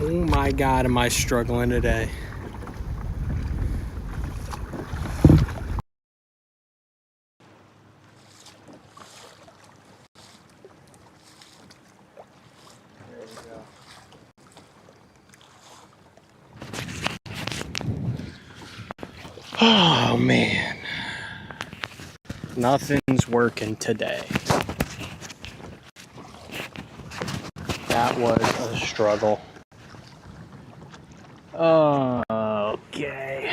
Oh my God, am I struggling today. There we go. Oh man, nothing's working today. That was a struggle. Okay.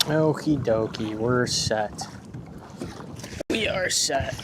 Okie dokie, we're set. We are set.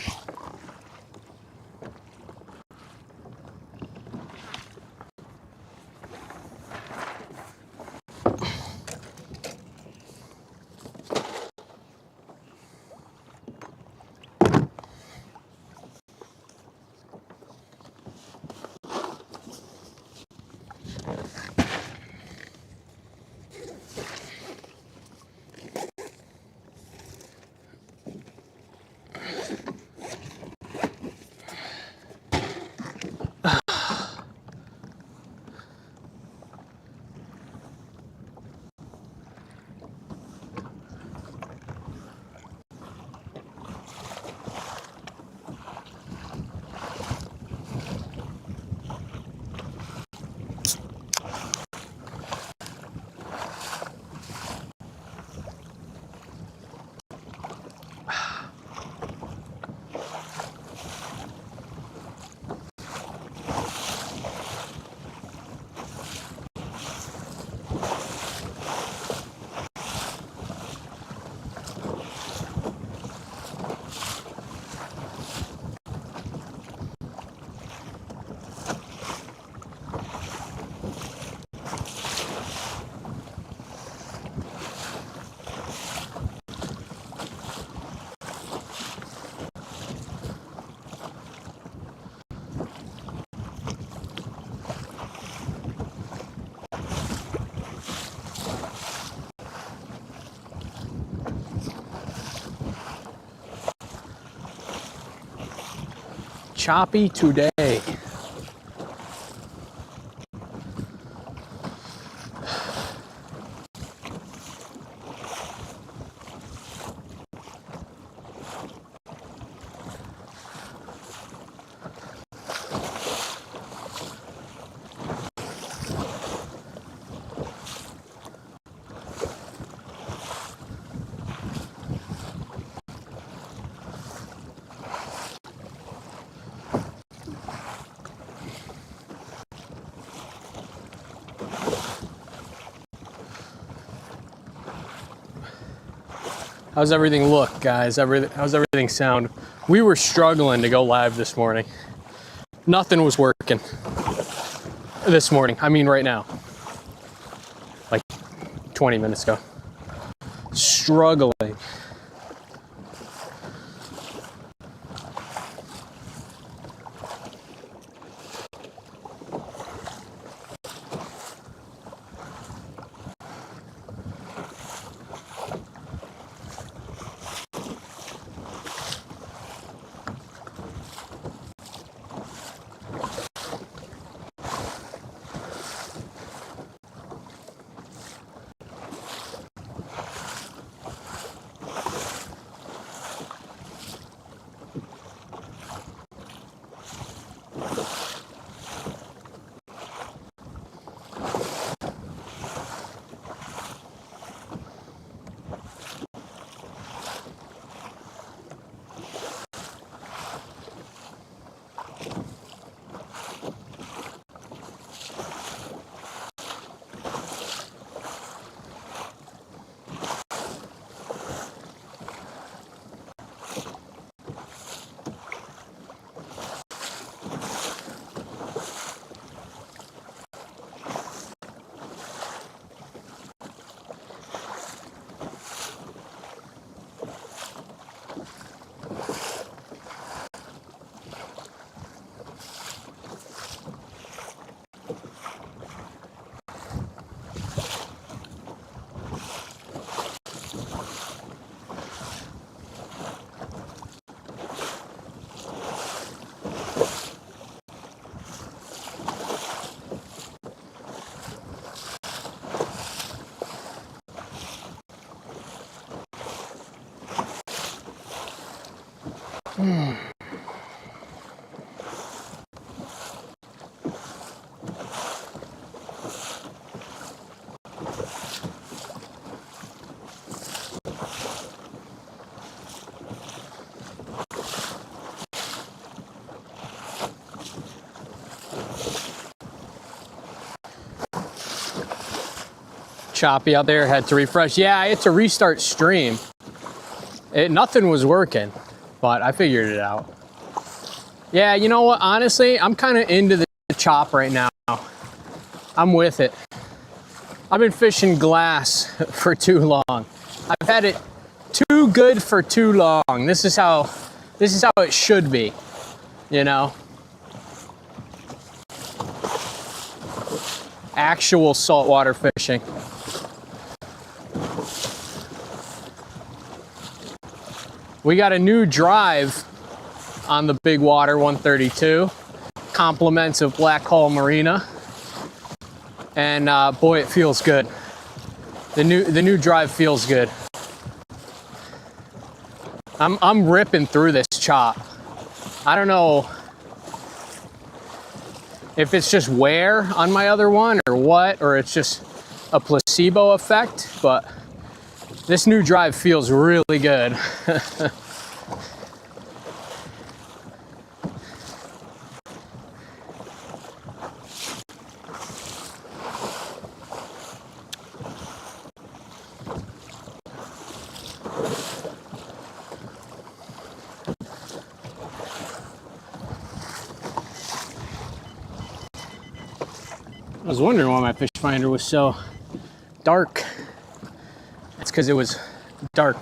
Choppy today. How's everything look, guys? How's everything sound? We were struggling to go live this morning. Nothing was working this morning. I mean, right now. Like 20 minutes ago. Struggling. choppy out there. Had to refresh. Yeah, I had to restart stream. Nothing was working, but I figured it out. Yeah, you know what? Honestly, I'm kind of into the chop right now. I'm with it. I've been fishing glass for too long. I've had it too good for too long. This is how it should be, you know? Actual saltwater fishing. We got a new drive on the Big Water 132, compliments of Black Hole Marina, and boy, it feels good. The new drive feels good. I'm ripping through this chop. I don't know if it's just wear on my other one or what, or it's just a placebo effect, but this new drive feels really good. I was wondering why my fish finder was so dark. It's because it was dark.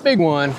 Big one.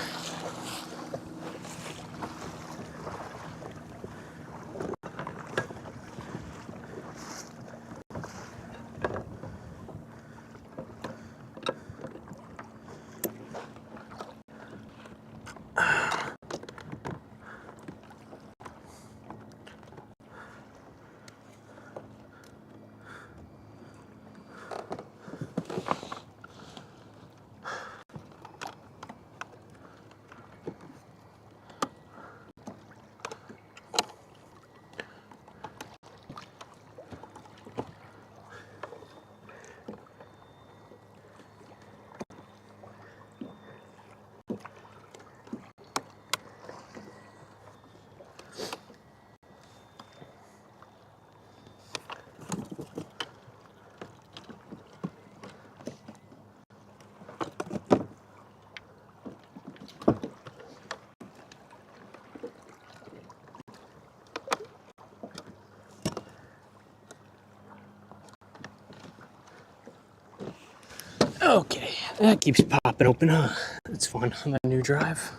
Okay, that keeps popping open, huh? That's fun on the new drive.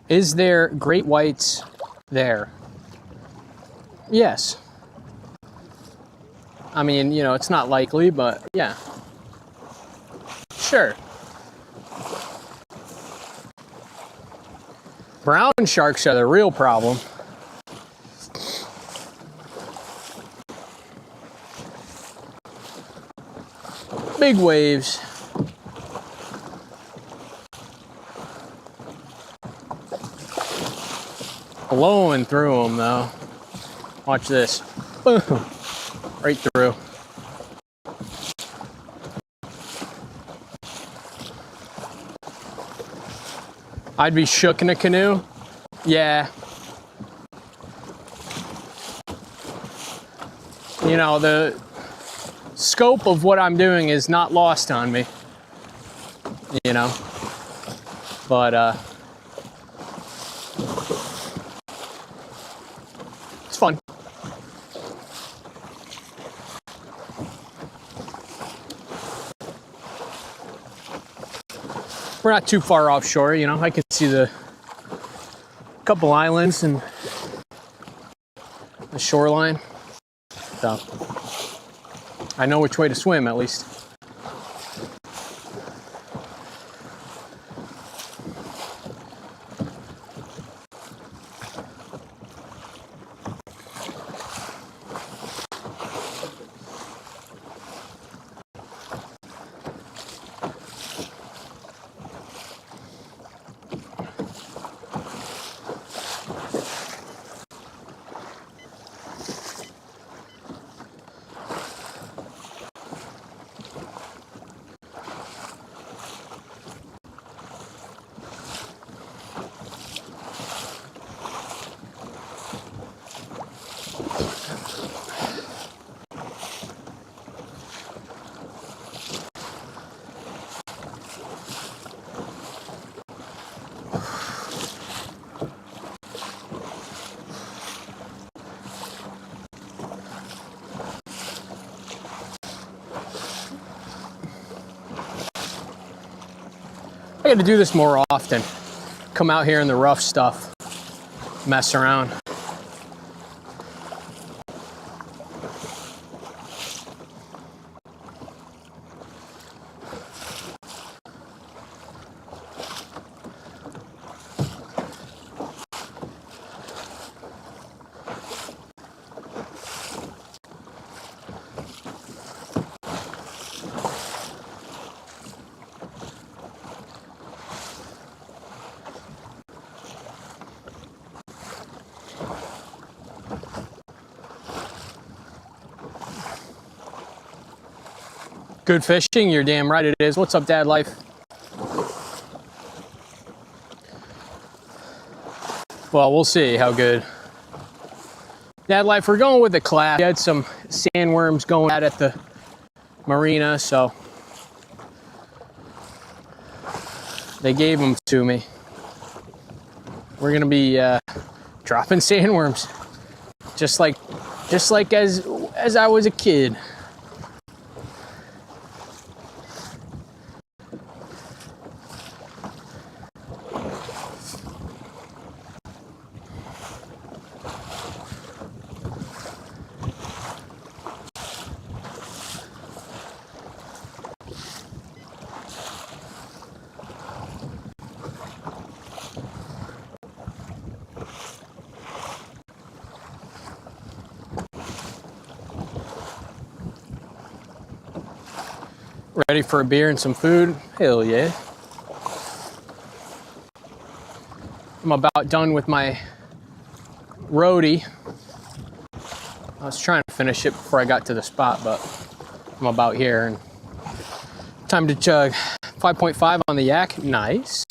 Is there great whites there? Yes. I mean, you know, it's not likely, but yeah. Sure. Brown sharks are the real problem. Big waves. Blowing through them though. Watch this. Boom. Right through. I'd be shook in a canoe. Yeah. You know, the scope of what I'm doing is not lost on me, you know, but it's fun. We're not too far offshore, you know, I can see the couple islands and the shoreline, so I know which way to swim at least. I got to do this more often. Come out here in the rough stuff, mess around. Good fishing? You're damn right it is. What's up, Dad Life? Well, we'll see how good. Dad Life, we're going with the class. We had some sandworms going at the marina, so they gave them to me. We're gonna be dropping sandworms, just like as I was a kid. Ready for a beer and some food? Hell yeah. I'm about done with my roadie. I was trying to finish it before I got to the spot, but I'm about here and time to chug. 5.5 on the yak, nice.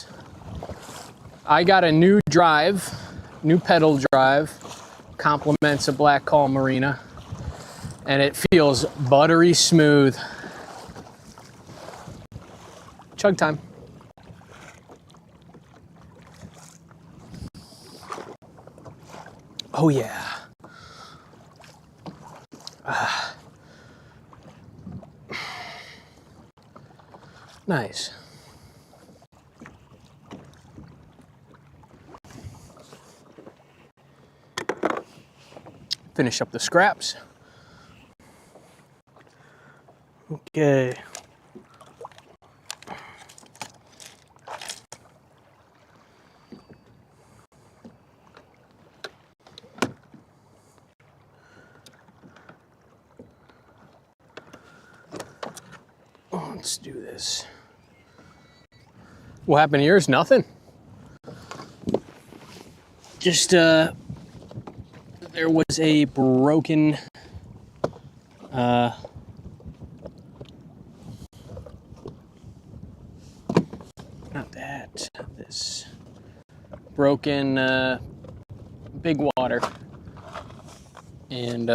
I got a new drive, new pedal drive, complements a Black Call Marina, and it feels buttery smooth. Chug time. Oh yeah. Nice. Finish up the scraps. Okay. Let's do this. What happened to yours? Nothing. Just there was a broken not that, this broken big water, and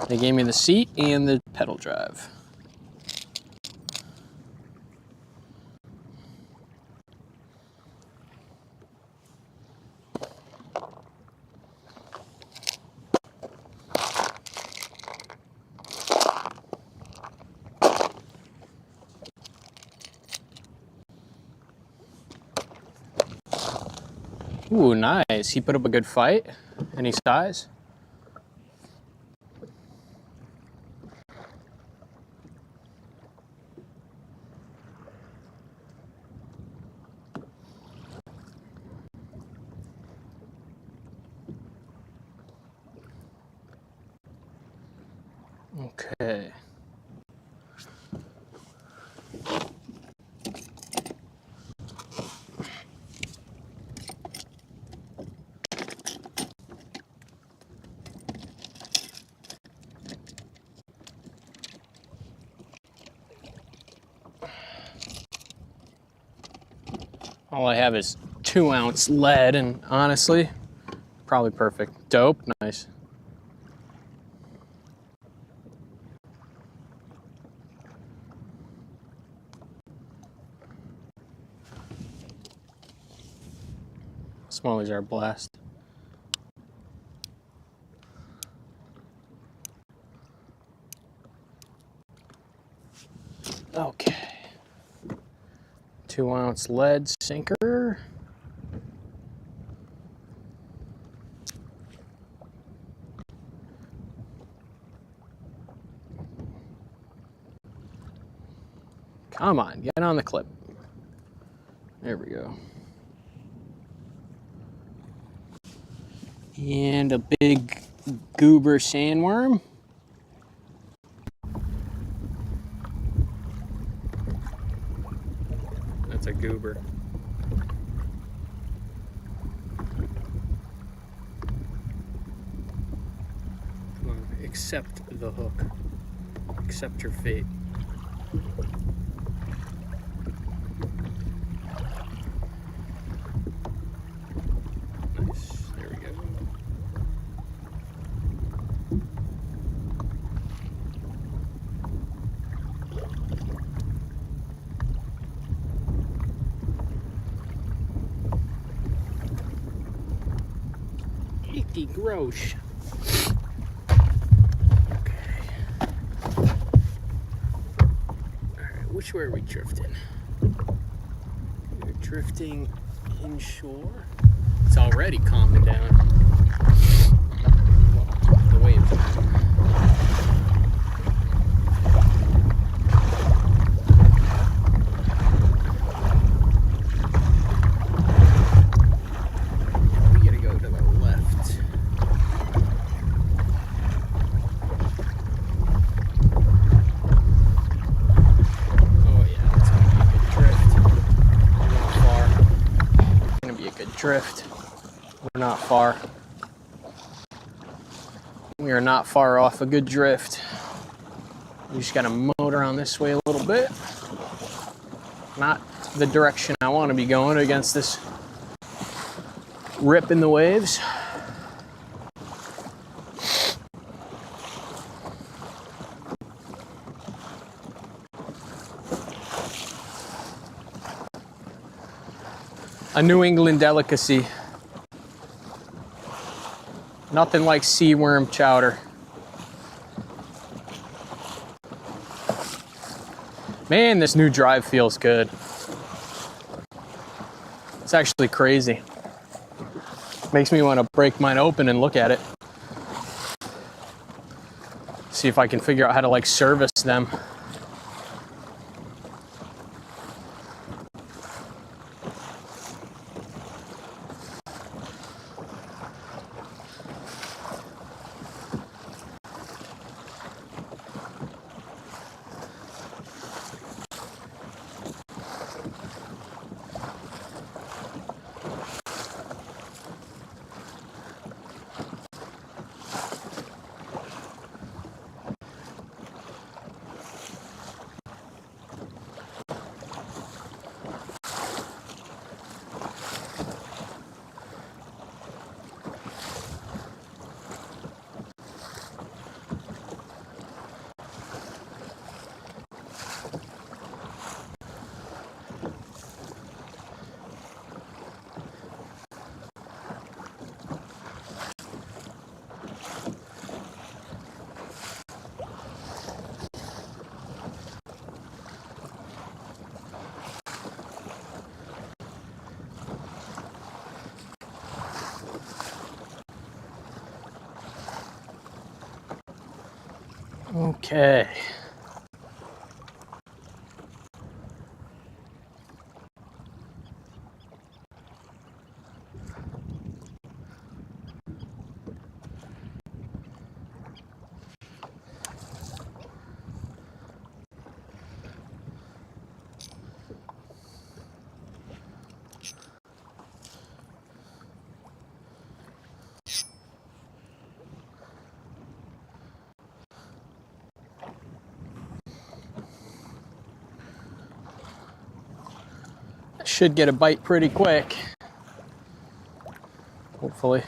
they gave me the seat and the pedal drive. Ooh, nice. He put up a good fight. Any size? Okay. All I have is 2-ounce lead, and honestly, probably perfect. Dope, nice. Smallies are a blast. Okay. 2-ounce lead sinker. Come on, get on the clip. There we go. And a big goober sandworm. That's a goober. Come on, accept the hook. Accept your fate. Nice. There we go. Icky gross. Okay. Alright, which way are we drifting? We're drifting inshore. It's already calming down. Well, the waves are. We gotta go to the left. Oh yeah, that's gonna be a good drift. We're not far. It's gonna be a good drift. We're not far. We are not far off a good drift. We just got to motor on this way a little bit. Not the direction I want to be going against this rip in the waves. A New England delicacy. Nothing like sea worm chowder. Man, this new drive feels good. It's actually crazy. Makes me want to break mine open and look at it. See if I can figure out how to like service them. Okay. Should get a bite pretty quick. Hopefully.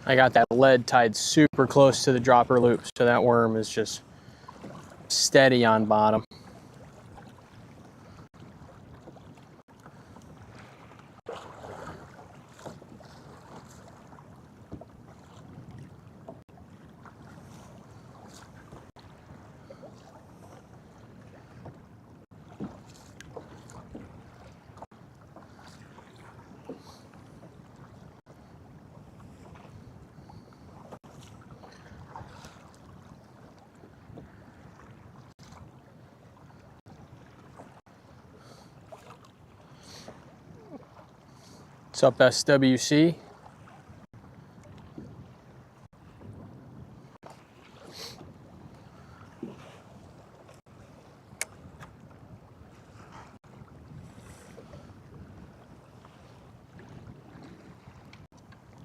I got that lead tied super close to the dropper loop, so that worm is just steady on bottom. What's up, SWC?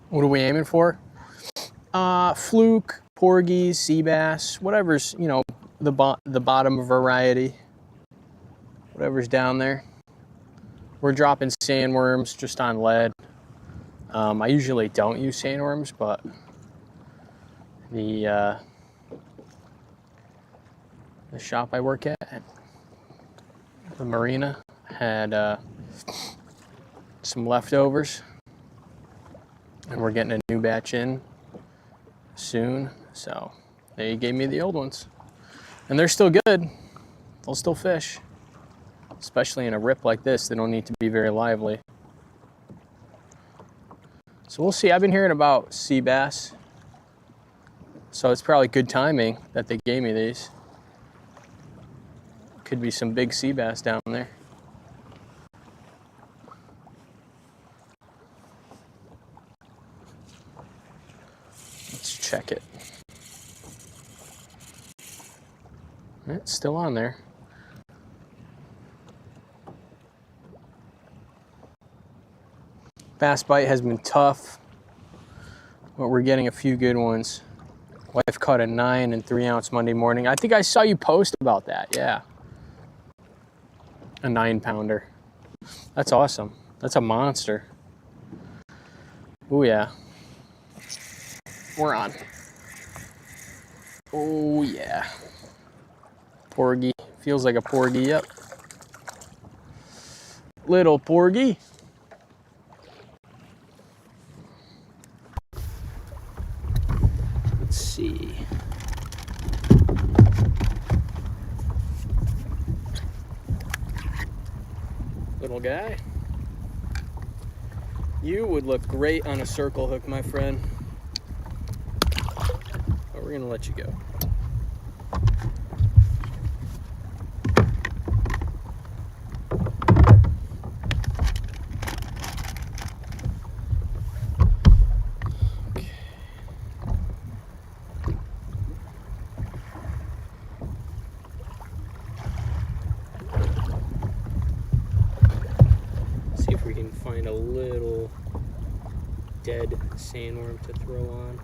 What are we aiming for? Fluke, porgies, sea bass, whatever's, you know, the bottom variety. Whatever's down there. We're dropping sandworms just on lead. I usually don't use sandworms, but the shop I work at, the marina, had some leftovers, and we're getting a new batch in soon. So they gave me the old ones, and they're still good. They'll still fish, especially in a rip like this. They don't need to be very lively. So we'll see. I've been hearing about sea bass, so it's probably good timing that they gave me these. Could be some big sea bass down there. Let's check it. It's still on there. Bass bite has been tough, but we're getting a few good ones. Wife caught a 9 and 3 ounce Monday morning. I think I saw you post about that. Yeah, a 9-pounder. That's awesome. That's a monster. Oh yeah, we're on. Oh yeah, porgy. Feels like a porgy. Yep, little porgy. Let's see. Little guy. You would look great on a circle hook, my friend. But we're gonna let you go. See if we can find a little dead sandworm to throw on.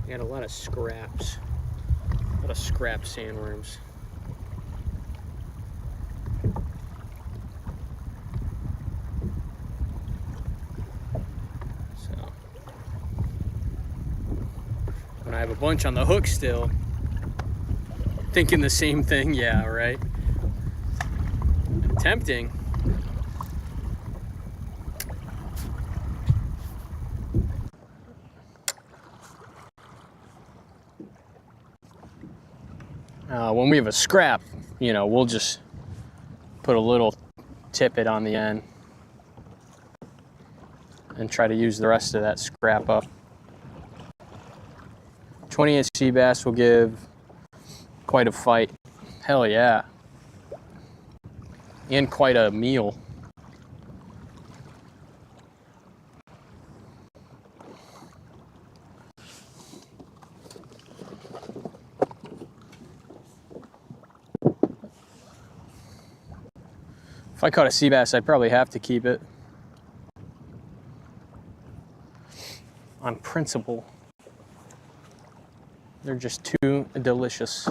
We got a lot of scraps. A lot of scrap sandworms. So, when I have a bunch on the hook still, thinking the same thing, yeah, right? Tempting. When we have a scrap, you know, we'll just put a little tippet on the end and try to use the rest of that scrap up. 20-inch sea bass will give quite a fight. Hell yeah. And quite a meal. If I caught a sea bass, I'd probably have to keep it. On principle. They're just too delicious.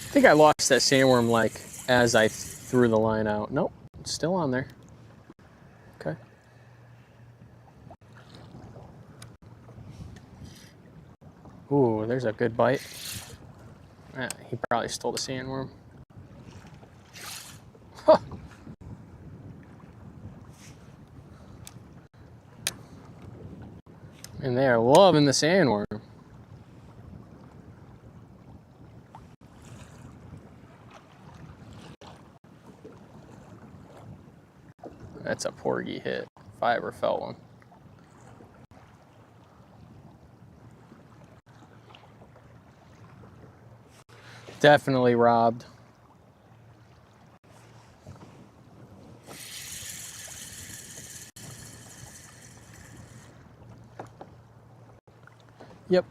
I think I lost that sandworm like as I threw the line out. Nope, it's still on there. Okay. Ooh, there's a good bite. He probably stole the sandworm. Huh. And they are loving the sandworm. That's a porgy hit, if I ever felt one. Definitely robbed. Yep.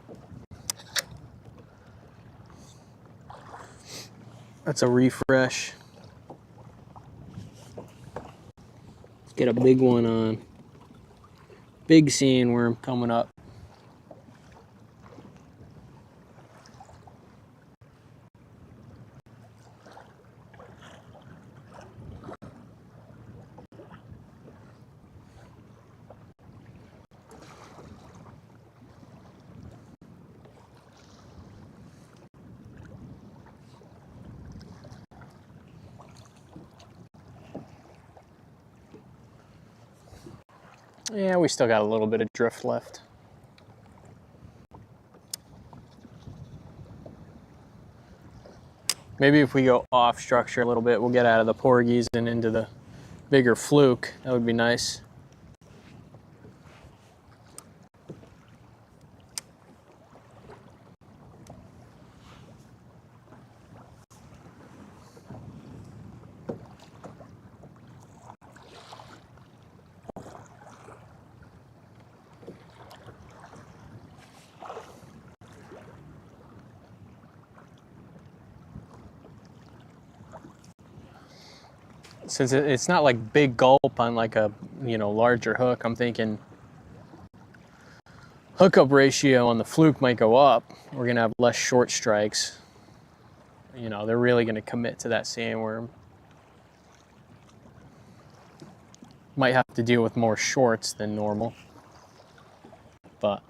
That's a refresh. Let's get a big one on. Big sandworm coming up. Yeah, we still got a little bit of drift left. Maybe if we go off structure a little bit, we'll get out of the porgies and into the bigger fluke. That would be nice. Since it's not like big gulp on like a, larger hook, I'm thinking hookup ratio on the fluke might go up. We're gonna have less short strikes. They're really gonna commit to that sandworm. Might have to deal with more shorts than normal, but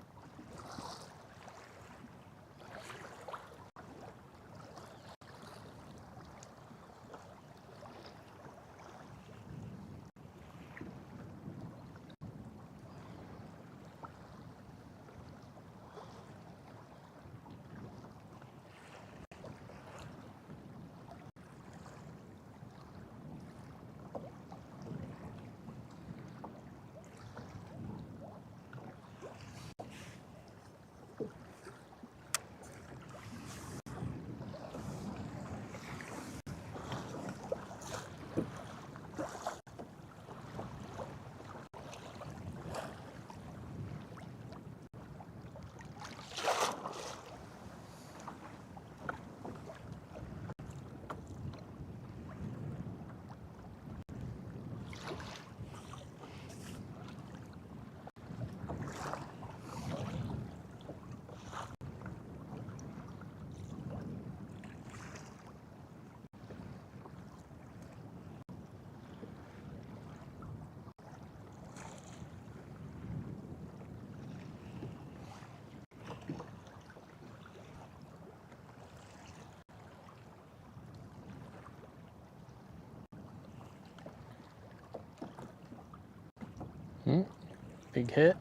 Big hit.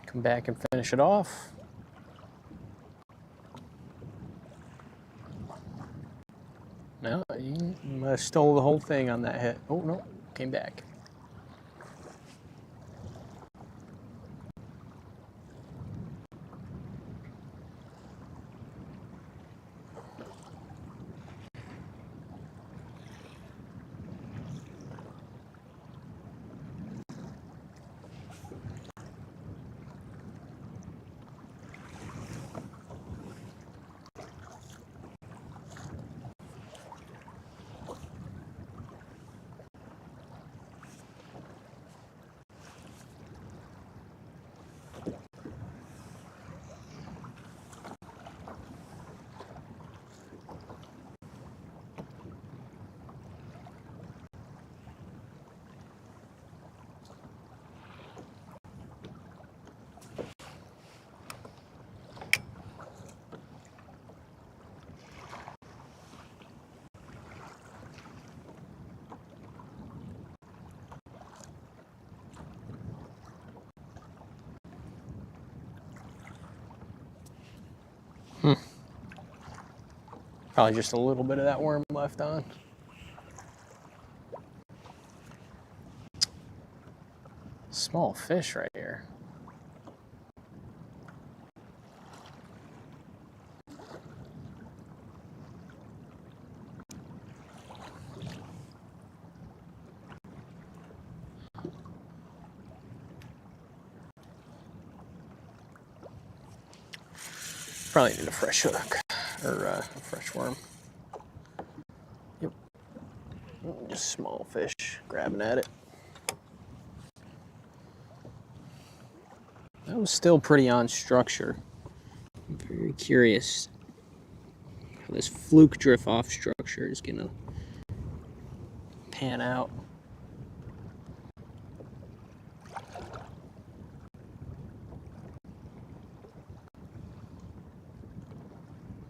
Come back and finish it off. No, you must have stole the whole thing on that hit. Oh, no, came back. Probably just a little bit of that worm left on. Small fish right here. Probably need a fresh hook or a fresh worm. Yep. Just small fish grabbing at it. That was still pretty on structure. I'm very curious how this fluke drift off structure is gonna pan out.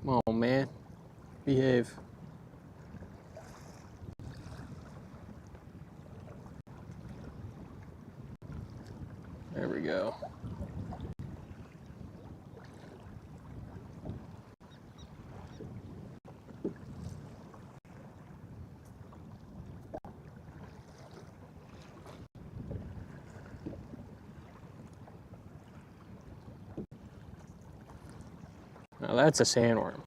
Come on, man. Behave. There we go. Now that's a sandworm.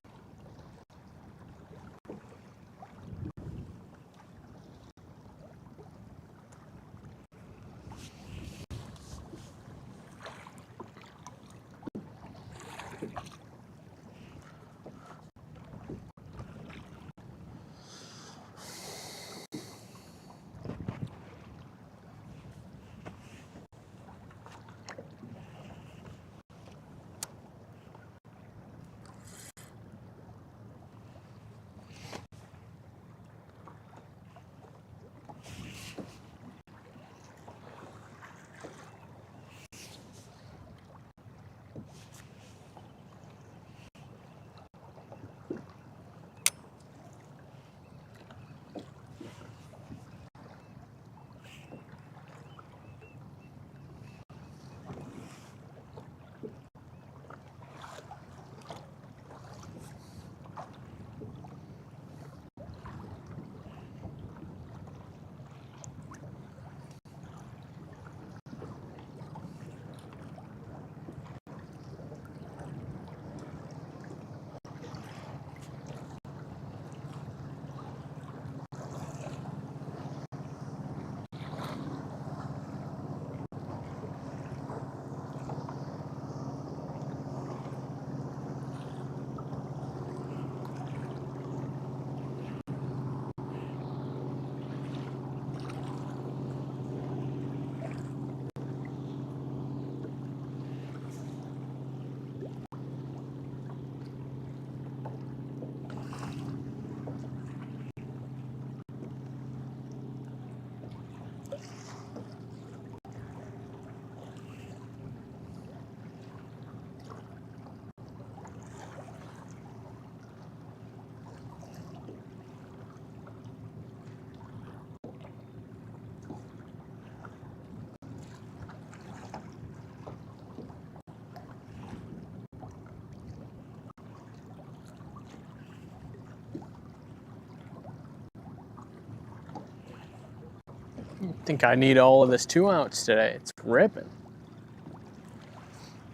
I think I need all of this 2-ounce today. It's ripping.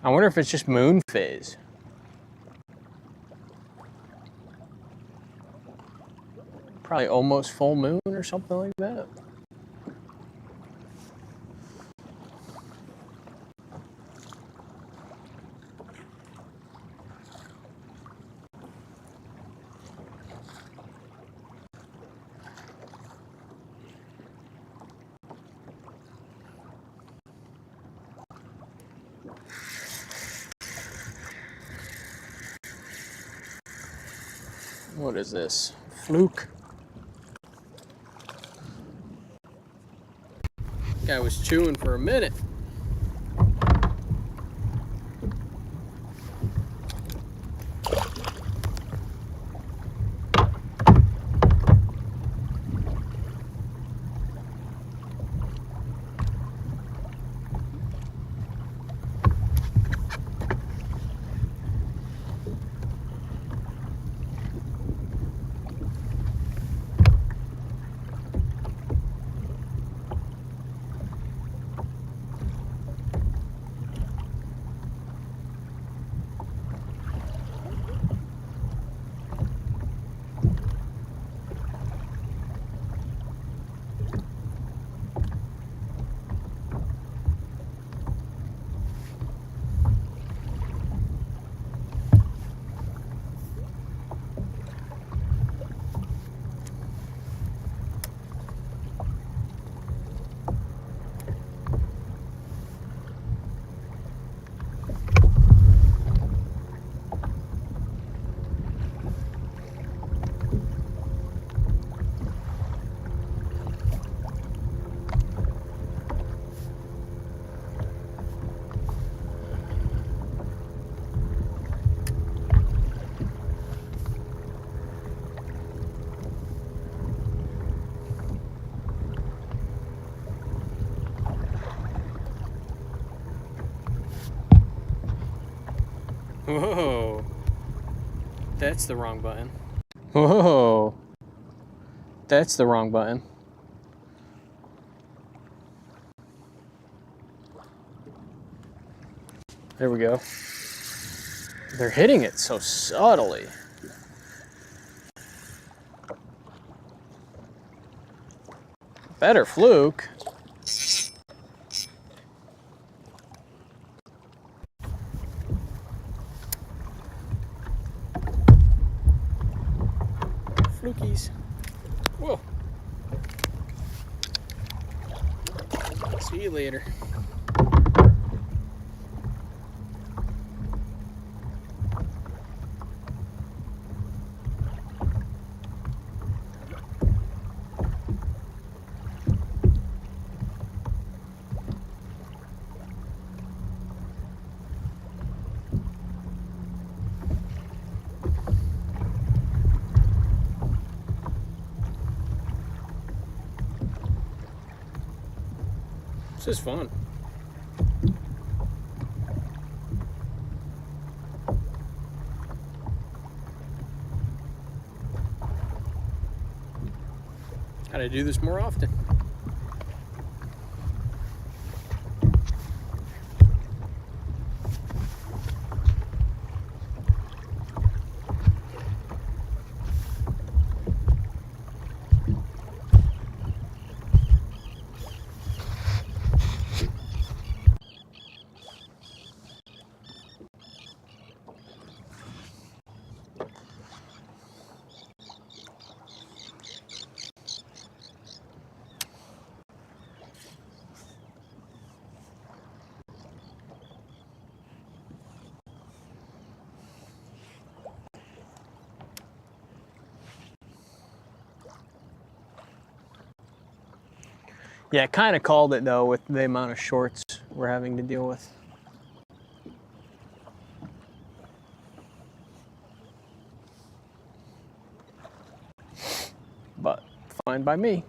I wonder if it's just moon phase. Probably almost full moon or something like that. What is this? Fluke. Guy was chewing for a minute. Whoa. That's the wrong button. Whoa. That's the wrong button. There we go. They're hitting it so subtly. Better fluke. Flukies. Whoa. See you later. This is fun. Gotta do this more often. Yeah, kind of called it though with the amount of shorts we're having to deal with. But fine by me.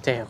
Damn.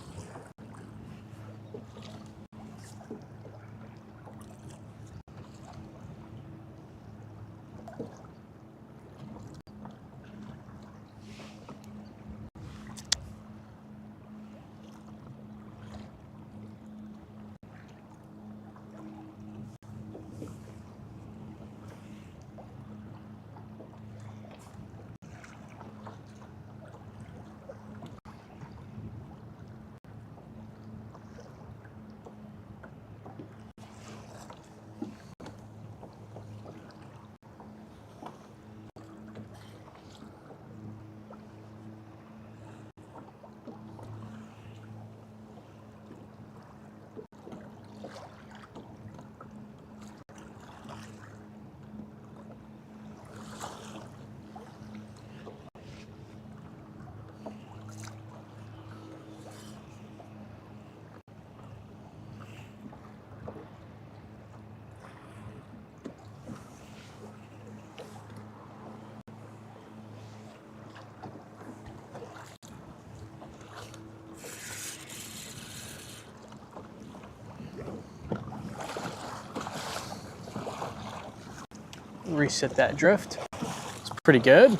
Reset that drift. It's pretty good.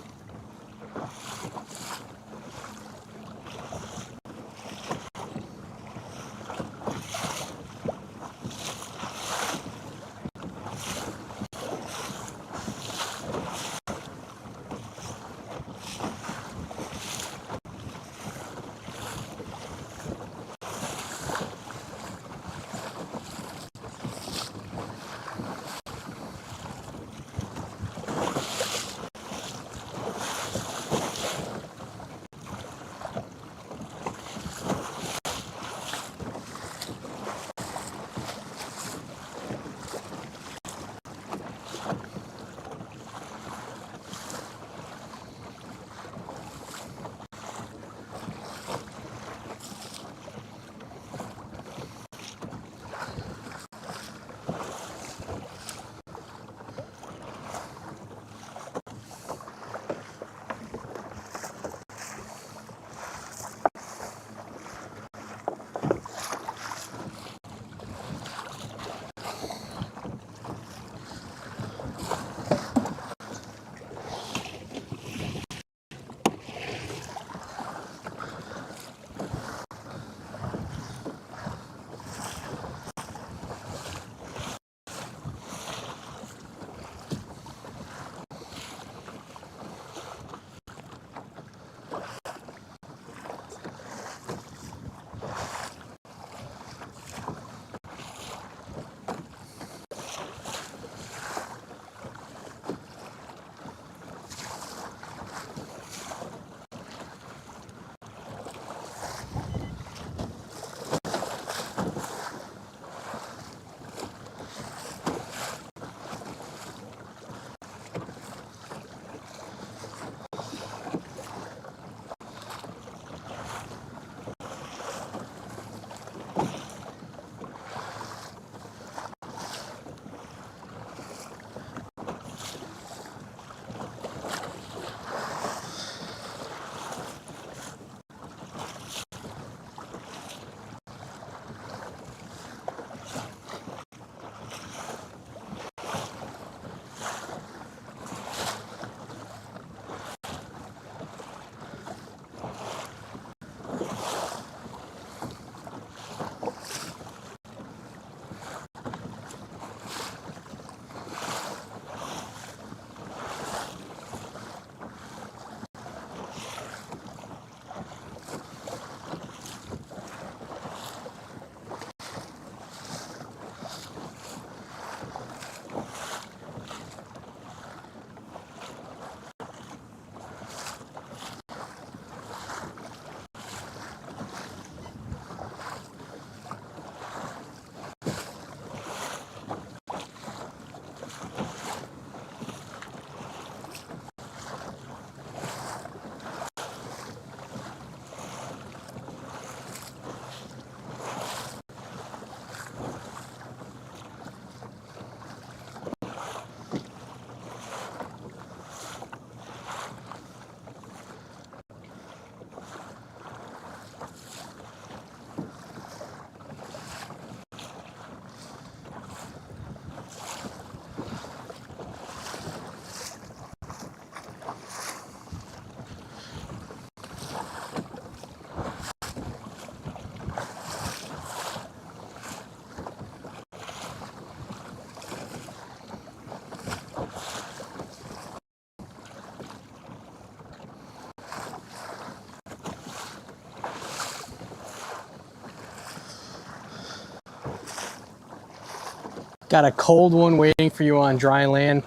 Got a cold one waiting for you on dry land.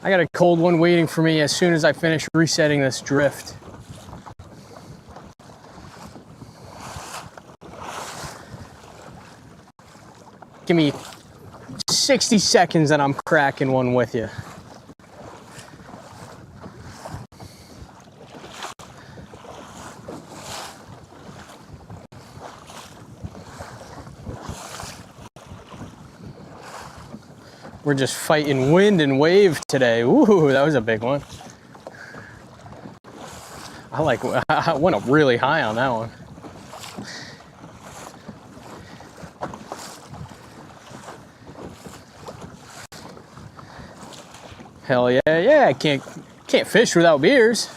I got a cold one waiting for me as soon as I finish resetting this drift. Give me 60 seconds and I'm cracking one with you. We're just fighting wind and wave today. Ooh, that was a big one. I went up really high on that one. Hell yeah, yeah, I can't fish without beers.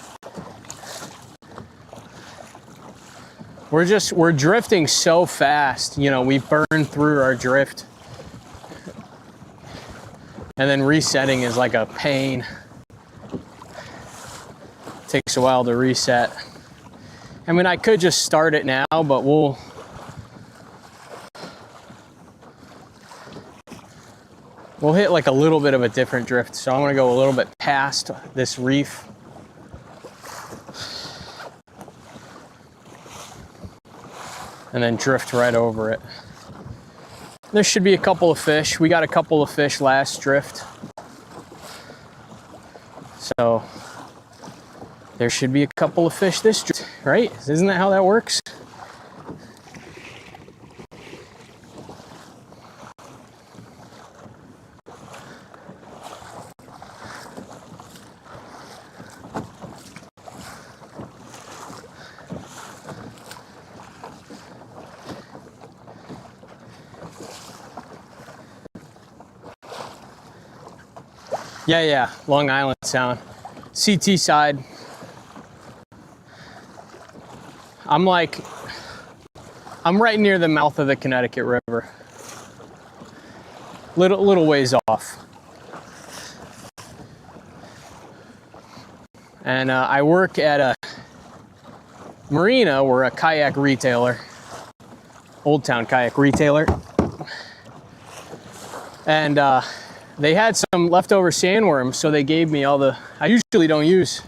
We're drifting so fast, you know, we burn through our drift. And then resetting is like a pain. Takes a while to reset. I mean, I could just start it now, but we'll hit like a little bit of a different drift. So I'm gonna go a little bit past this reef. And then drift right over it. There should be a couple of fish. We got a couple of fish last drift. So there should be a couple of fish this drift, right? Isn't that how that works? Yeah, Long Island Sound. CT side. I'm right near the mouth of the Connecticut River. Little ways off. And I work at a marina. We're a kayak retailer. Old Town kayak retailer. And they had some leftover sandworms, so they gave me all the, I usually don't use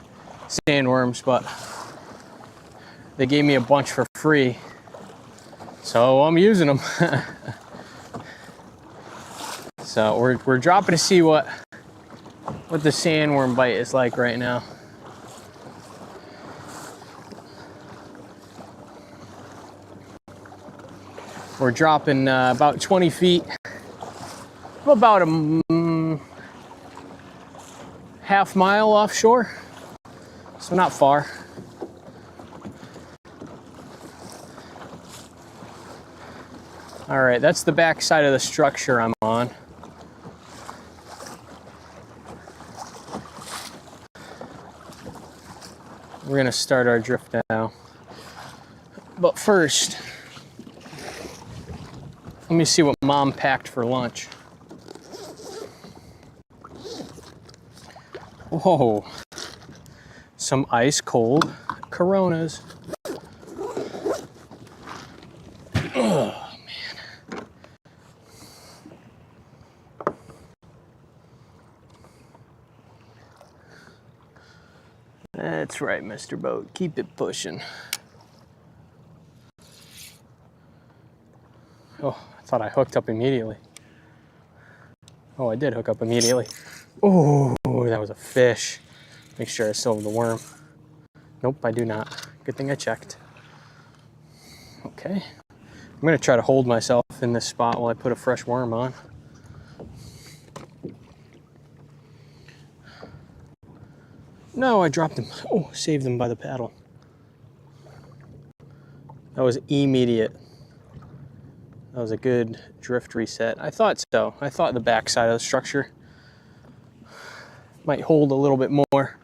sandworms, but they gave me a bunch for free. So I'm using them. So we're dropping to see what the sandworm bite is like right now. We're dropping about 20 feet. About a half mile offshore, so not far. All right, that's the back side of the structure I'm on. We're gonna start our drift now. But first, let me see what Mom packed for lunch. Whoa, some ice cold Coronas. Oh, man. That's right, Mr. Boat. Keep it pushing. Oh, I thought I hooked up immediately. Oh, I did hook up immediately. Oh, that was a fish. Make sure I still have the worm. Nope, I do not. Good thing I checked. Okay. I'm gonna try to hold myself in this spot while I put a fresh worm on. No, I dropped him. Oh, saved him by the paddle. That was immediate. That was a good drift reset. I thought so. I thought the back side of the structure might hold a little bit more.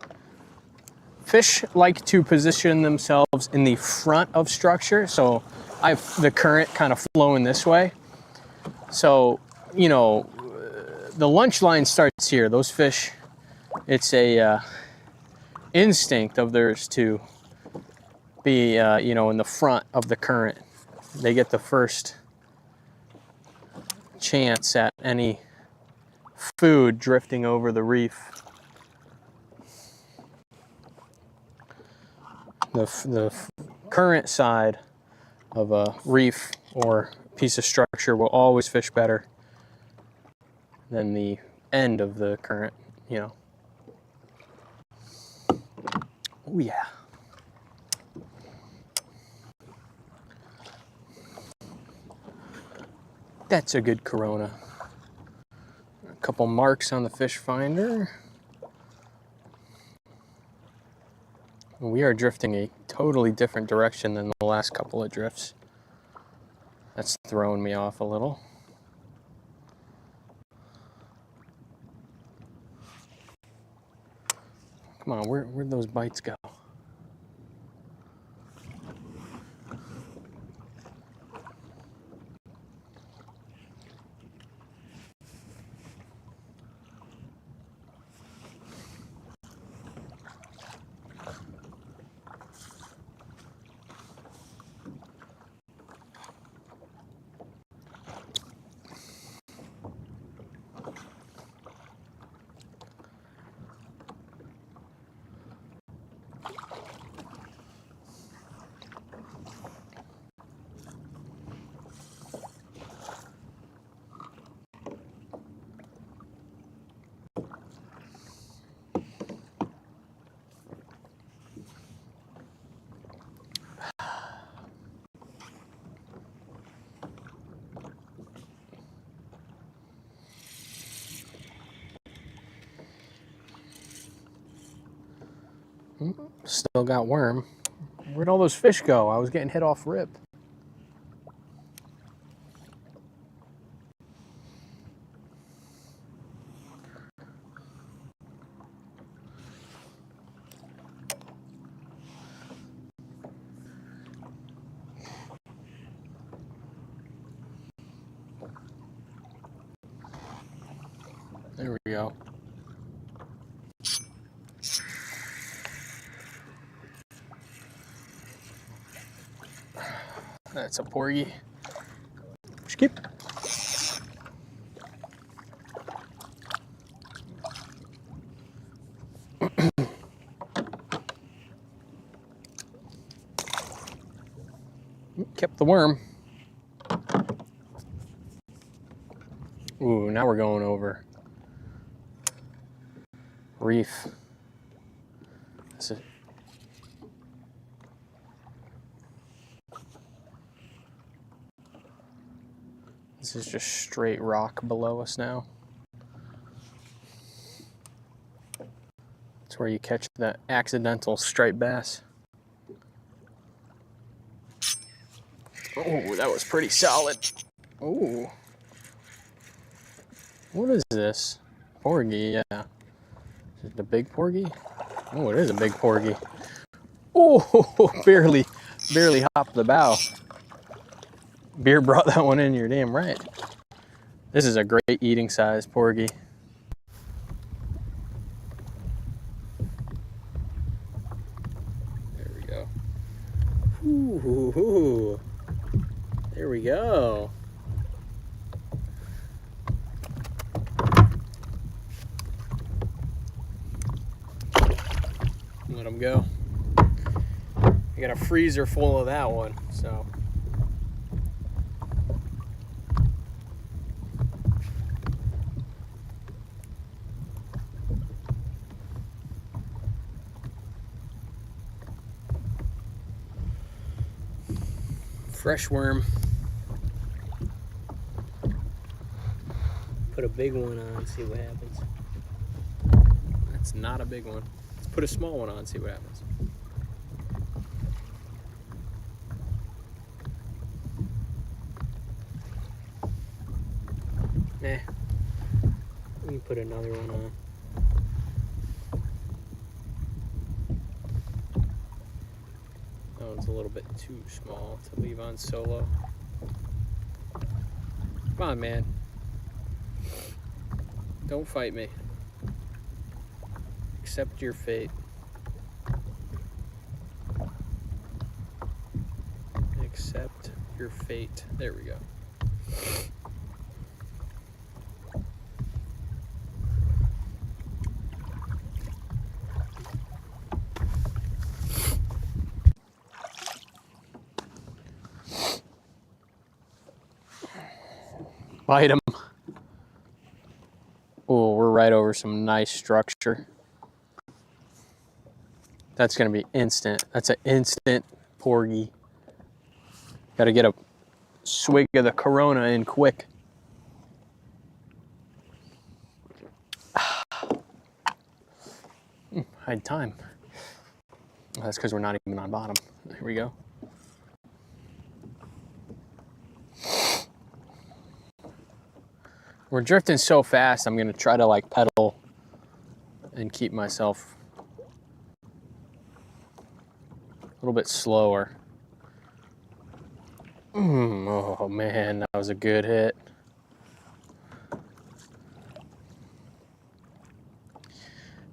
Fish like to position themselves in the front of structure, so I have the current kind of flowing this way. So, you know, the lunch line starts here. Those fish, it's a instinct of theirs to be, you know, in the front of the current. They get the first chance at any food drifting over the reef. The current side of a reef or piece of structure will always fish better than the end of the current, you know. Oh yeah. That's a good Corona. A couple marks on the fish finder. We are drifting a totally different direction than the last couple of drifts. That's throwing me off a little. Come on, where'd those bites go? Still got worm. Where'd all those fish go? I was getting hit off rip. There we go. That's a porgy. Skip. Kept the worm. Ooh, now we're going over reef. This is just straight rock below us now. It's where you catch the accidental striped bass. Oh, that was pretty solid. Oh. What is this? Porgy, yeah. Is it the big porgy? Oh, it is a big porgy. Oh, barely hopped the bow. Beer brought that one in, you're damn right. This is a great eating size porgy. There we go. Ooh, there we go. Let him go. I got a freezer full of that one, so. Fresh worm. Put a big one on, see what happens. That's not a big one. Let's put a small one on, see what happens. Nah. Let me put another one on. That one's a little bit too small to leave on solo. Come on, man. Don't fight me. Accept your fate. Accept your fate. There we go. Bite him. Oh, we're right over some nice structure. That's gonna be instant. That's an instant porgy. Gotta get a swig of the Corona in quick. Hide time. Oh, that's because we're not even on bottom. Here we go. We're drifting so fast, I'm gonna try to like pedal and keep myself a little bit slower. Oh man, that was a good hit.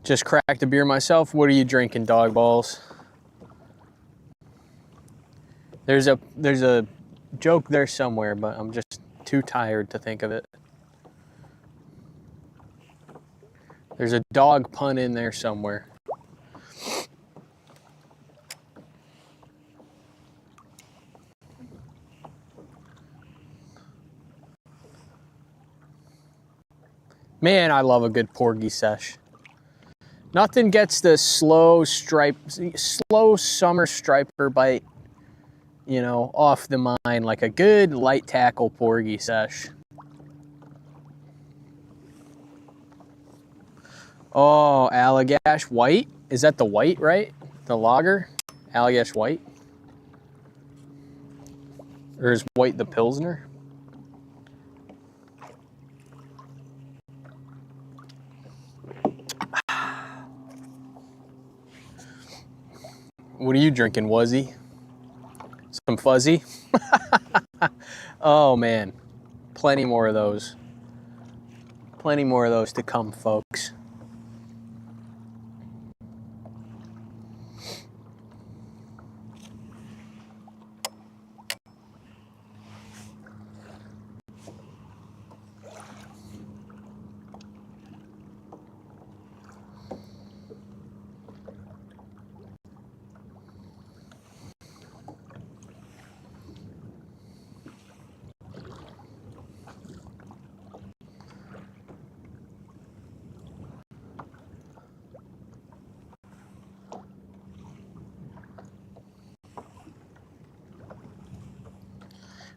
Just cracked a beer myself. What are you drinking, dog balls? There's a joke there somewhere, but I'm just too tired to think of it. There's a dog pun in there somewhere. Man, I love a good porgy sesh. Nothing gets the slow summer striper bite, you know, off the mind like a good light tackle porgy sesh. Oh, Allagash White. Is that the white, right? The lager? Allagash White? Or is white the Pilsner? What are you drinking, Wuzzy? Some fuzzy? Oh man, plenty more of those. Plenty more of those to come, folks.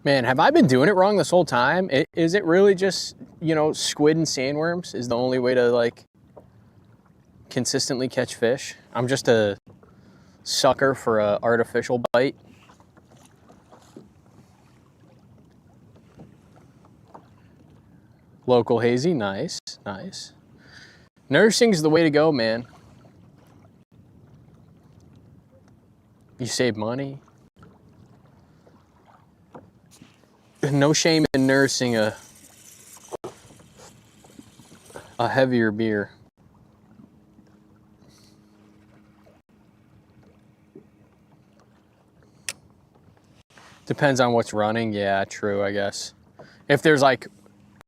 Man, have I been doing it wrong this whole time? Is it really just, you know, squid and sandworms is the only way to like consistently catch fish? I'm just a sucker for a artificial bite. Local hazy, nice, nice. Nursing's the way to go, man. You save money. No shame in nursing a heavier beer. Depends on what's running. Yeah, true, I guess. If there's like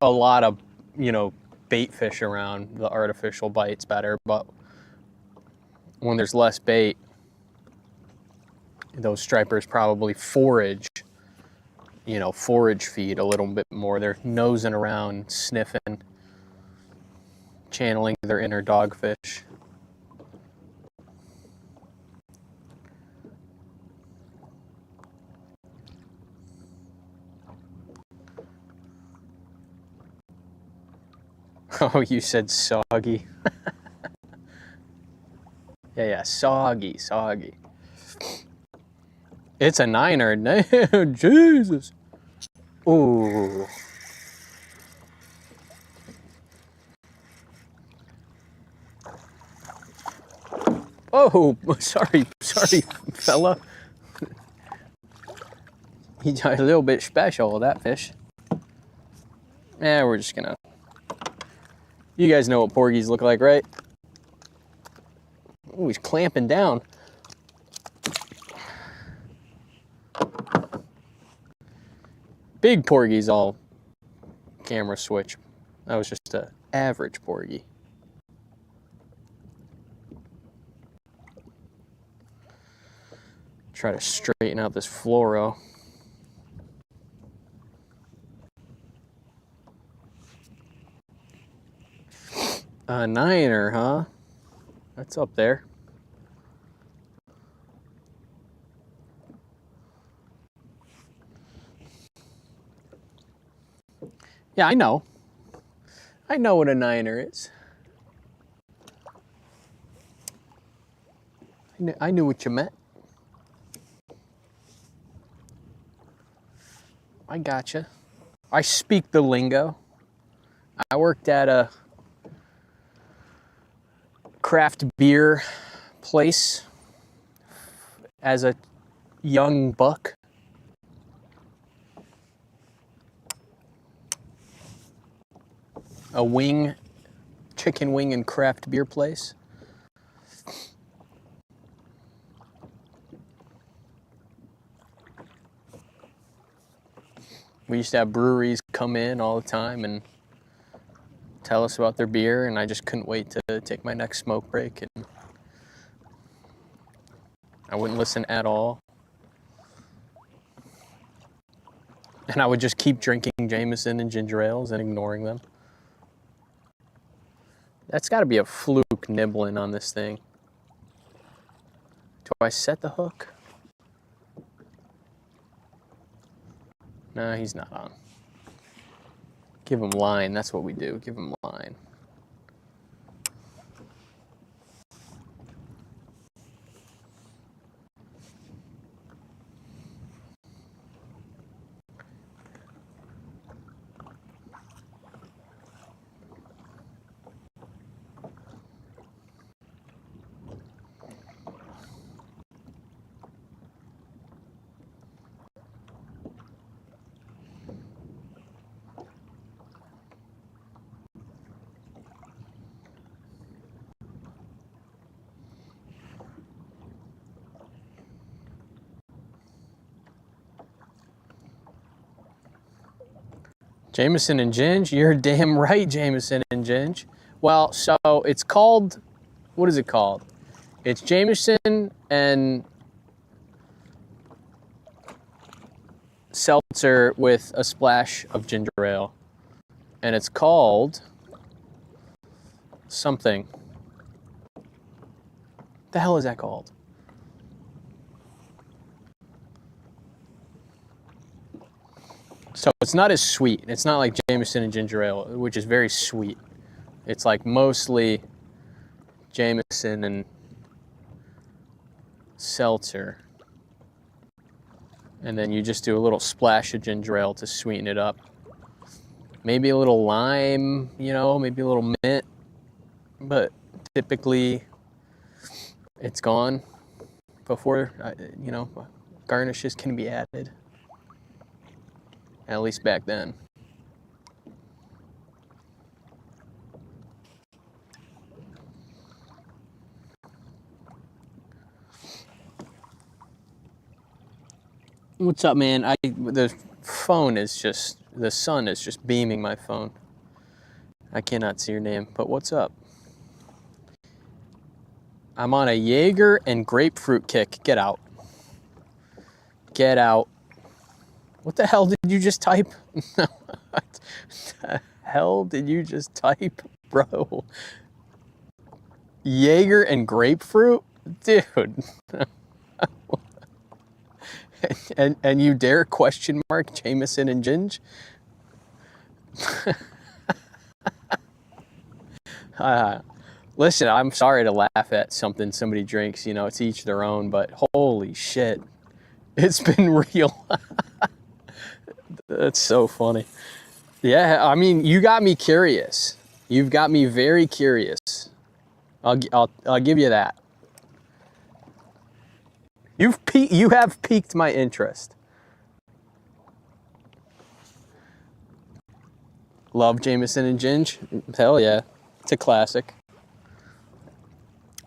a lot of, you know, bait fish around, the artificial bite's better. But when there's less bait, those stripers probably forage, you know, forage feed a little bit more. They're nosing around, sniffing, channeling their inner dogfish. Oh, you said soggy. Yeah, soggy, soggy. It's a niner. Jesus. Ooh. Oh, sorry, fella. He's a little bit special, that fish. Yeah, we're just gonna... You guys know what porgies look like, right? Oh, he's clamping down. Big porgies all camera switch. That was just an average porgy. Try to straighten out this fluoro. A niner, huh? That's up there. Yeah, I know. I know what a niner is. I knew what you meant. I gotcha. I speak the lingo. I worked at a craft beer place as a young buck. A chicken wing and craft beer place. We used to have breweries come in all the time and tell us about their beer, and I just couldn't wait to take my next smoke break, and I wouldn't listen at all. And I would just keep drinking Jameson and ginger ales and ignoring them. That's got to be a fluke nibbling on this thing. Do I set the hook? No, he's not on. Give him line. That's what we do. Give him line. Jameson and Ginge? You're damn right, Jameson and Ginge. Well, so it's called, what is it called? It's Jameson and seltzer with a splash of ginger ale. And it's called something. What the hell is that called? So it's not as sweet. It's not like Jameson and ginger ale, which is very sweet. It's like mostly Jameson and seltzer. And then you just do a little splash of ginger ale to sweeten it up. Maybe a little lime, you know, maybe a little mint. But typically it's gone before, you know, garnishes can be added. At least back then. What's up, man? The phone is just, the sun is just beaming my phone. I cannot see your name, but what's up? I'm on a Jaeger and grapefruit kick. Get out. Get out. What the hell did you just type? What the hell did you just type, bro? Jaeger and grapefruit? Dude. and you dare question mark Jameson and Ginge? Listen, I'm sorry to laugh at something somebody drinks, you know, it's each their own, but holy shit. It's been real. That's so funny. Yeah, I mean, you got me curious. You've got me very curious. I'll give you that. You have piqued my interest. Love Jameson and Ginge? Hell yeah. It's a classic.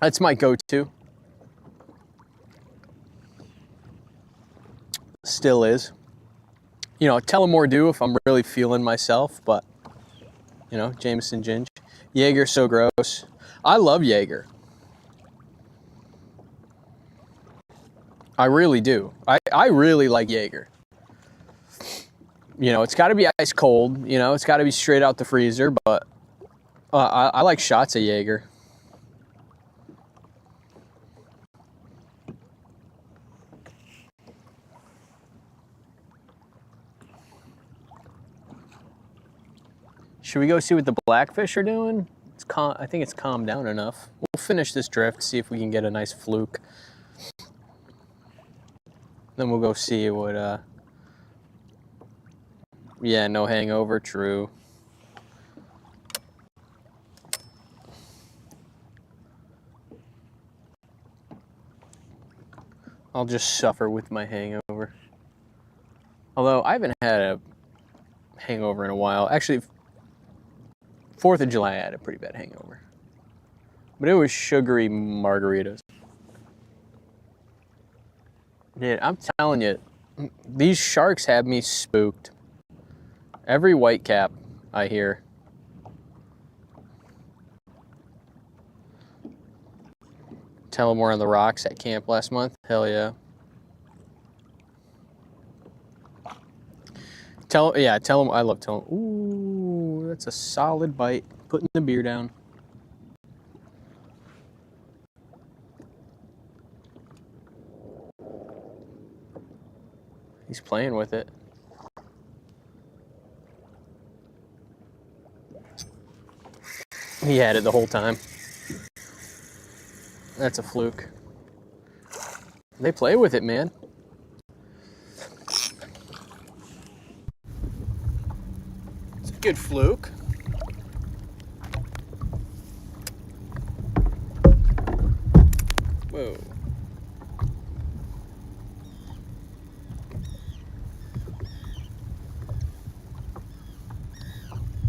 That's my go-to. Still is. You know, Tullamore Dew if I'm really feeling myself, but, you know, Jameson, Ginge. Jaeger's so gross. I love Jaeger. I really do. I really like Jaeger. You know, it's got to be ice cold. You know, it's got to be straight out the freezer, but I like shots of Jaeger. Should we go see what the blackfish are doing? I think it's calmed down enough. We'll finish this drift, see if we can get a nice fluke. Then we'll go see what, yeah, no hangover, true. I'll just suffer with my hangover. Although I haven't had a hangover in a while. Actually, 4th of July I had a pretty bad hangover. But it was sugary margaritas. Dude, I'm telling you, these sharks have me spooked. Every whitecap I hear. Tell them we're on the rocks at camp last month. Hell yeah. Tell them. I love telling. Ooh, that's a solid bite. Putting the beer down. He's playing with it. He had it the whole time. That's a fluke. They play with it, man. It's a good fluke. Whoa.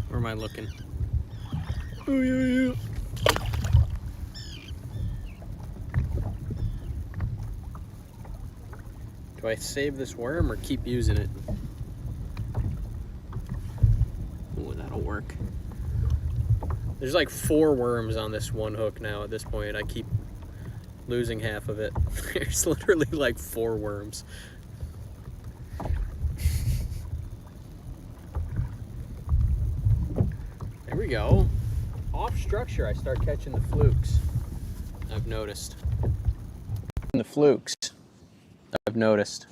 Where am I looking? Oh, yeah. Do I save this worm or keep using it? Oh, that'll work. There's like 4 worms on this one hook now at this point. I keep losing half of it. There's literally like 4 worms. There we go. Off structure, I start catching the flukes. I've noticed. The flukes. I've noticed.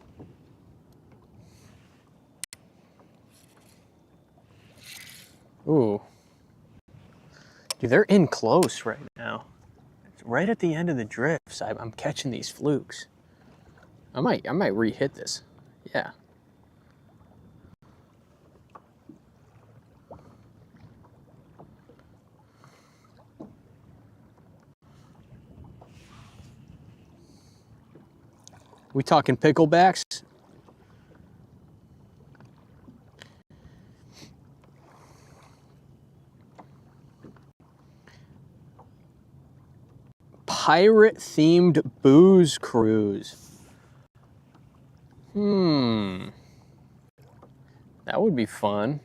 Ooh. Dude, they're in close right now. It's right at the end of the drifts. I'm catching these flukes. I might re-hit this. Yeah. We talking picklebacks? Pirate-themed booze cruise. That would be fun.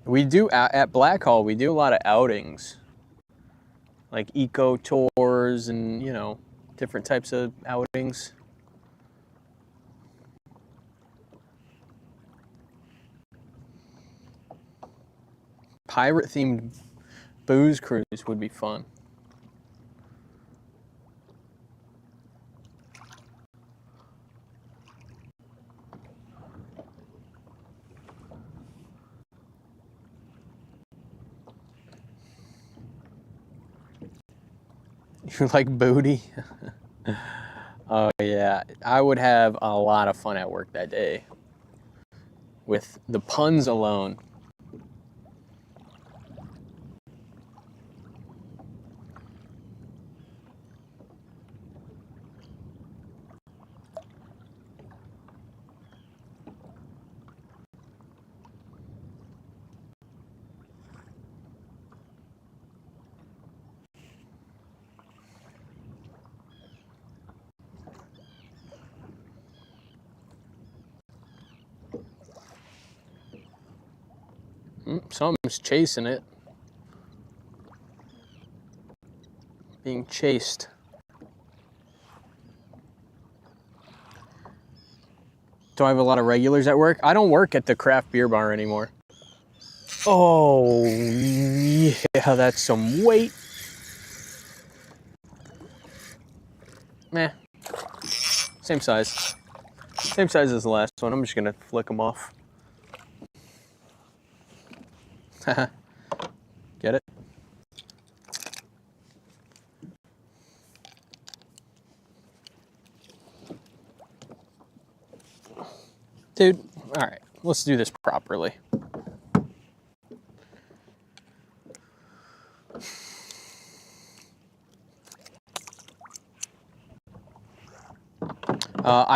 We do, at Black Hall, we do a lot of outings. Like eco tours and, you know, different types of outings. Pirate-themed booze cruise would be fun. You like booty? Oh yeah, I would have a lot of fun at work that day with the puns alone. Something's chasing it. Being chased. Do I have a lot of regulars at work? I don't work at the craft beer bar anymore. Oh, yeah, that's some weight. Meh. Same size. Same size as the last one. I'm just gonna flick them off. Get it? Dude, all right, let's do this properly.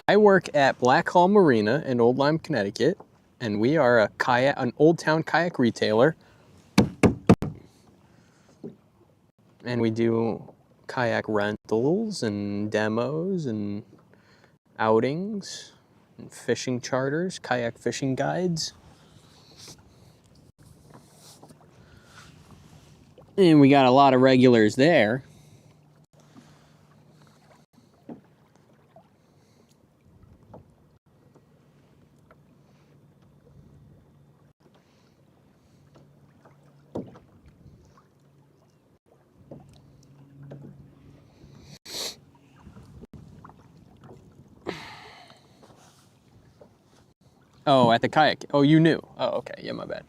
I work at Black Hall Marina in Old Lyme, Connecticut, and we are an Old Town kayak retailer. And we do kayak rentals and demos and outings and fishing charters, kayak fishing guides. And we got a lot of regulars there. Oh, at the kayak. Oh, you knew. Oh, okay. Yeah, my bad.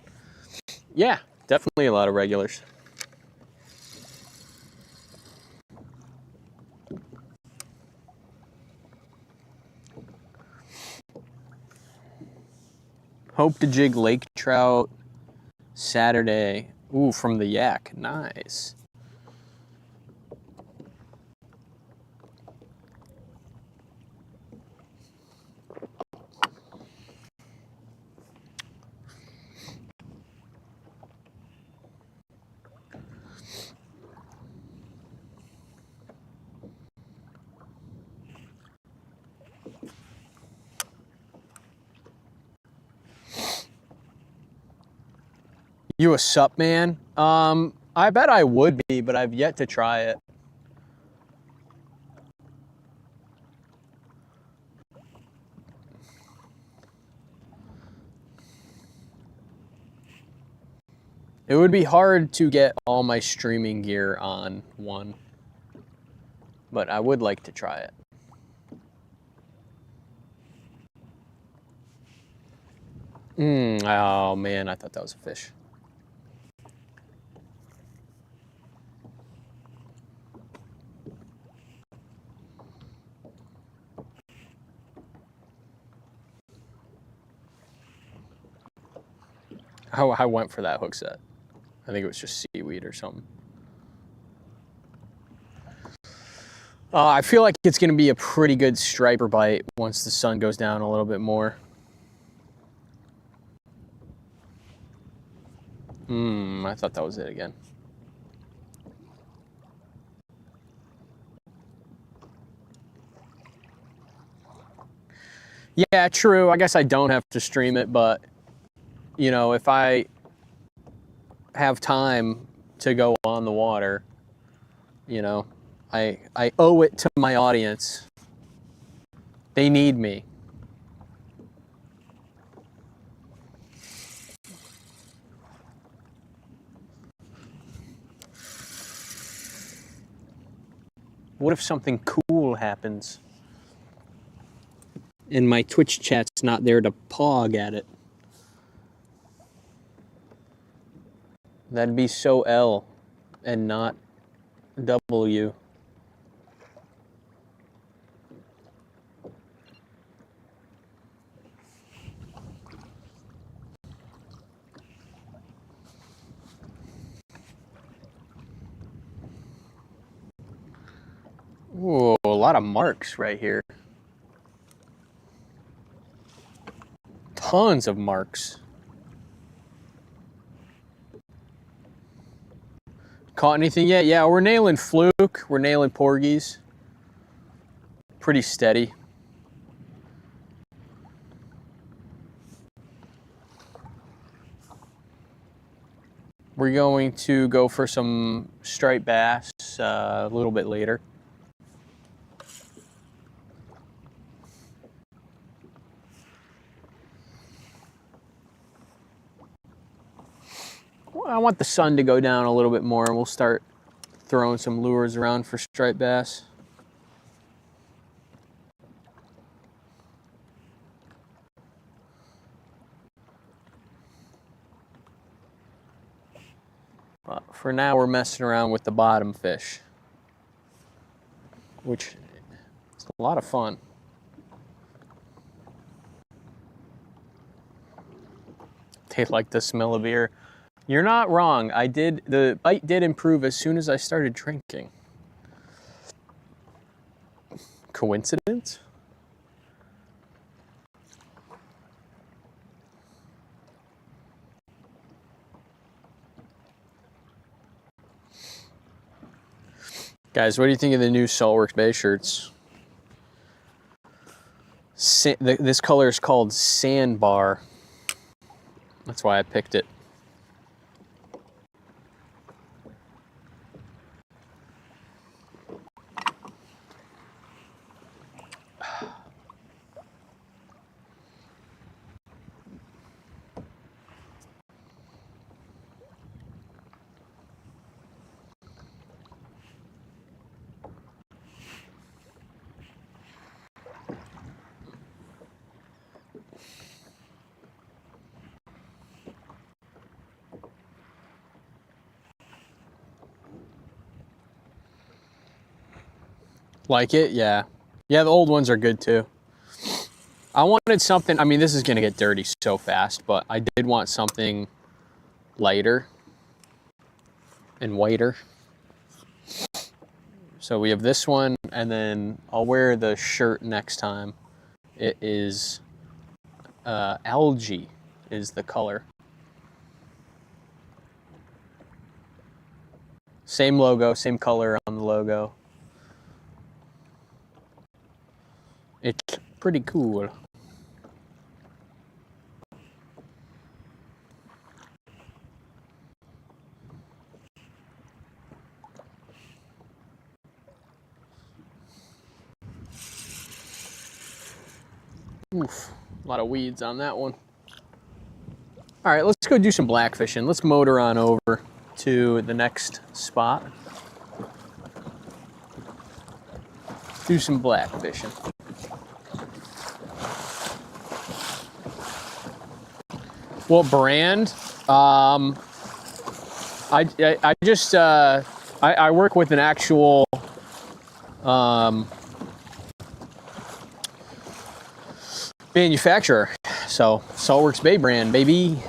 Yeah, definitely a lot of regulars. Hope to jig lake trout Saturday. Ooh, from the yak. Nice. You a sup man? I bet I would be, but I've yet to try it. It would be hard to get all my streaming gear on one, but I would like to try it. Oh man, I thought that was a fish. I went for that hook set. I think it was just seaweed or something. I feel like it's going to be a pretty good striper bite once the sun goes down a little bit more. I thought that was it again. Yeah, true. I guess I don't have to stream it, but you know, if I have time to go on the water, you know, I owe it to my audience. They need me. What if something cool happens and my Twitch chat's not there to pog at it? That'd be so L and not W. Ooh, a lot of marks right here. Tons of marks. Caught anything yet? Yeah, we're nailing fluke. We're nailing porgies. Pretty steady. We're going to go for some striped bass a little bit later. I want the sun to go down a little bit more and we'll start throwing some lures around for striped bass. But for now, we're messing around with the bottom fish, which is a lot of fun. They like the smell of beer. You're not wrong. The bite did improve as soon as I started drinking. Coincidence? Guys, what do you think of the new Saltworks Bay shirts? This color is called Sandbar. That's why I picked it. Like it? Yeah. Yeah, the old ones are good too. I wanted something, I mean, this is gonna get dirty so fast, but I did want something lighter and whiter. So we have this one, and then I'll wear the shirt next time. It is algae is the color. Same logo, same color on the logo. It's pretty cool. Oof, a lot of weeds on that one. All right, let's go do some black fishing. Let's motor on over to the next spot. Do some black fishing. What brand? I just I work with an actual manufacturer, so Saltworks Bay brand, baby.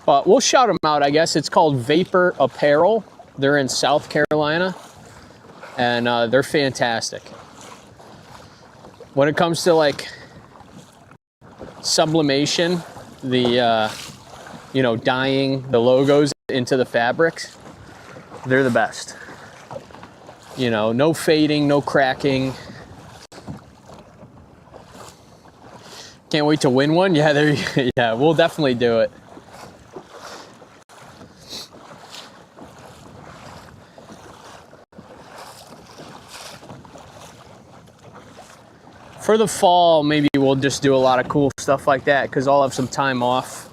But we'll shout them out, I guess. It's called Vapor Apparel. They're in South Carolina, and they're fantastic. When it comes to like sublimation, the you know, dyeing the logos into the fabrics, they're the best. You know, no fading, no cracking. Can't wait to win one. Yeah, yeah, we'll definitely do it. For the fall, maybe we'll just do a lot of cool stuff like that because I'll have some time off.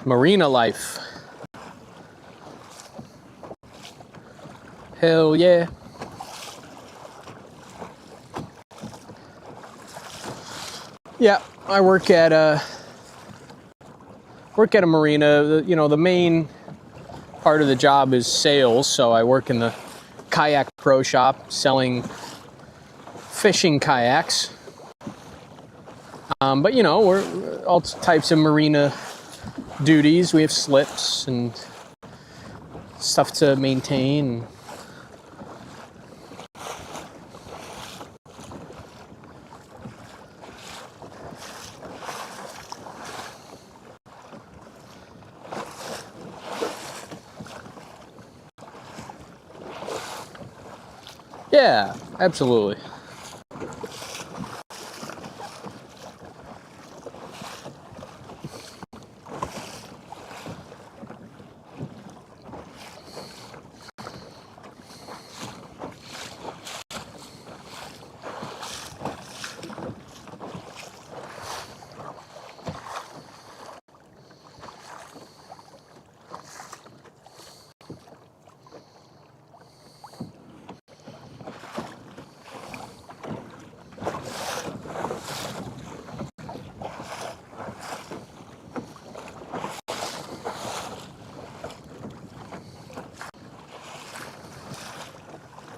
Marina life. Hell yeah. Yeah, I work at a marina. You know, the main part of the job is sales, so I work in the kayak pro shop selling fishing kayaks. But you know, we're all types of marina duties. We have slips and stuff to maintain. Yeah, absolutely.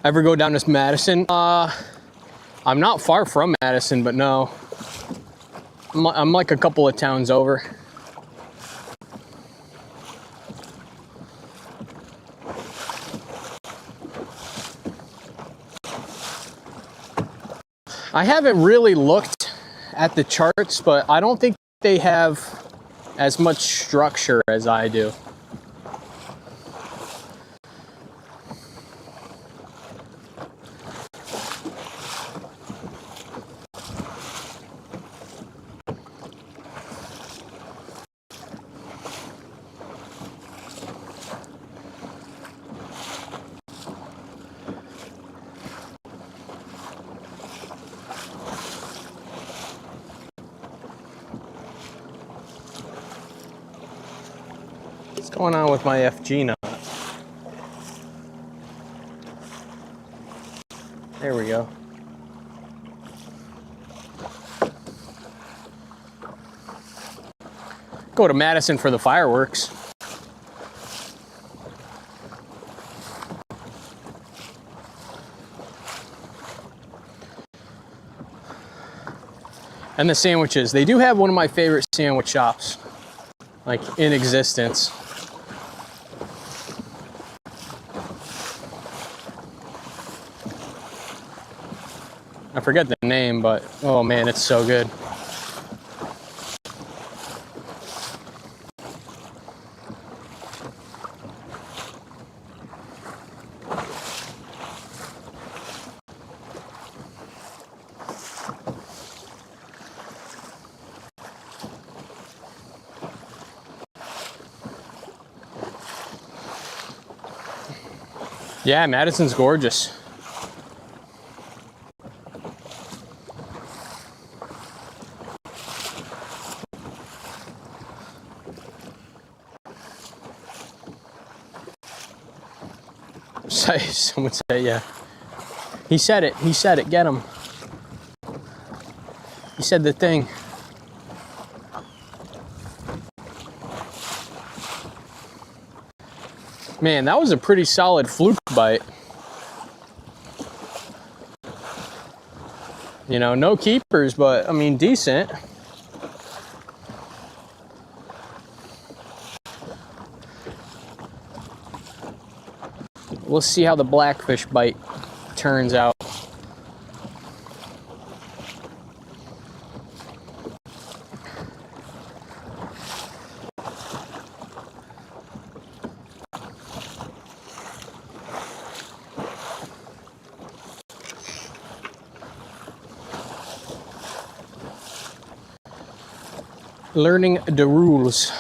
Ever go down to Madison? I'm not far from Madison, but no. I'm like a couple of towns over. I haven't really looked at the charts, but I don't think they have as much structure as I do. What's going on with my FG knot? There we go. Go to Madison for the fireworks. And the sandwiches. They do have one of my favorite sandwich shops, like, in existence. I forget the name, but oh man, it's so good. Yeah, Madison's gorgeous. Someone said, yeah. He said it. He said it. Get him. He said the thing. Man, that was a pretty solid fluke bite. You know, no keepers, but I mean, decent. We'll see how the blackfish bite turns out. Learning the rules.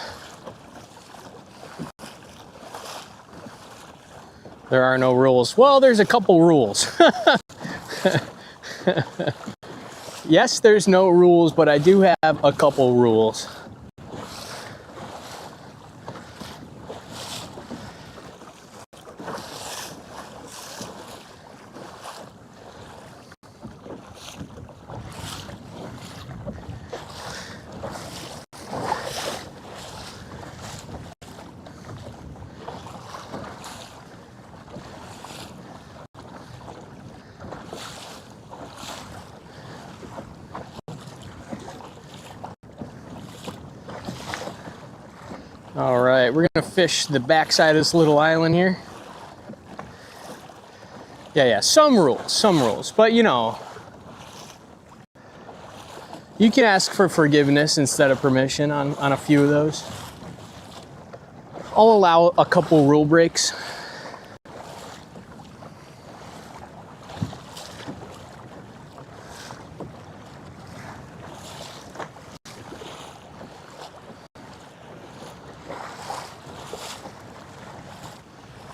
There are no rules. Well, there's a couple rules. Yes, there's no rules, but I do have a couple rules. All right, we're gonna fish the backside of this little island here. Yeah, some rules, but you know, you can ask for forgiveness instead of permission on a few of those. I'll allow a couple rule breaks.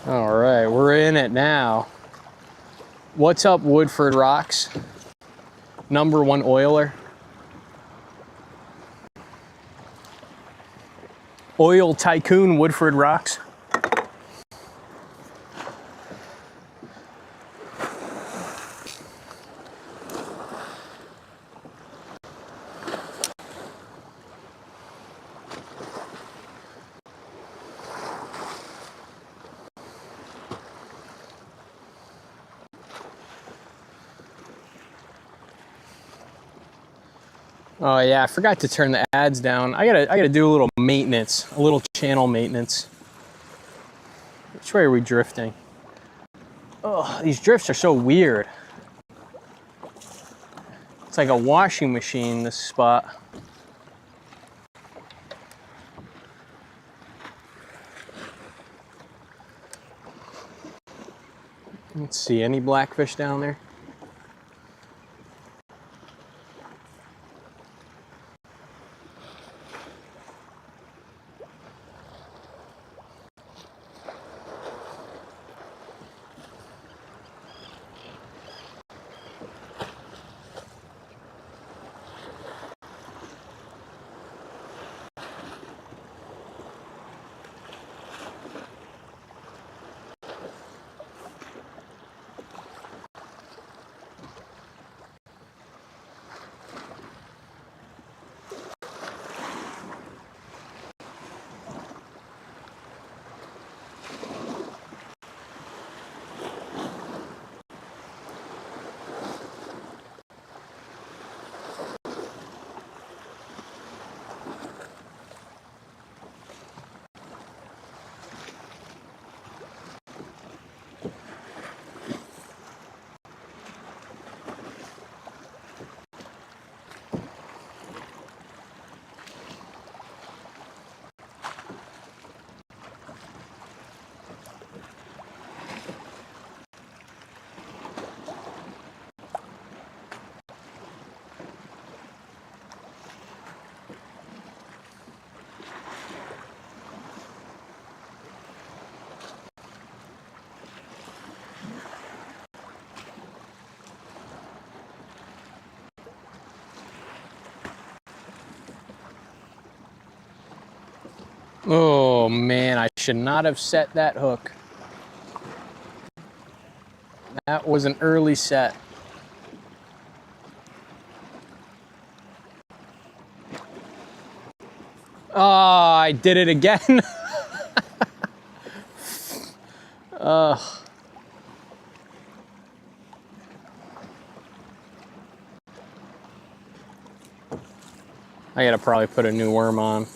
All right, we're in it now. What's up, Woodford Rocks? #1 oiler. Oil tycoon Woodford Rocks. Oh yeah, I forgot to turn the ads down. I gotta do a little maintenance, a little channel maintenance. Which way are we drifting? Oh, these drifts are so weird. It's like a washing machine, this spot. Let's see, any blackfish down there? Oh man, I should not have set that hook. That was an early set. Oh, I did it again. Ugh. I gotta probably put a new worm on.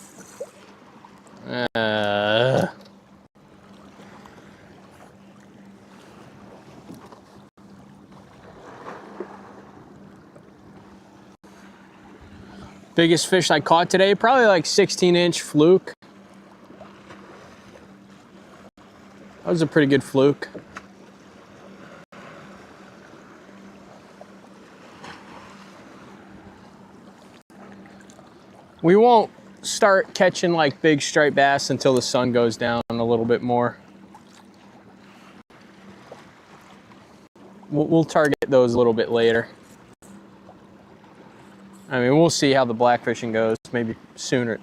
Biggest fish I caught today, probably like 16-inch fluke. That was a pretty good fluke. We won't start catching like big striped bass until the sun goes down a little bit more. We'll target those a little bit later. I mean, we'll see how the blackfishing goes, maybe sooner.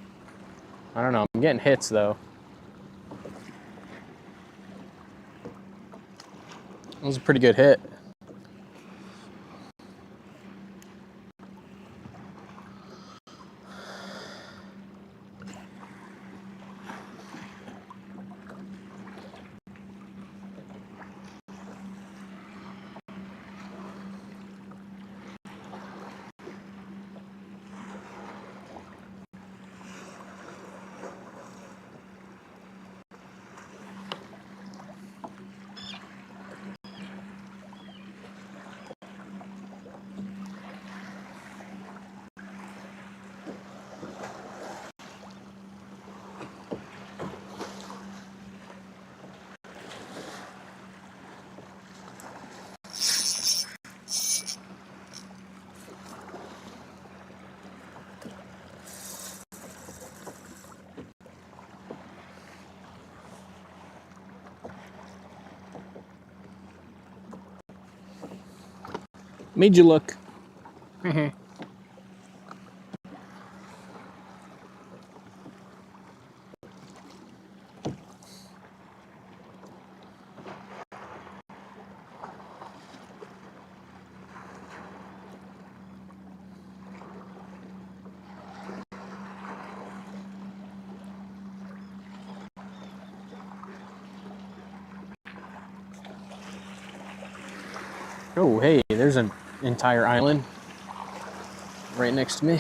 I don't know, I'm getting hits though. That was a pretty good hit. Made you look. Oh, hey, there's an entire island right next to me.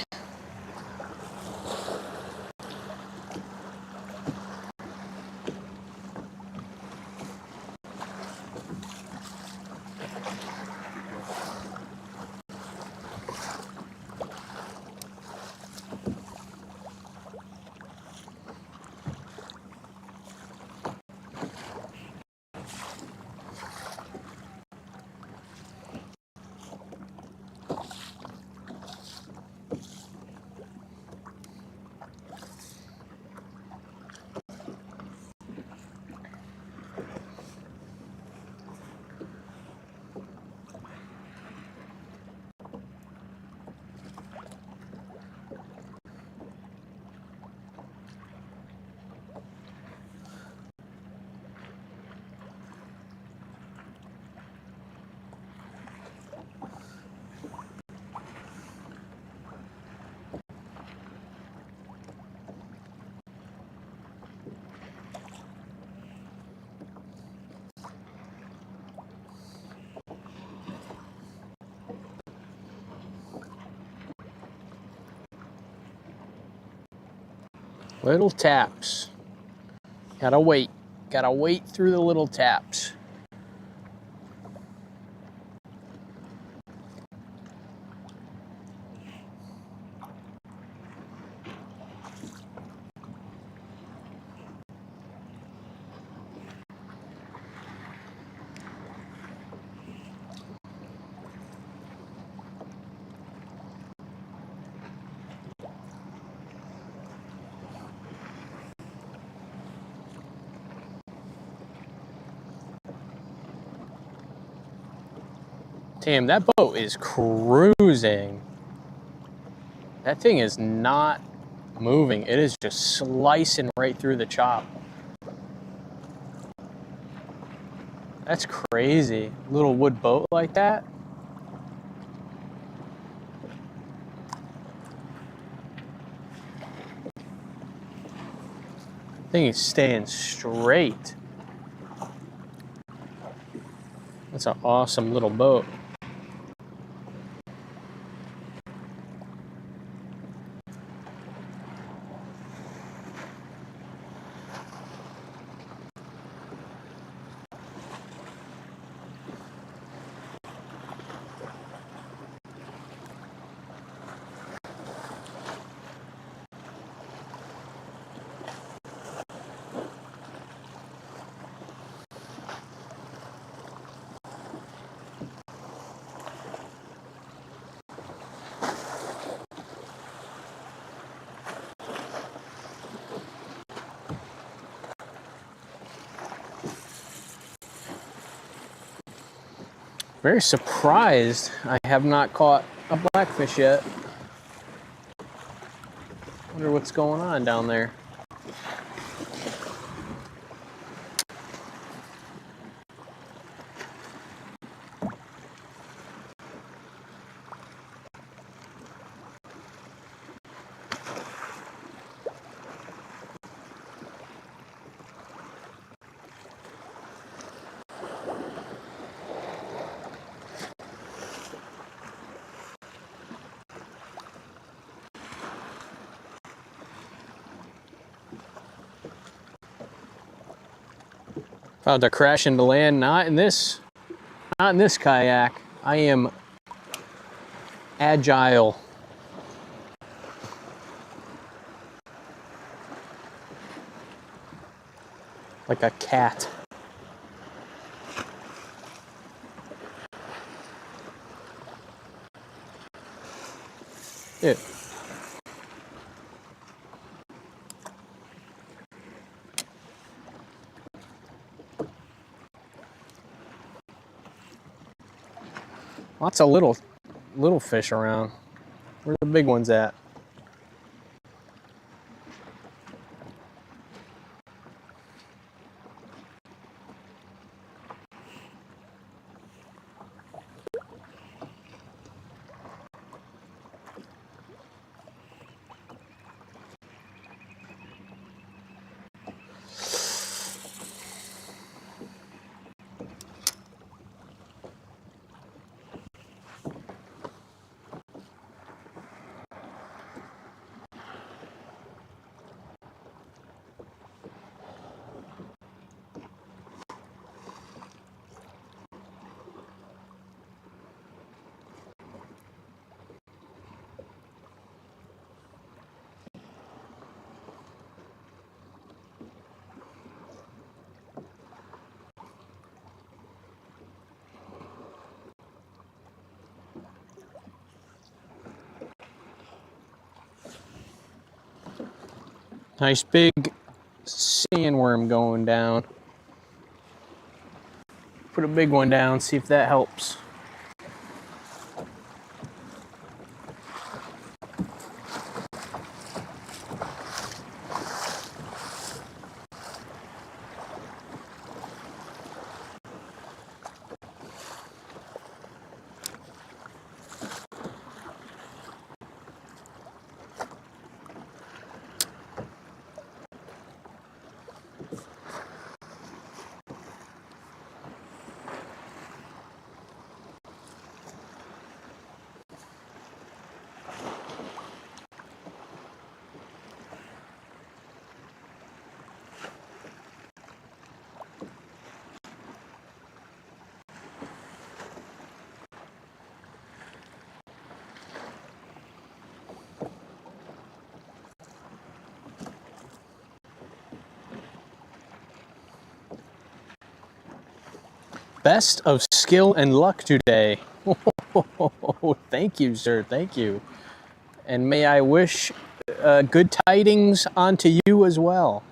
Little taps. Gotta wait. Gotta wait through the little taps. Damn, that boat is cruising. That thing is not moving. It is just slicing right through the chop. That's crazy. Little wood boat like that. Thing is staying straight. That's an awesome little boat. Very surprised I have not caught a blackfish yet. Wonder what's going on down there. About to crash into land, not in this kayak. I am agile. Like a cat. Dude. Lots of little fish around. Where are the big ones at? Nice big sandworm going down. Put a big one down, see if that helps. Best of skill and luck today. Thank you, sir. Thank you. And may I wish good tidings onto you as well.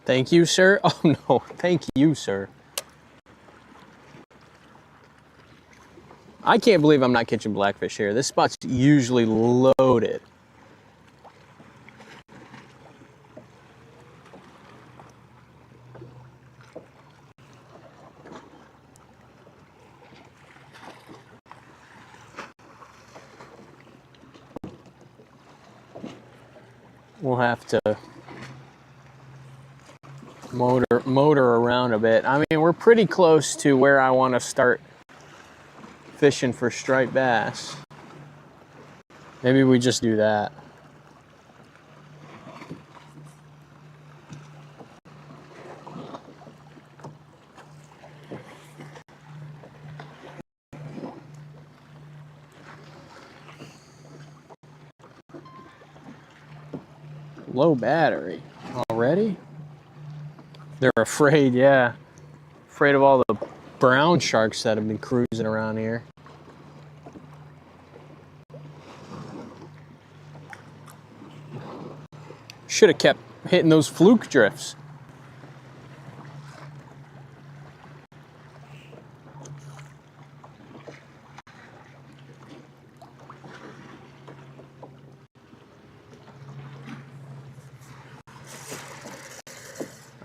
Thank you, sir. Oh, no. Thank you, sir. I can't believe I'm not catching blackfish here. This spot's usually loaded. We'll have to motor around a bit. I mean, we're pretty close to where I want to start fishing for striped bass. Maybe we just do that. Low battery already? They're afraid, yeah. Afraid of all the brown sharks that have been cruising around here. Should have kept hitting those fluke drifts.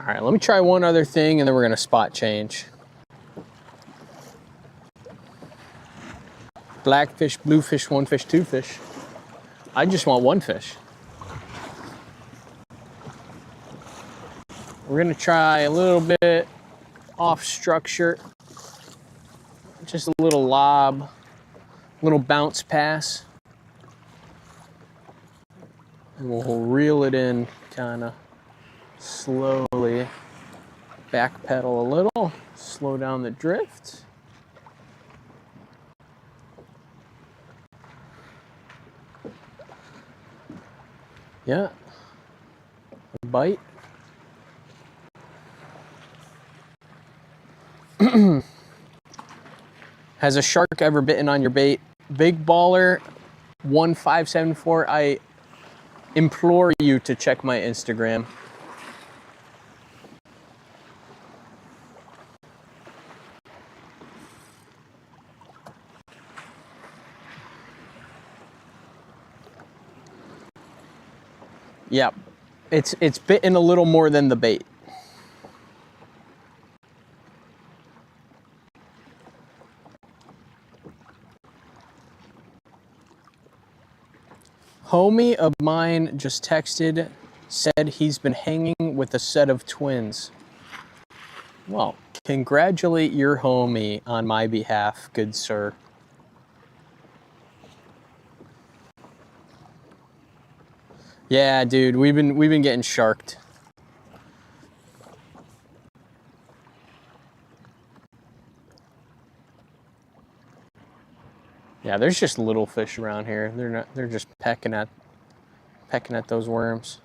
All right, let me try one other thing and then we're gonna spot change. Blackfish, bluefish, one fish, two fish. I just want one fish. We're gonna try a little bit off structure. Just a little lob, little bounce pass. And we'll reel it in kind of slowly. Backpedal a little, slow down the drift. Yeah. A bite. Has a shark ever bitten on your bait? Big Baller 1574, I implore you to check my Instagram. Yep. It's bitten a little more than the bait. Homie of mine just texted, said he's been hanging with a set of twins. Well, congratulate your homie on my behalf, good sir. Yeah, dude, we've been getting sharked. Yeah, there's just little fish around here. They're just pecking at those worms.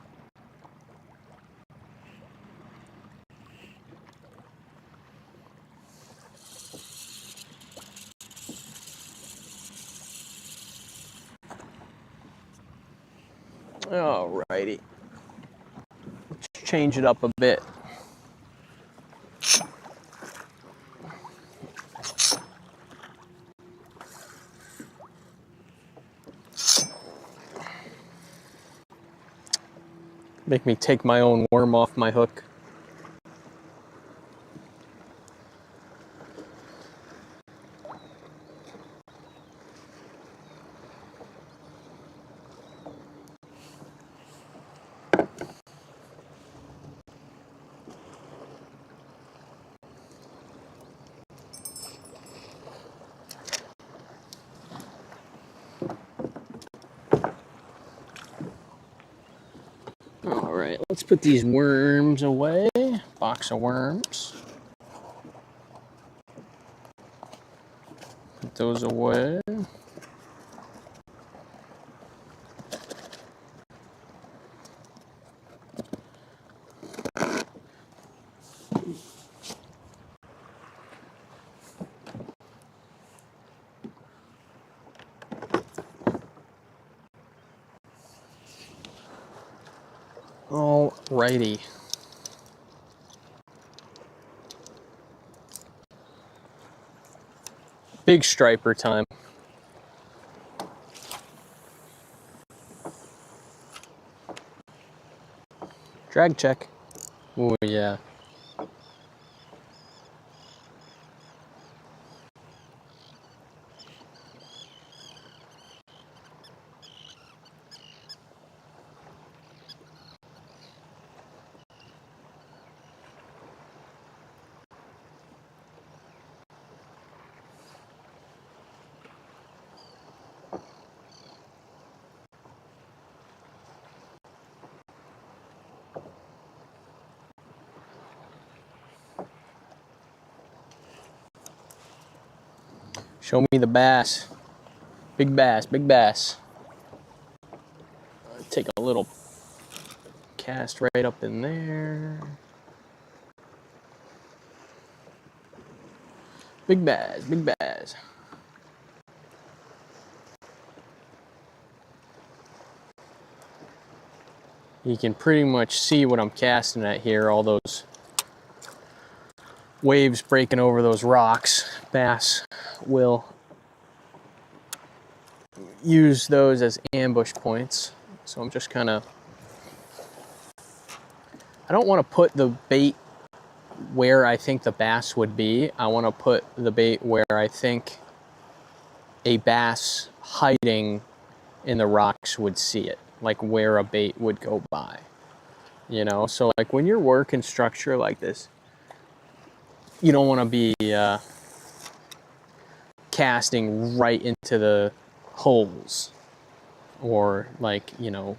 Alrighty. Let's change it up a bit. Make me take my own worm off my hook. All right, let's put these worms away. Box of worms. Put those away. Alrighty. Big striper time. Drag check. Oh yeah. Show me the bass. Big bass, big bass. Take a little cast right up in there. Big bass, big bass. You can pretty much see what I'm casting at here, all those waves breaking over those rocks. Bass will use those as ambush points. So I'm just kind of, I don't want to put the bait where I think the bass would be. I want to put the bait where I think a bass hiding in the rocks would see it, like where a bait would go by. You know, so like when you're working structure like this, you don't want to be casting right into the holes or like, you know,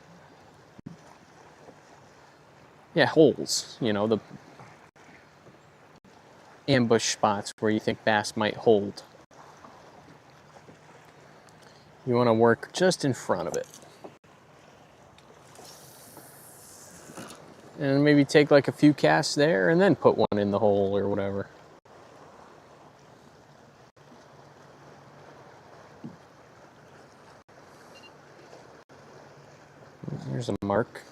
yeah, holes, you know, the ambush spots where you think bass might hold. You want to work just in front of it. and maybe take like a few casts there and then put one in the hole or whatever. There's a mark.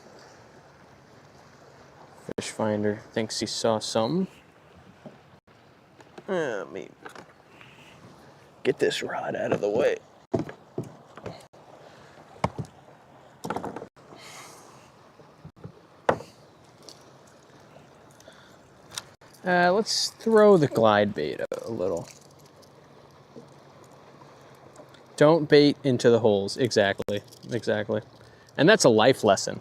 Fish finder thinks he saw something. Let me get this rod out of the way. Let's throw the glide bait a little. Don't bait into the holes. Exactly. Exactly. And that's a life lesson.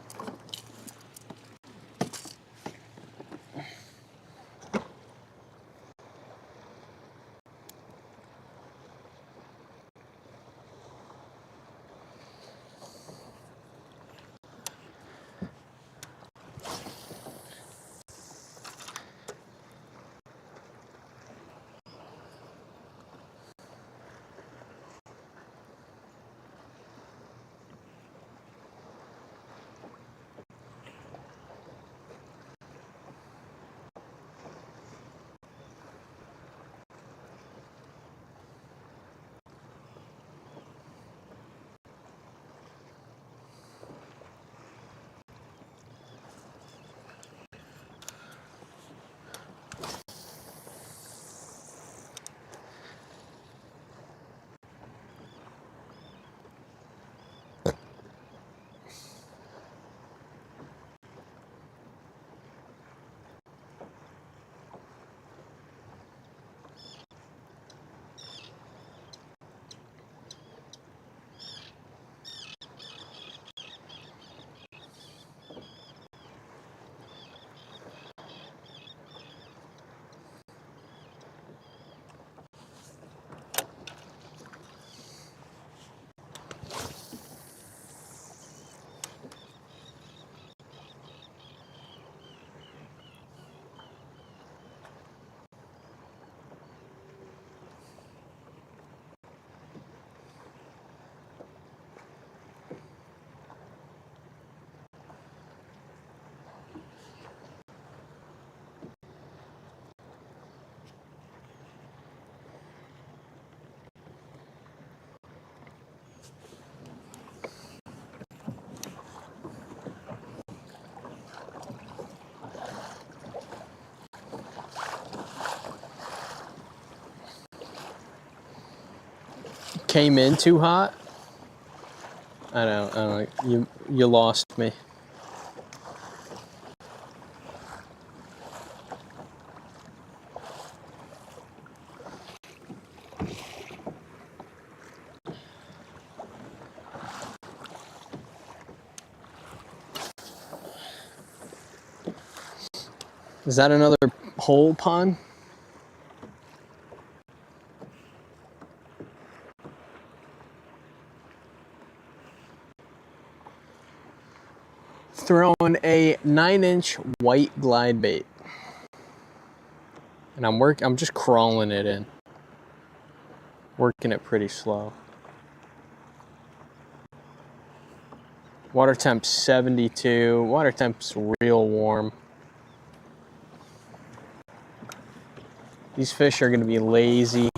Came in too hot? I don't, you lost me. Is that another hole pond? Throwing a 9-inch white glide bait. And I'm just crawling it in. Working it pretty slow. Water temp's 72. Water temp's real warm. These fish are gonna be lazy.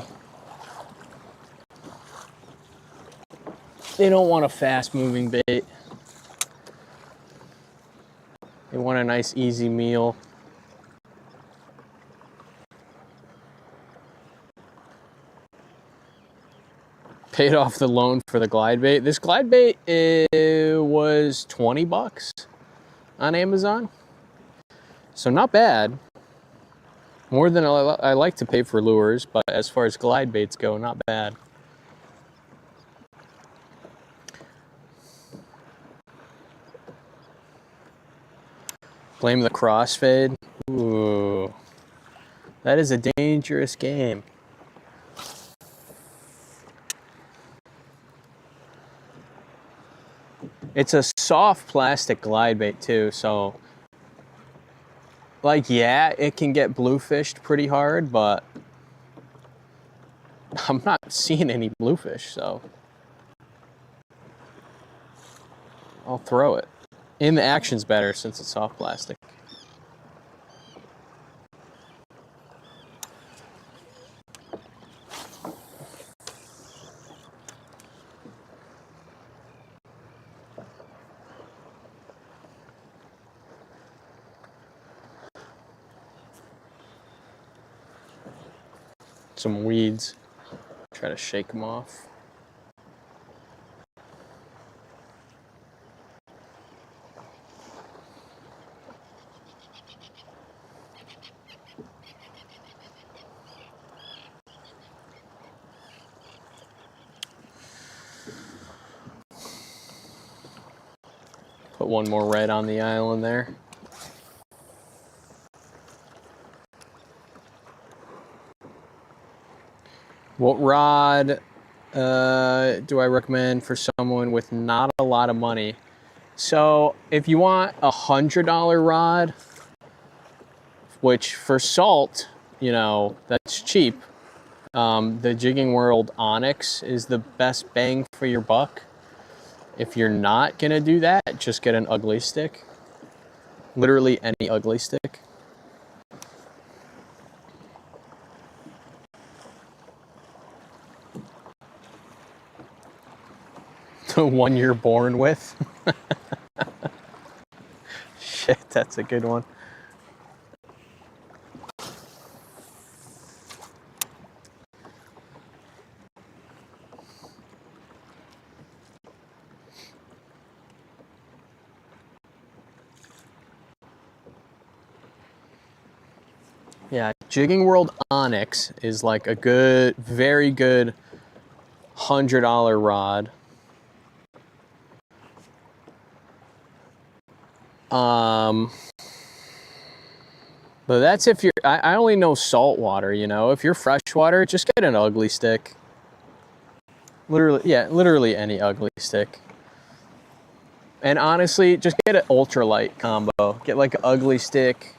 They don't want a fast moving bait. They want a nice easy meal. Paid off the loan for the glide bait. This glide bait was 20 bucks on Amazon. So not bad. More than I like to pay for lures, but as far as glide baits go, not bad. Blame the crossfade. Ooh, that is a dangerous game. It's a soft plastic glide bait too, so like, yeah, it can get bluefished pretty hard, but I'm not seeing any bluefish, so I'll throw it. And the action's better since it's soft plastic. some weeds. Try to shake them off. Put one more red on the island there. What rod do I recommend for someone with not a lot of money? So if you want a $100 rod, which for salt, you know, that's cheap, the Jigging World Onyx is the best bang for your buck. If you're not gonna do that, just get an ugly stick. Literally any ugly stick. The one you're born with. Shit, that's a good one. Yeah, Jigging World Onyx is like a good, very good $100 rod. But that's if you're, I only know saltwater, you know. If you're freshwater, just get an ugly stick. Literally, yeah, literally any ugly stick. And honestly, just get an ultralight combo. Get like an ugly stick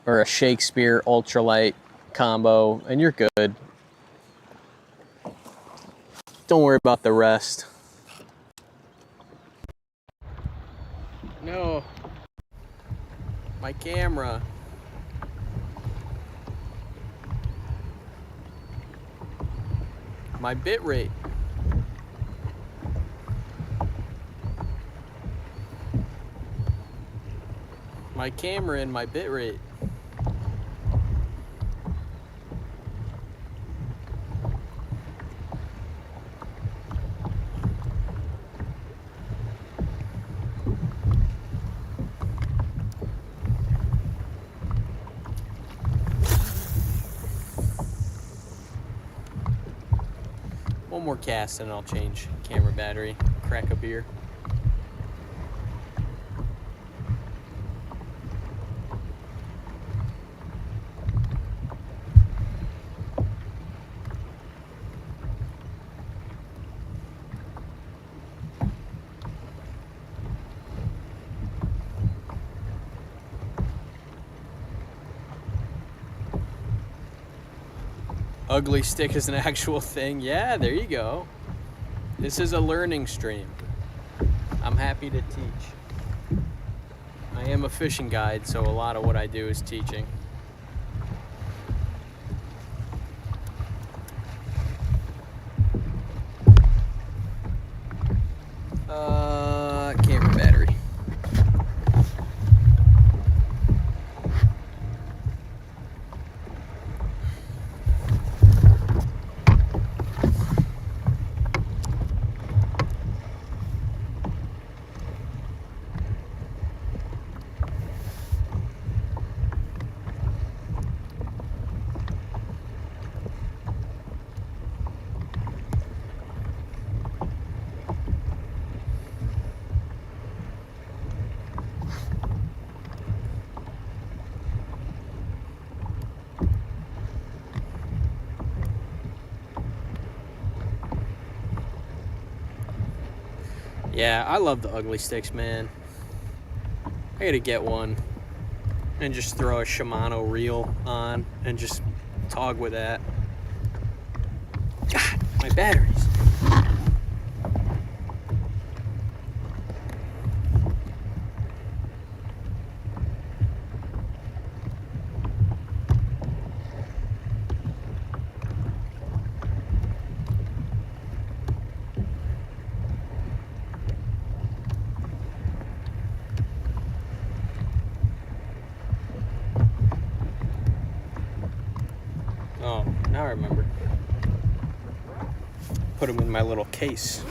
or a Shakespeare ultralight combo, and you're good. Don't worry about the rest. No. My camera. My bit rate. My camera and my bit rate. One more cast and I'll change camera battery, crack a beer. Ugly stick is an actual thing. Yeah, there you go. This is a learning stream. I'm happy to teach. I am a fishing guide, so a lot of what I do is teaching. Camera battery. Yeah, I love the ugly sticks, man. I gotta get one and just throw a Shimano reel on and just tog with that. God, my batteries. Oh. I remember. Put them in my little case.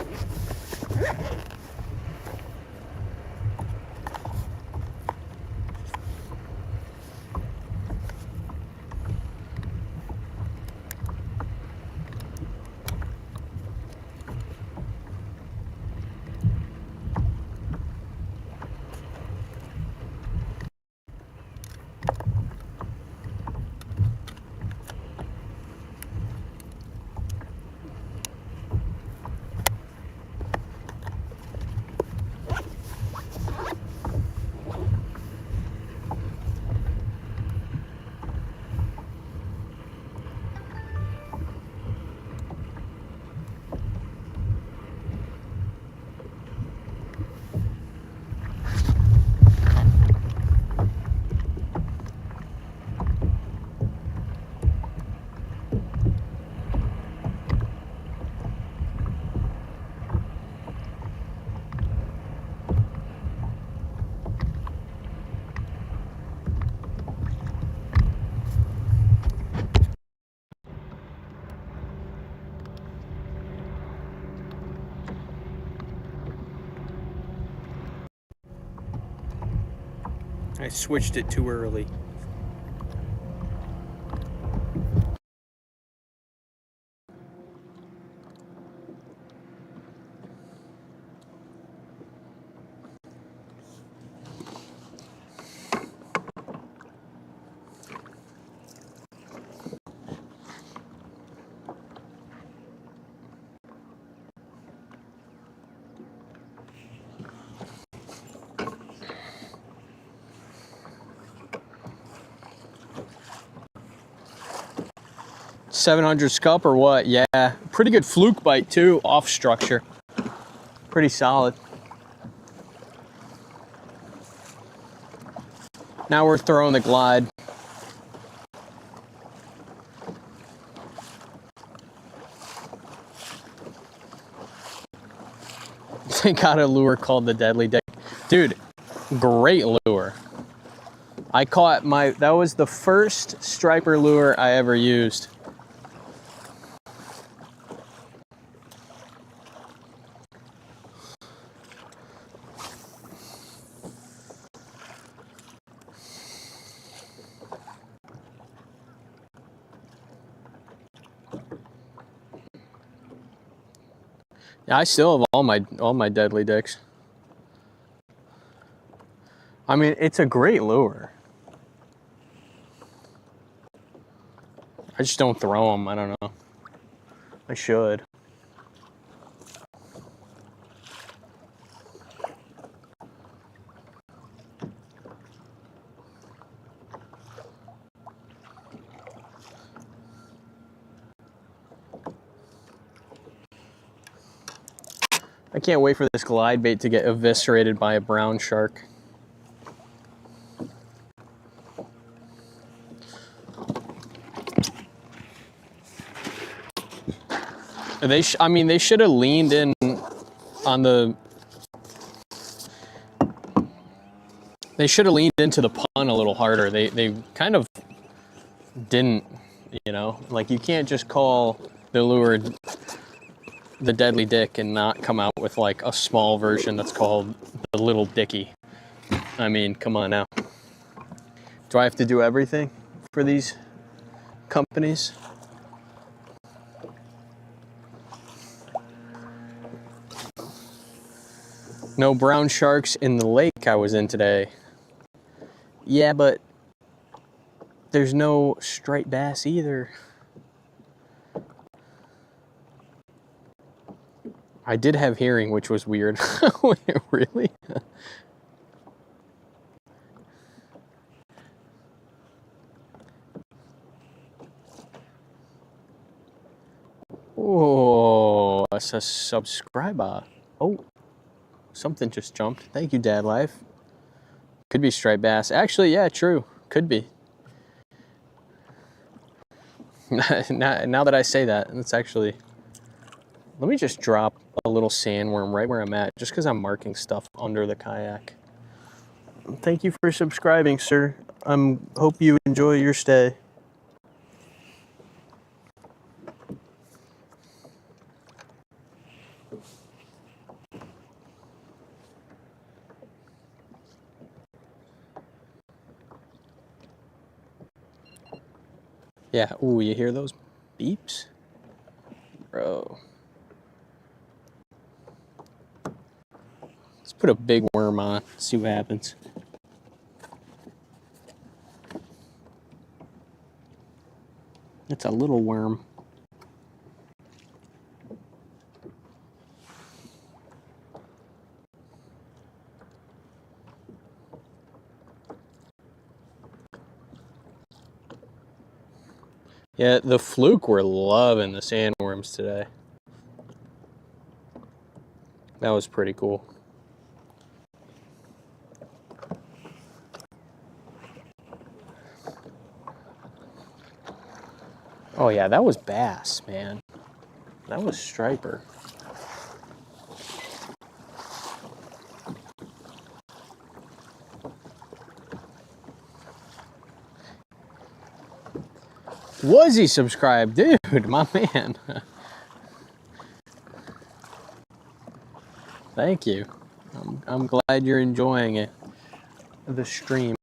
I switched it too early. $700 scup or what? Yeah, pretty good fluke bite too, off structure. Pretty solid. Now we're throwing the glide. They got a lure called the Deadly Dick. Dude, great lure. I caught that was the first striper lure I ever used. Yeah, I still have all my Deadly Dicks. I mean, it's a great lure. I just don't throw them. I don't know. I should. I can't wait for this glide bait to get eviscerated by a brown shark. I mean, they should have leaned in on the. They should have leaned into the pun a little harder. They kind of didn't, you know. Like, you can't just call the lure the Deadly Dick and not come out with like a small version that's called the Little Dicky. I mean, come on now. Do I have to do everything for these companies? No brown sharks in the lake I was in today. Yeah, but there's no striped bass either. I did have herring, which was weird. Wait, really? Oh, that's a subscriber. Oh, something just jumped. Thank you, Dad Life. Could be striped bass. Actually, yeah, true. Could be. Now that I say that, it's actually... Let me just drop a little sandworm right where I'm at, just because I'm marking stuff under the kayak. Thank you for subscribing, sir. Hope you enjoy your stay. Yeah, ooh, you hear those beeps? Bro. Let's put a big worm on, see what happens. It's a little worm. Yeah, the fluke were loving the sandworms today. That was pretty cool. Oh yeah, that was bass, man. That was striper. Was he subscribed? Dude, my man. Thank you. I'm glad you're enjoying it. The stream.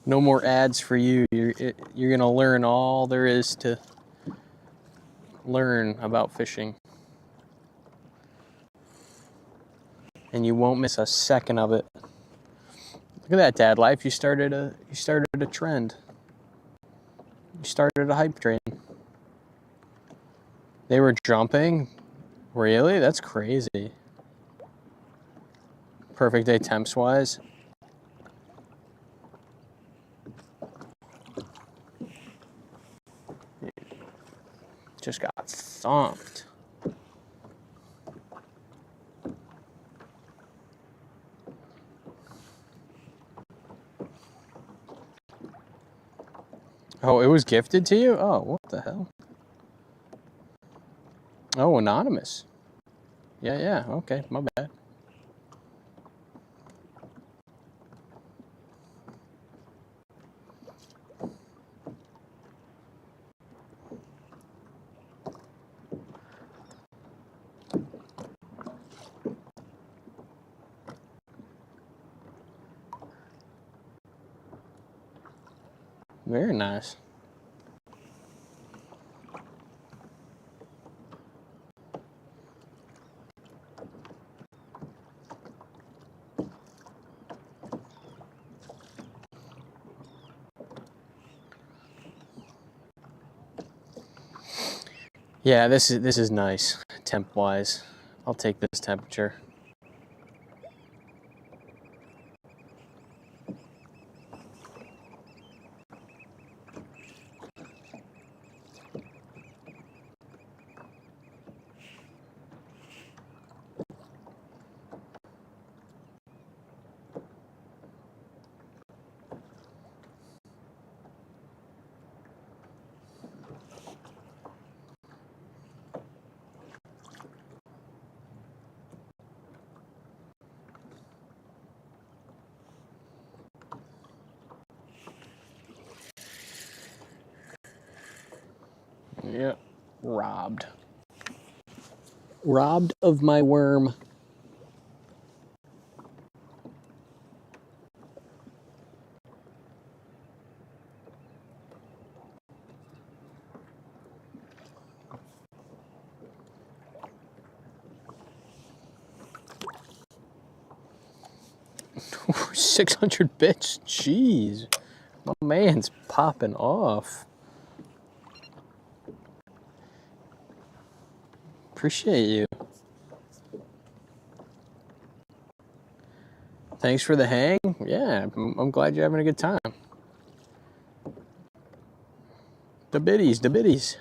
No more ads for you. You're gonna learn all there is to learn about fishing. And you won't miss a second of it. Look at that, Dad Life. You started a trend. You started a hype train. They were jumping? Really? That's crazy. Perfect day temps wise. Just got thumped. Oh, it was gifted to you? Oh, what the hell? Oh, anonymous. Yeah, okay, my bad. Very nice. Yeah, this is nice, temp wise. I'll take this temperature. Yep, robbed. Robbed of my worm. Ooh, 600 bits, jeez. My man's popping off. Appreciate you. Thanks for the hang. Yeah, I'm glad you're having a good time. The biddies, the biddies.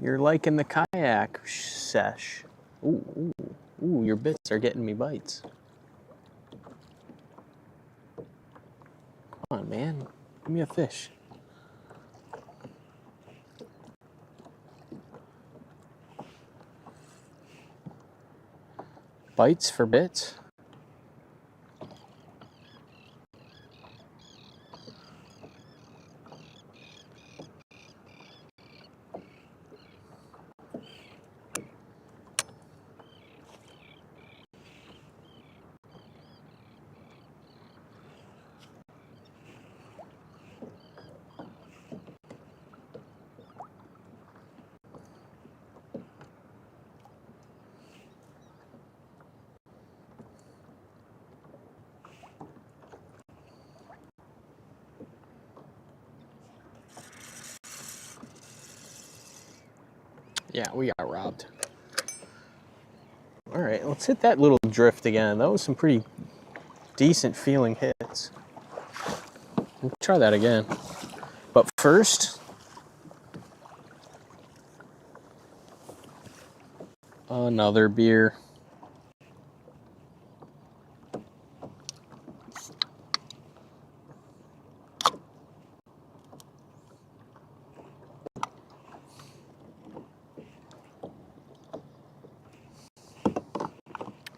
You're liking the kayak sesh. Ooh, your bits are getting me bites. Come on, man. Give me a fish. Bites for bits? Yeah, we got robbed. All right, let's hit that little drift again. That was some pretty decent feeling hits. We'll try that again. But first, another beer.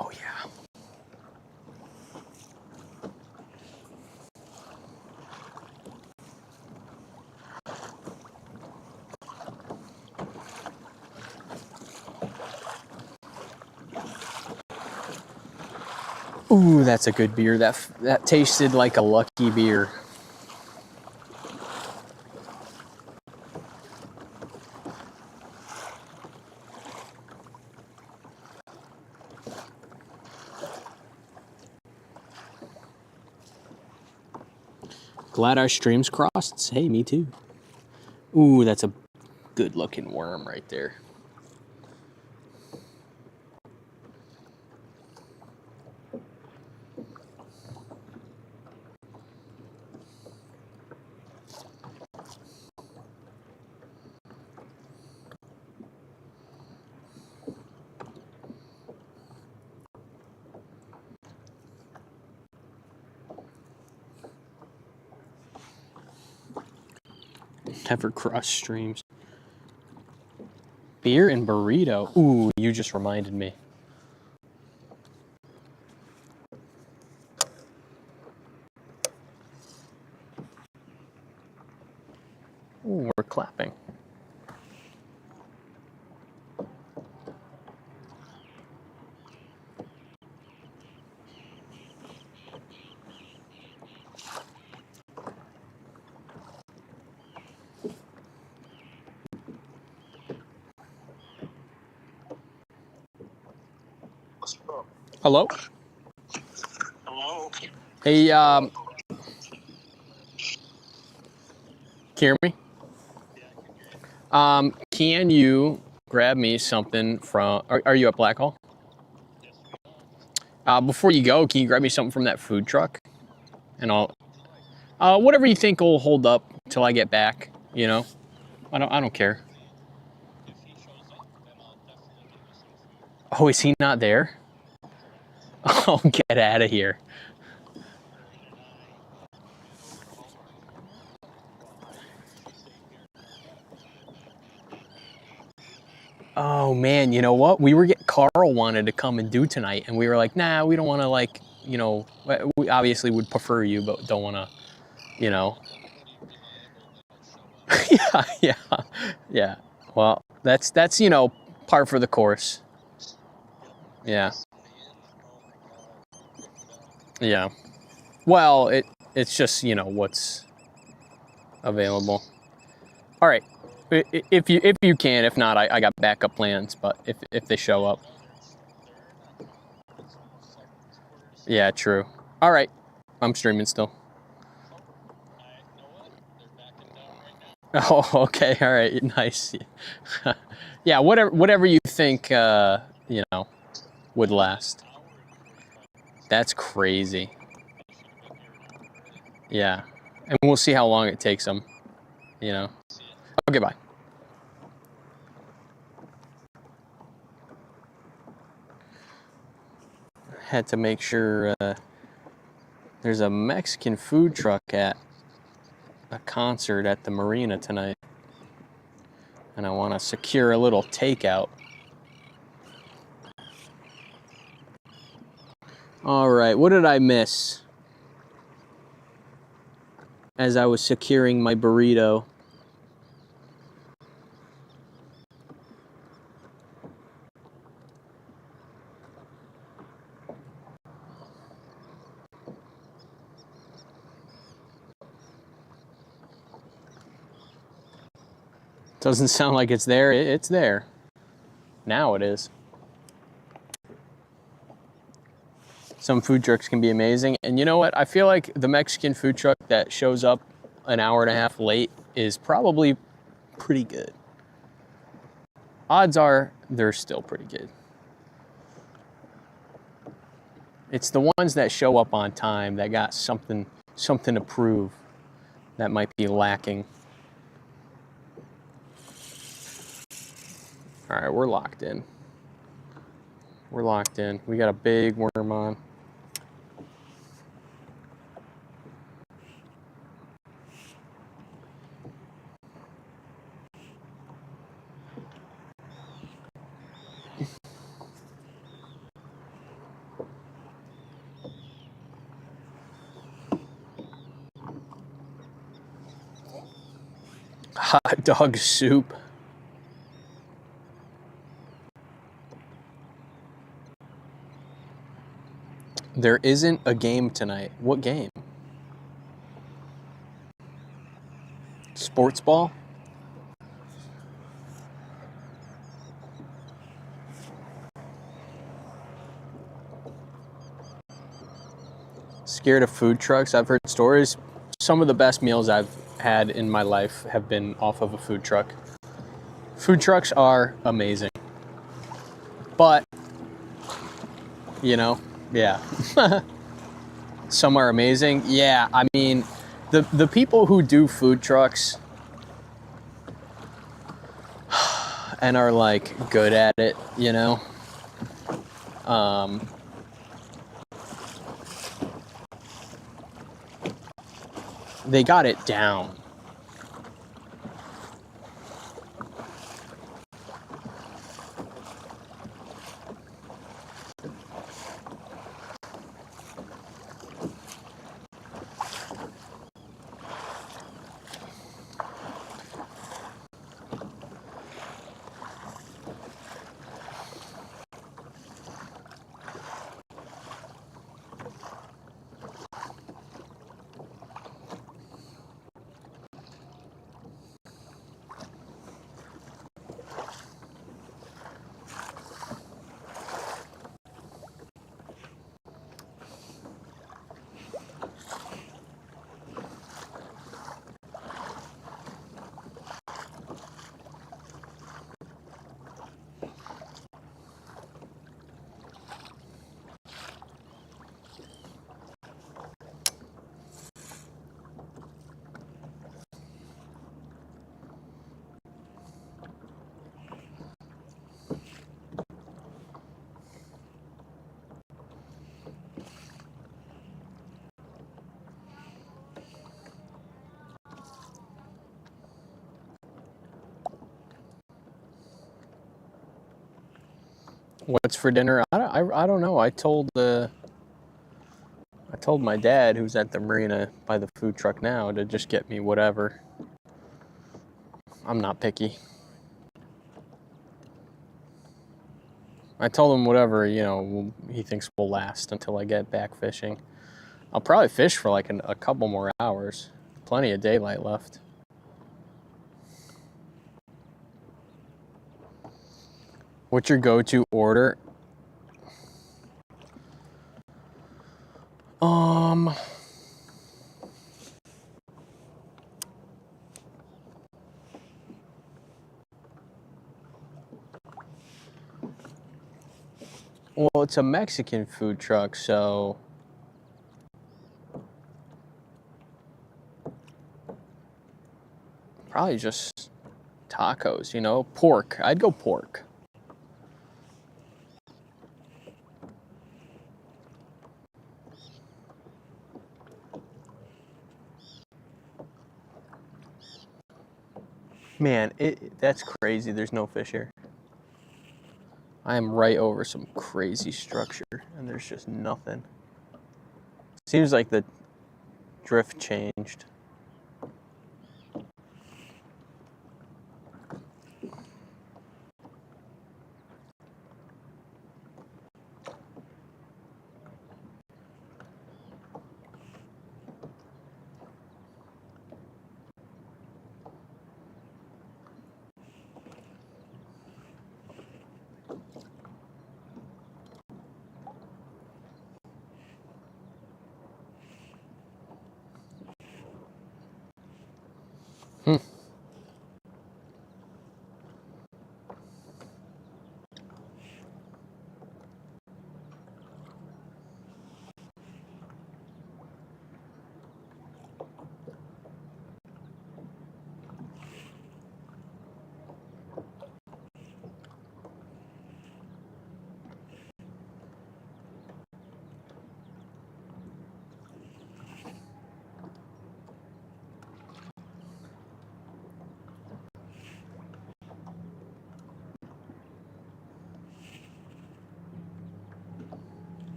Oh yeah. Ooh, that's a good beer. That tasted like a lucky beer. Glad our streams crossed. Hey, me too. Ooh, that's a good looking worm right there. Never crossed streams. Beer and burrito. Ooh, you just reminded me. Ooh, we're clapping. Hello? Hello? Hey, can you hear me? Can you grab me something from, are you at Blackhall? Before you go, can you grab me something from that food truck? And whatever you think will hold up till I get back, you know? I don't care. Oh, is he not there? Oh, get out of here. Oh man, you know what? Carl wanted to come and do tonight, and we were like, nah, we don't want to, like, you know, we obviously would prefer you, but don't want to, you know. yeah. Well, that's you know, par for the course. Yeah. Yeah. Well, it's just, you know, what's available. All right. If you can, if not, I got backup plans. But if they show up, yeah, true. All right, I'm streaming still. Oh, okay. All right. Nice. Yeah. Whatever you think, you know, would last. That's crazy. Yeah. And we'll see how long it takes them. You know. Okay. Bye. Had to make sure there's a Mexican food truck at a concert at the marina tonight, and I want to secure a little takeout. All right, what did I miss as I was securing my burrito? Doesn't sound like it's there. It's there. Now it is. Some food trucks can be amazing. And you know what? I feel like the Mexican food truck that shows up an hour and a half late is probably pretty good. Odds are they're still pretty good. It's the ones that show up on time that got something to prove that might be lacking. All right, we're locked in. We're locked in. We got a big worm on. Hot dog soup. There isn't a game tonight. What game? Sports ball? Scared of food trucks? I've heard stories. Some of the best meals I've had in my life have been off of a food truck. Food trucks are amazing. But, you know, yeah. Some are amazing. Yeah, I mean, the people who do food trucks and are like good at it, you know, they got it down. What's for dinner? I don't know. I told my dad, who's at the marina by the food truck now, to just get me whatever. I'm not picky. I told him whatever, you know, he thinks will last until I get back fishing. I'll probably fish for like a couple more hours. Plenty of daylight left. What's your go-to order? Well, it's a Mexican food truck, so probably just tacos, you know, pork. I'd go pork. Man, that's crazy. There's no fish here. I am right over some crazy structure, and there's just nothing. Seems like the drift changed.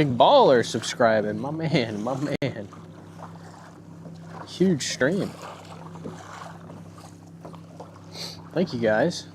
Big Baller subscribing. My man, my man. Huge stream. Thank you guys.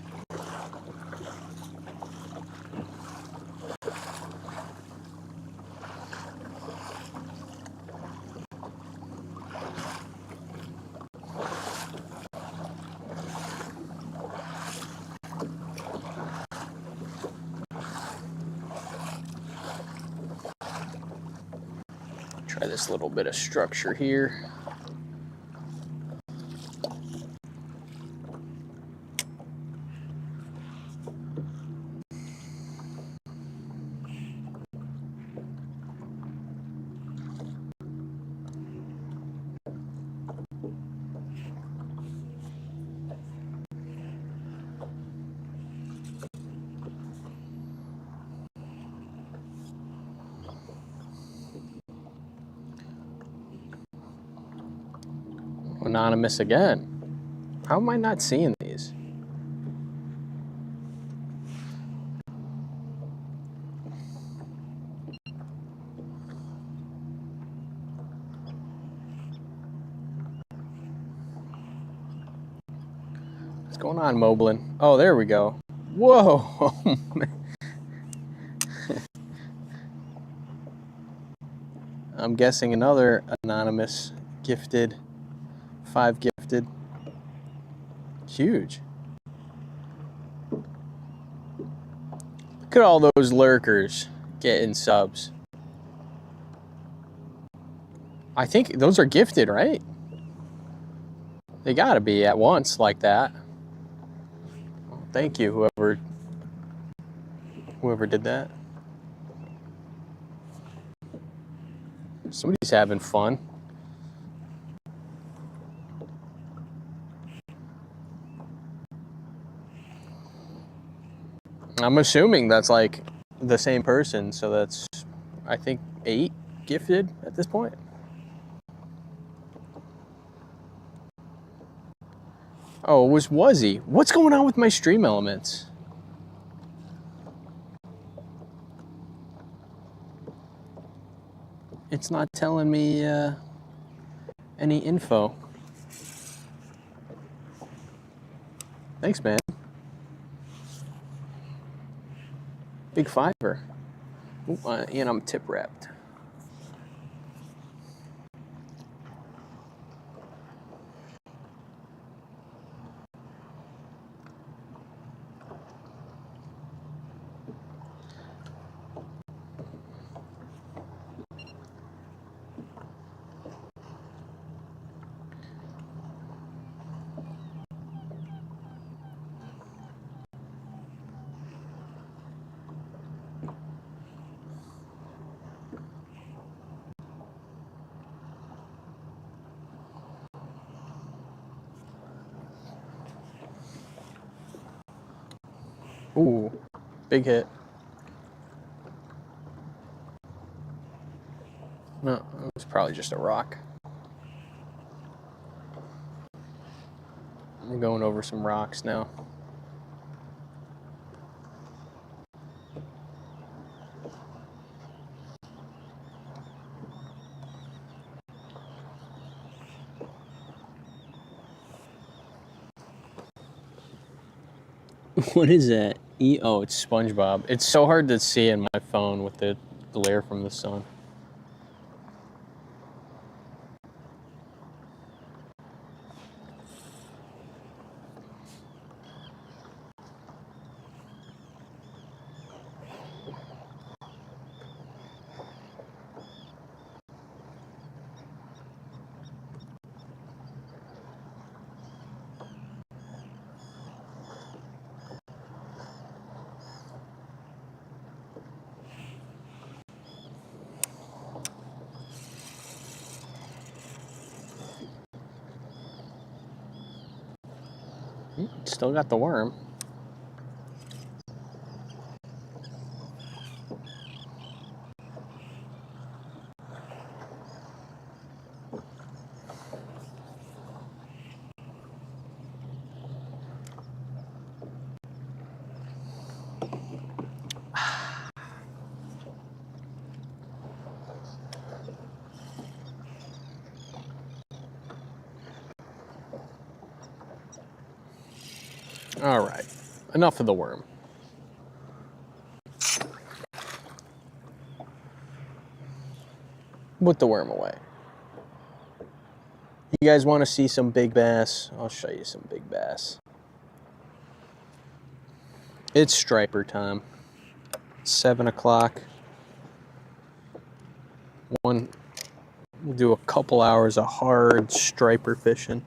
Try this little bit of structure here. Anonymous again. How am I not seeing these? What's going on, Moblin? Oh, there we go. Whoa! Oh, man. I'm guessing another anonymous gifted, 5 gifted. Huge. Look at all those lurkers getting subs. I think those are gifted, right? They gotta be at once like that. Well, thank you, whoever did that. Somebody's having fun. I'm assuming that's like the same person, so that's, I think, 8 gifted at this point. Oh, it was Wuzzy. What's going on with my stream elements? It's not telling me any info. Thanks, man. Big fiver. Ooh, and I'm tip wrapped. Ooh, big hit. No, it was probably just a rock. I'm going over some rocks now. What is that? Oh, it's SpongeBob. It's so hard to see in my phone with the glare from the sun. Still got the worm. All right, enough of the worm. Put the worm away. You guys want to see some big bass? I'll show you some big bass. It's striper time. 7 o'clock. We'll do a couple hours of hard striper fishing.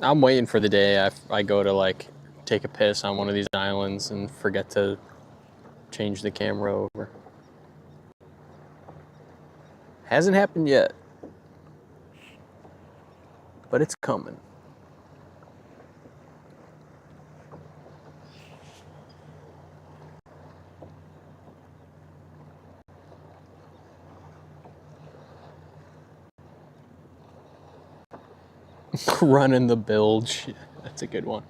I'm waiting for the day I go to like take a piss on one of these islands and forget to change the camera over. Hasn't happened yet, but it's coming. Running the bilge. That's a good one.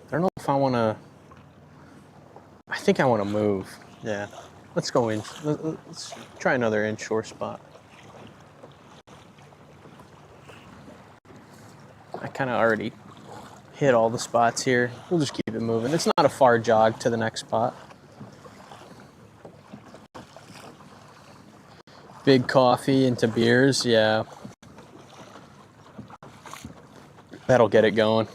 I don't know if I want to. I think I want to move. Yeah. Let's go in. Let's try another inshore spot. I kind of already hit all the spots here. We'll just keep it moving. It's not a far jog to the next spot. Big coffee into beers, yeah. That'll get it going.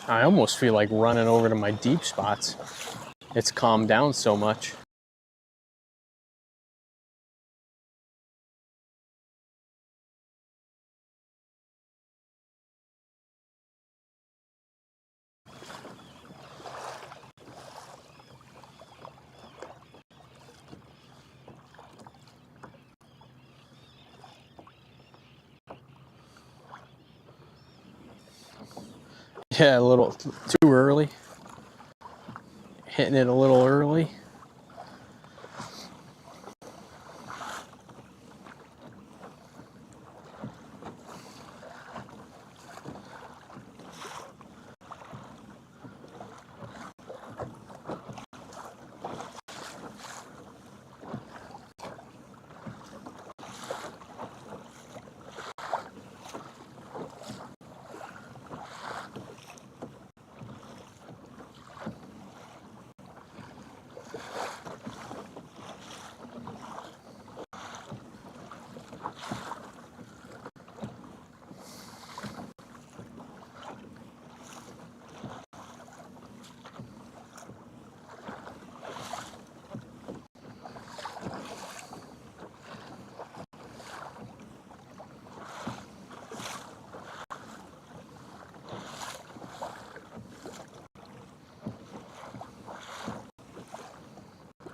I almost feel like running over to my deep spots. It's calmed down so much. Yeah, a little too early. Hitting it a little early.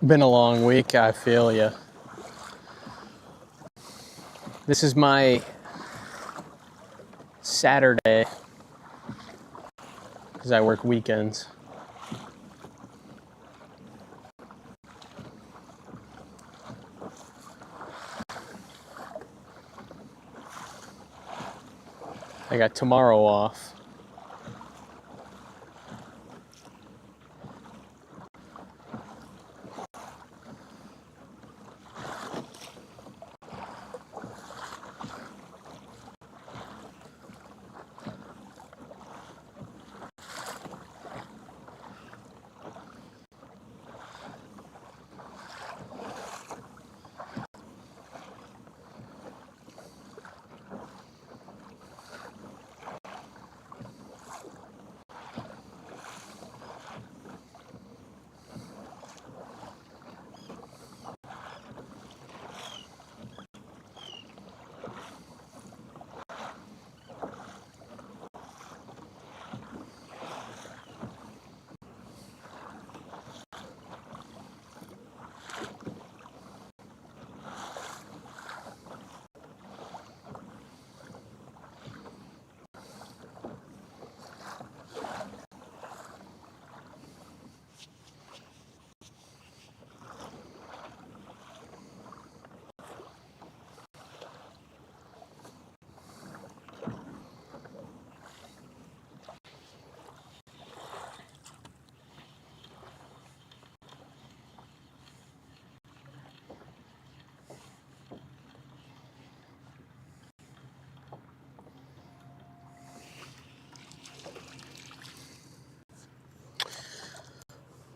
Been a long week, I feel ya. This is my Saturday because I work weekends. I got tomorrow off.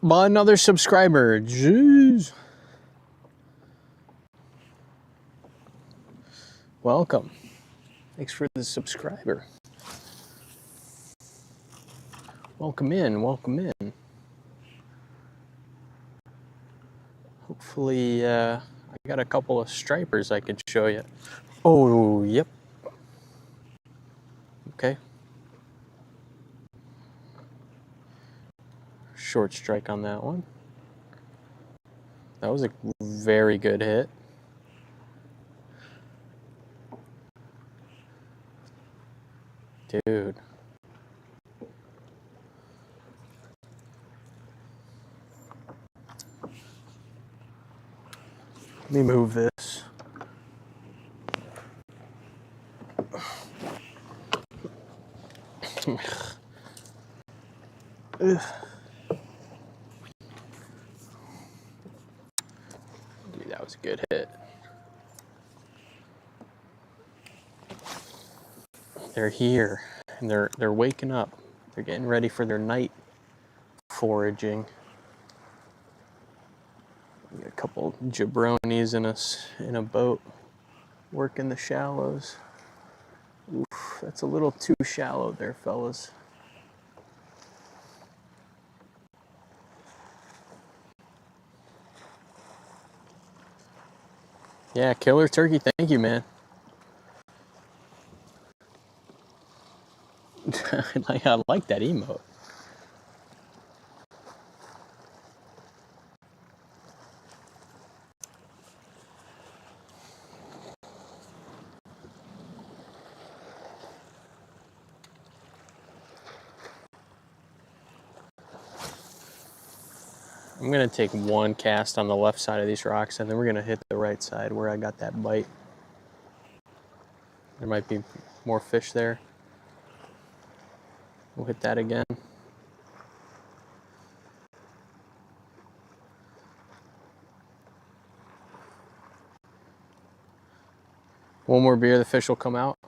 Bought another subscriber. Jeez. Welcome. Thanks for the subscriber. Welcome in. Welcome in. Hopefully, I got a couple of stripers I could show you. Oh, yep. Okay. Short strike on that one. That was a very good hit. Dude. Let me move this. Dude, that was a good hit. They're here, and they're waking up. They're getting ready for their night foraging. We got a couple jabronis in a boat working the shallows. Oof, that's a little too shallow there, fellas. Yeah, killer turkey, thank you, man. I like that emote. I'm gonna take one cast on the left side of these rocks, and then we're gonna hit the right side where I got that bite. There might be more fish there. We'll hit that again. One more beer, the fish will come out.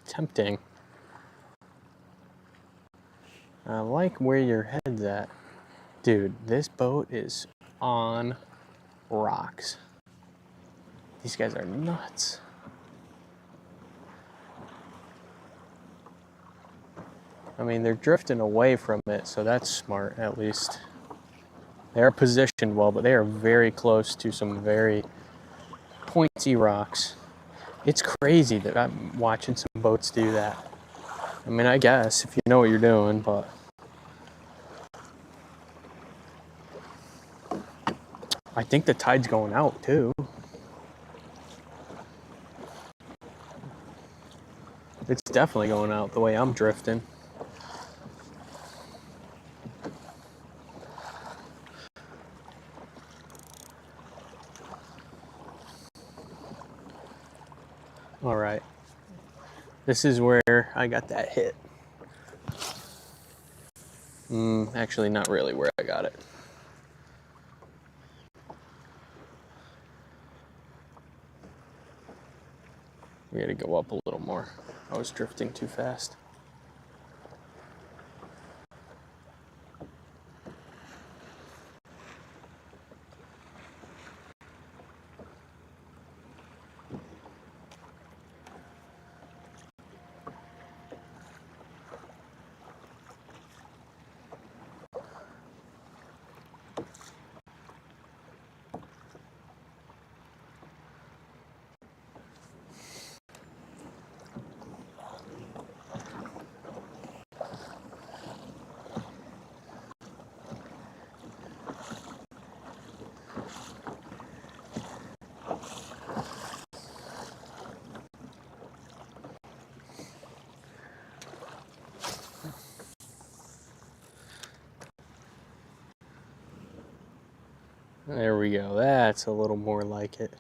Tempting. I like where your head's at. Dude, this boat is on rocks. These guys are nuts. I mean, they're drifting away from it, so that's smart, at least. They're positioned well, but they are very close to some very pointy rocks. It's crazy that I'm watching some boats do that. I mean, I guess, if you know what you're doing, but... I think the tide's going out, too. definitely going out the way I'm drifting. All right. This is where I got that hit. Actually, not really where I got it. We gotta go up a little more. I was drifting too fast. There we go. That's a little more like it.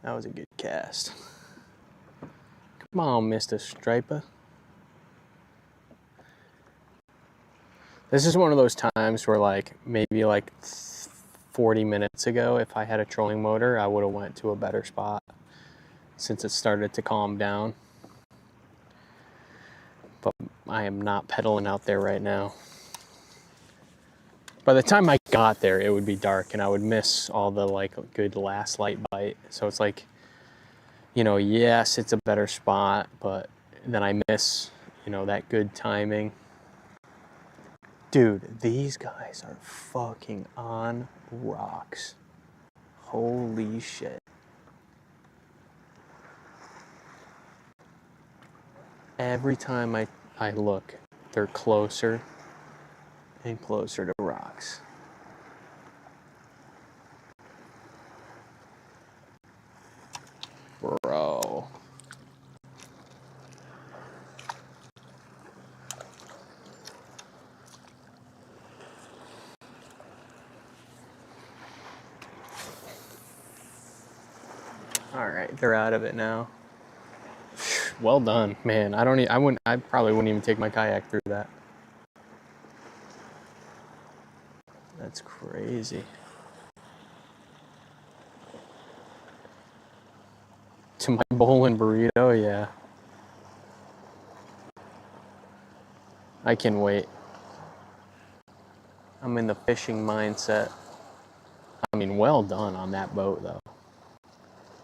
That was a good cast. Come on, Mr. Striper. This is one of those times where like maybe like 40 minutes ago, if I had a trolling motor, I would have went to a better spot since it started to calm down. But I am not pedaling out there right now. By the time I got there, it would be dark and I would miss all the like good last light bite. So it's like, you know, yes, it's a better spot, but then I miss, you know, that good timing. Dude, these guys are fucking on rocks. Holy shit. Every time I look, they're closer and closer to rocks. Bro. All right, they're out of it now. Well done, man. I probably wouldn't even take my kayak through that. That's crazy. To my bowl and burrito, yeah. I can wait. I'm in the fishing mindset. I mean, well done on that boat, though.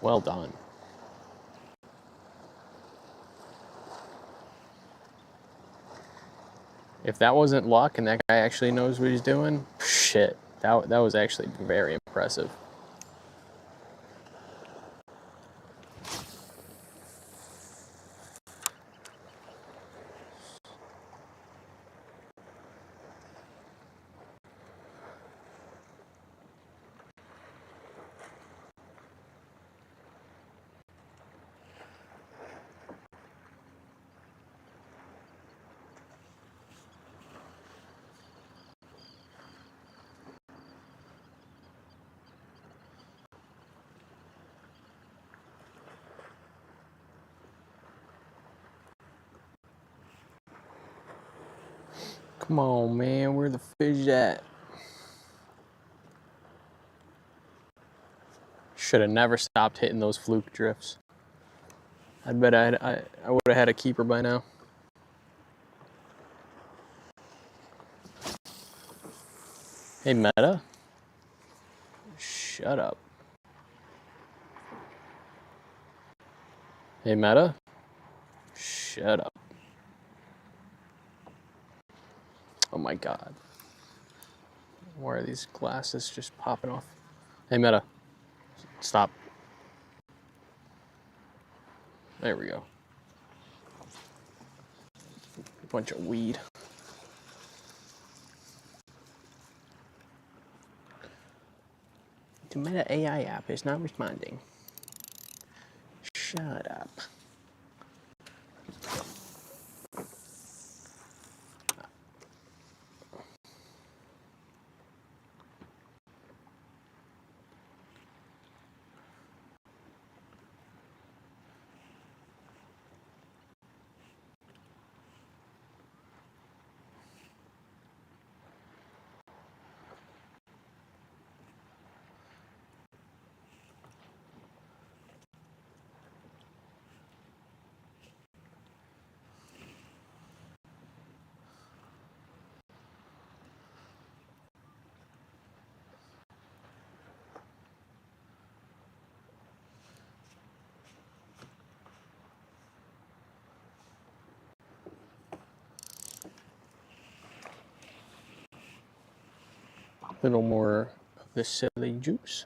Well done. If that wasn't luck and that guy actually knows what he's doing, shit, that was actually very impressive. Come on, man, where the fish at? Should have never stopped hitting those fluke drifts. I bet I would have had a keeper by now. Hey, Meta. Shut up. Hey, Meta. Shut up. Oh my god. Why are these glasses just popping off? Hey, Meta. Stop. There we go. Bunch of weed. The Meta AI app is not responding. Shut up. A little more of this silly juice.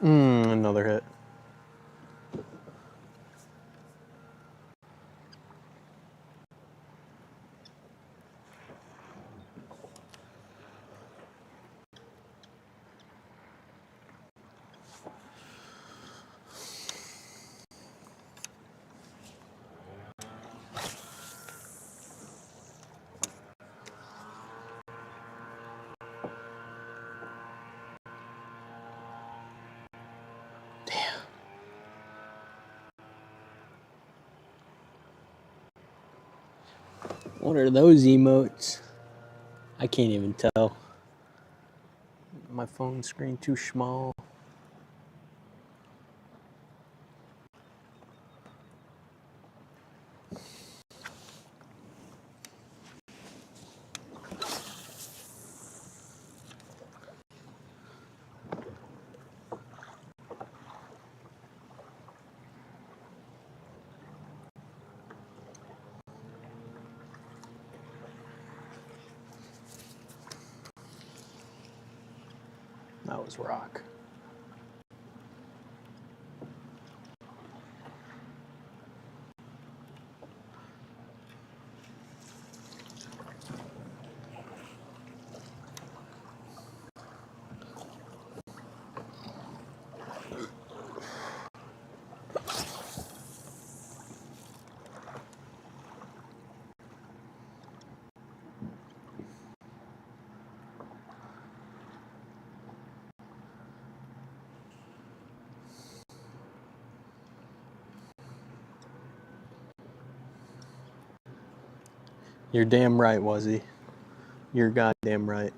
Another hit. What are those emotes? I can't even tell. My phone screen too small. That was rock. You're damn right, Wuzzy. You're goddamn right.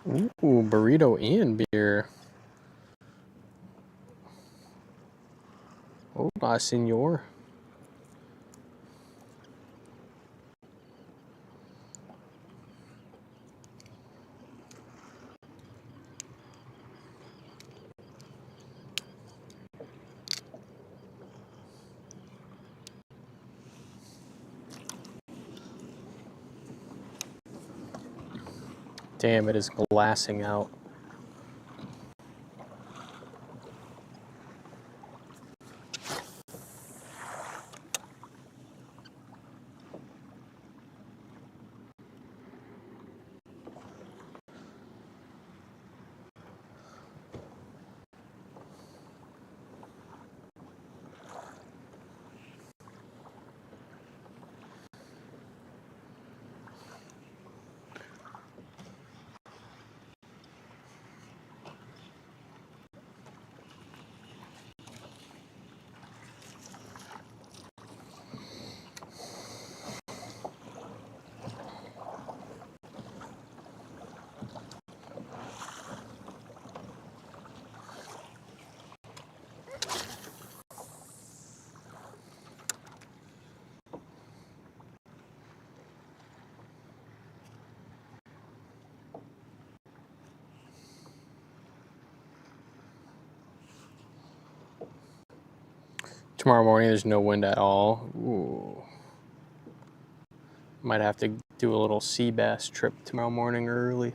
Ooh, burrito and beer. Hola, senor. Damn, it is glassing out. Tomorrow morning, there's no wind at all. Ooh. Might have to do a little sea bass trip tomorrow morning early.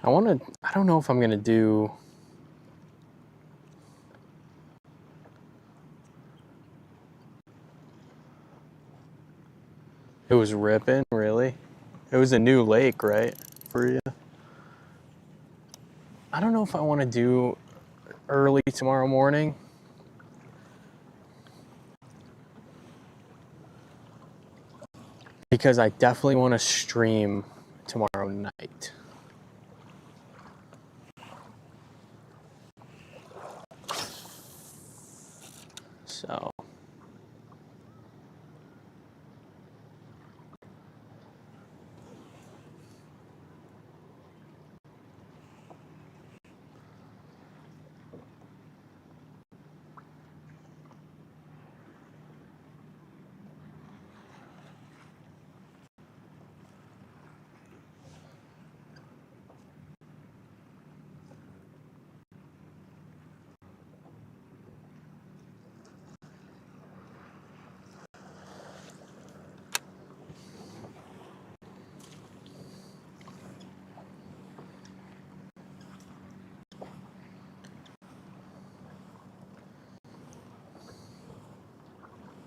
I don't know if I'm gonna do. It was ripping, really. It was a new lake, right, for you? I don't know if I want to do early tomorrow morning. Because I definitely want to stream tomorrow night. So.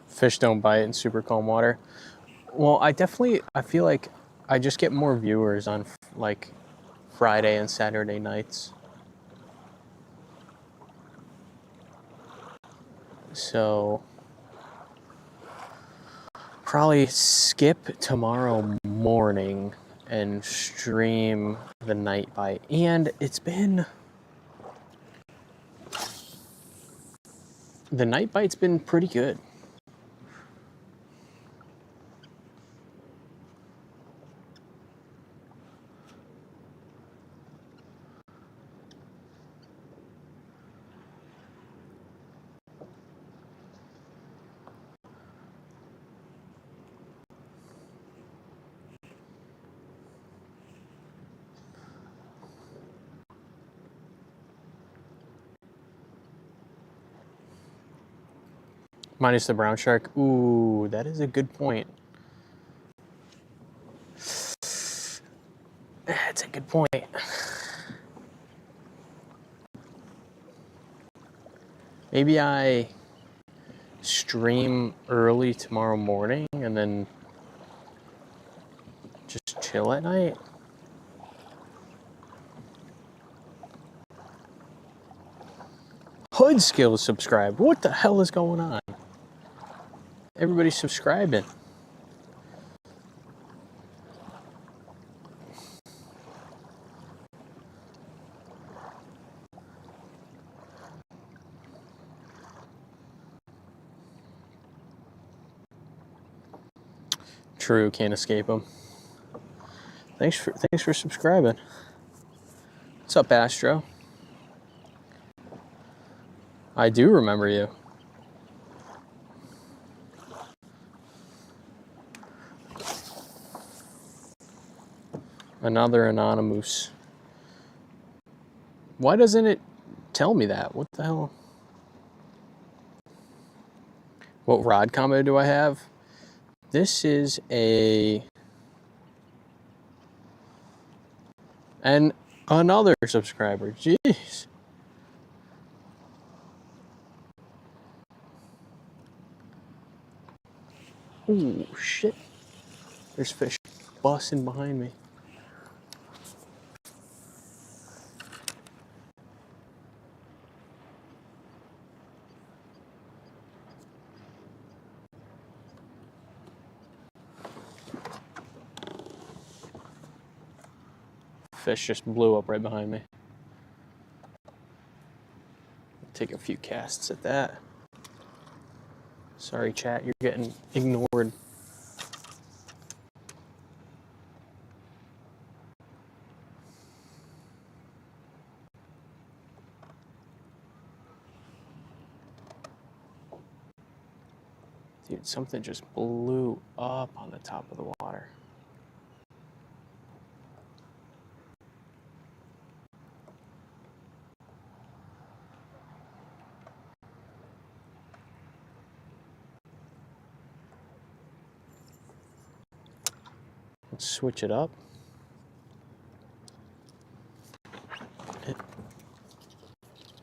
Fish don't bite in super calm water. Well, I feel like I just get more viewers on like Friday and Saturday nights. So probably skip tomorrow morning and stream the night bite. And the night bite's been pretty good. Minus the brown shark. Ooh, that is a good point. That's a good point. Maybe I stream early tomorrow morning and then just chill at night. Hood Skills subscribe. What the hell is going on? Everybody's subscribing. True, can't escape them. Thanks for subscribing. What's up, Astro? I do remember you. Another anonymous. Why doesn't it tell me that? What the hell? What rod combo do I have? This is and another subscriber. Jeez. Ooh, shit. There's fish busting behind me. Fish just blew up right behind me. Take a few casts at that. Sorry, chat, you're getting ignored. Dude, something just blew up on the top of the water. Let's switch it up.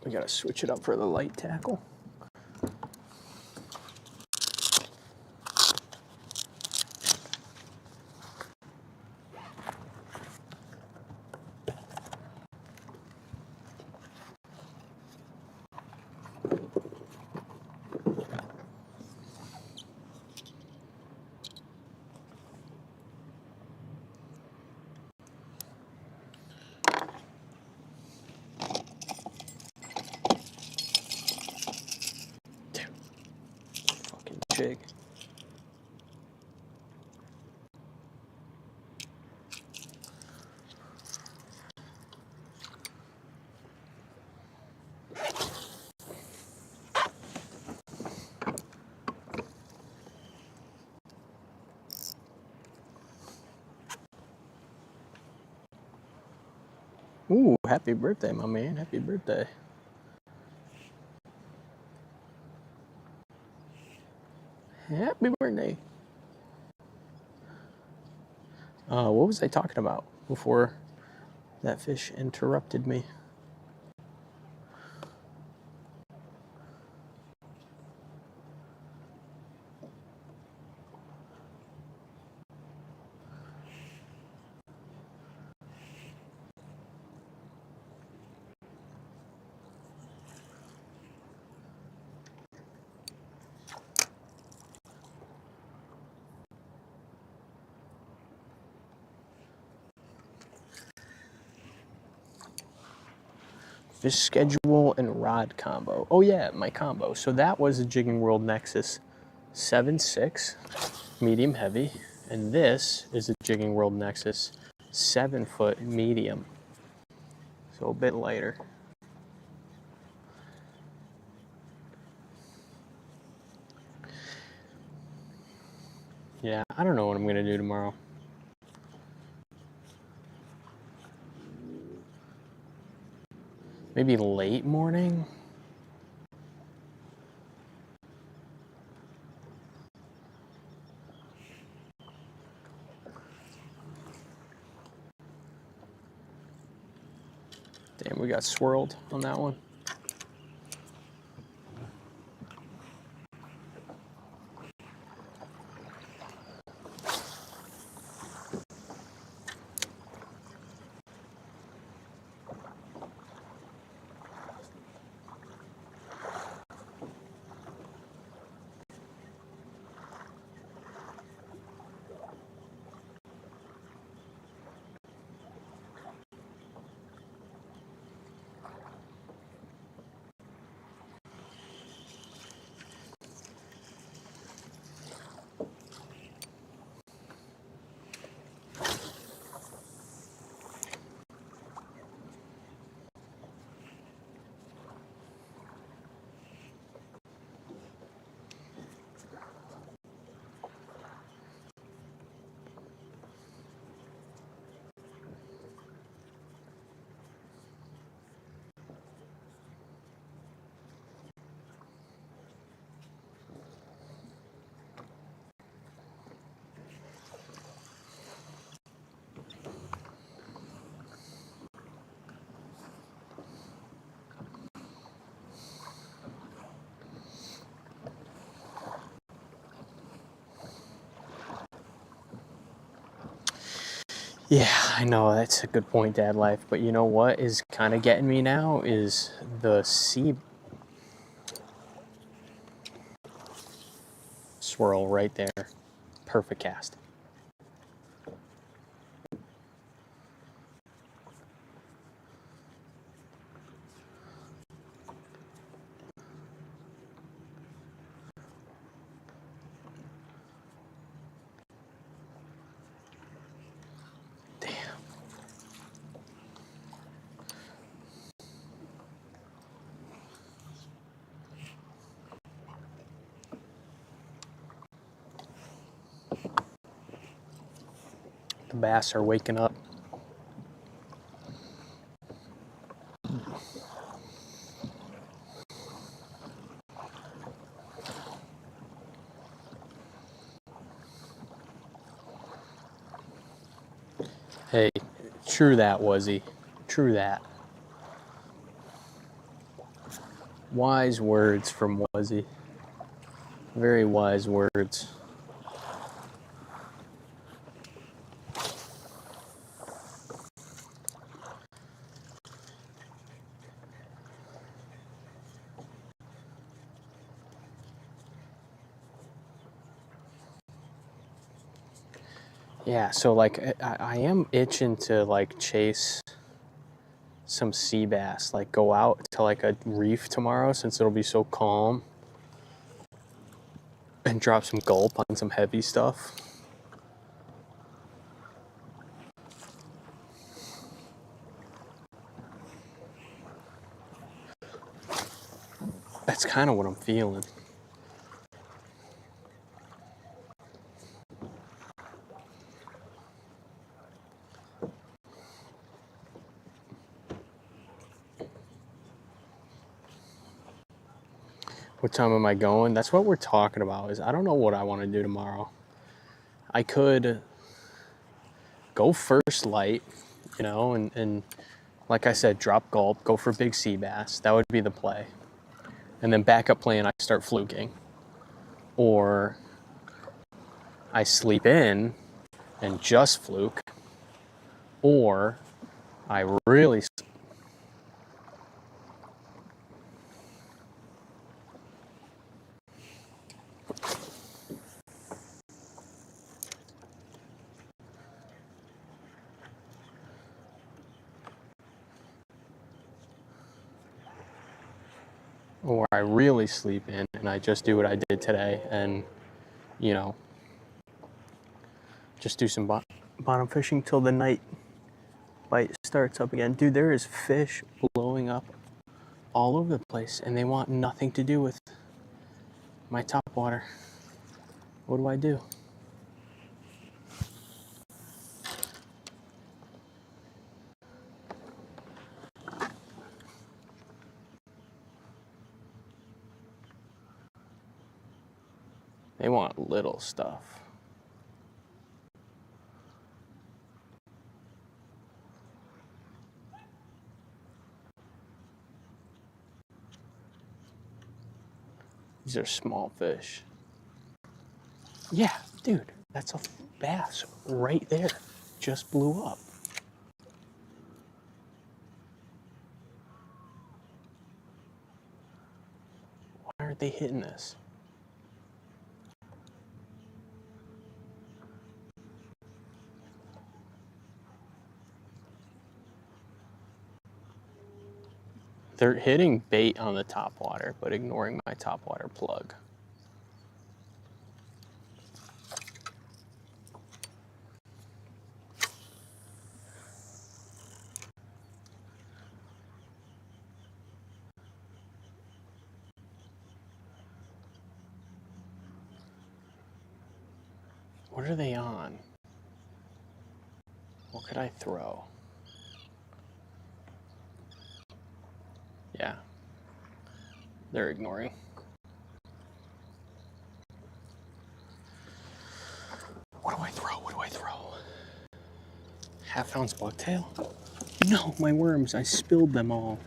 We gotta switch it up for the light tackle. Fucking jig. Ooh, happy birthday, my man. Happy birthday. Happy birthday. What was I talking about before that fish interrupted me? Fish schedule and rod combo. Oh yeah, my combo. So that was a Jigging World Nexus 7.6 medium heavy, and this is a Jigging World Nexus 7-foot medium. So a bit lighter. Yeah, I don't know what I'm gonna do tomorrow. Maybe late morning? Damn, we got swirled on that one. Yeah, I know, that's a good point, Dad Life. But you know what is kind of getting me now is the sea swirl right there. Perfect cast. Damn. The bass are waking up. Hey, true that, Wuzzy. True that. Wise words from Wuzzy. Very wise words. Yeah, so like I am itching to like chase some sea bass, like go out to like a reef tomorrow since it'll be so calm and drop some gulp on some heavy stuff. That's kind of what I'm feeling. What time am I going? That's what we're talking about. Is I don't know what I want to do tomorrow. I could go first light, you know, and like I said, drop gulp, go for big sea bass. That would be the play. And then backup plan, I start fluking. Or I sleep in and just fluke. Or I really, sleep in and I just do what I did today and, you know, just do some bottom fishing till the night bite starts up again. Dude, there is fish blowing up all over the place and they want nothing to do with my top water. What do I do? They want little stuff. These are small fish. Yeah, dude, that's a bass right there. Just blew up. Why aren't they hitting this? They're hitting bait on the top water, but ignoring my top water plug. What are they on? What could I throw? Yeah, they're ignoring. What do I throw? What do I throw? Half-ounce bucktail? No, my worms. I spilled them all.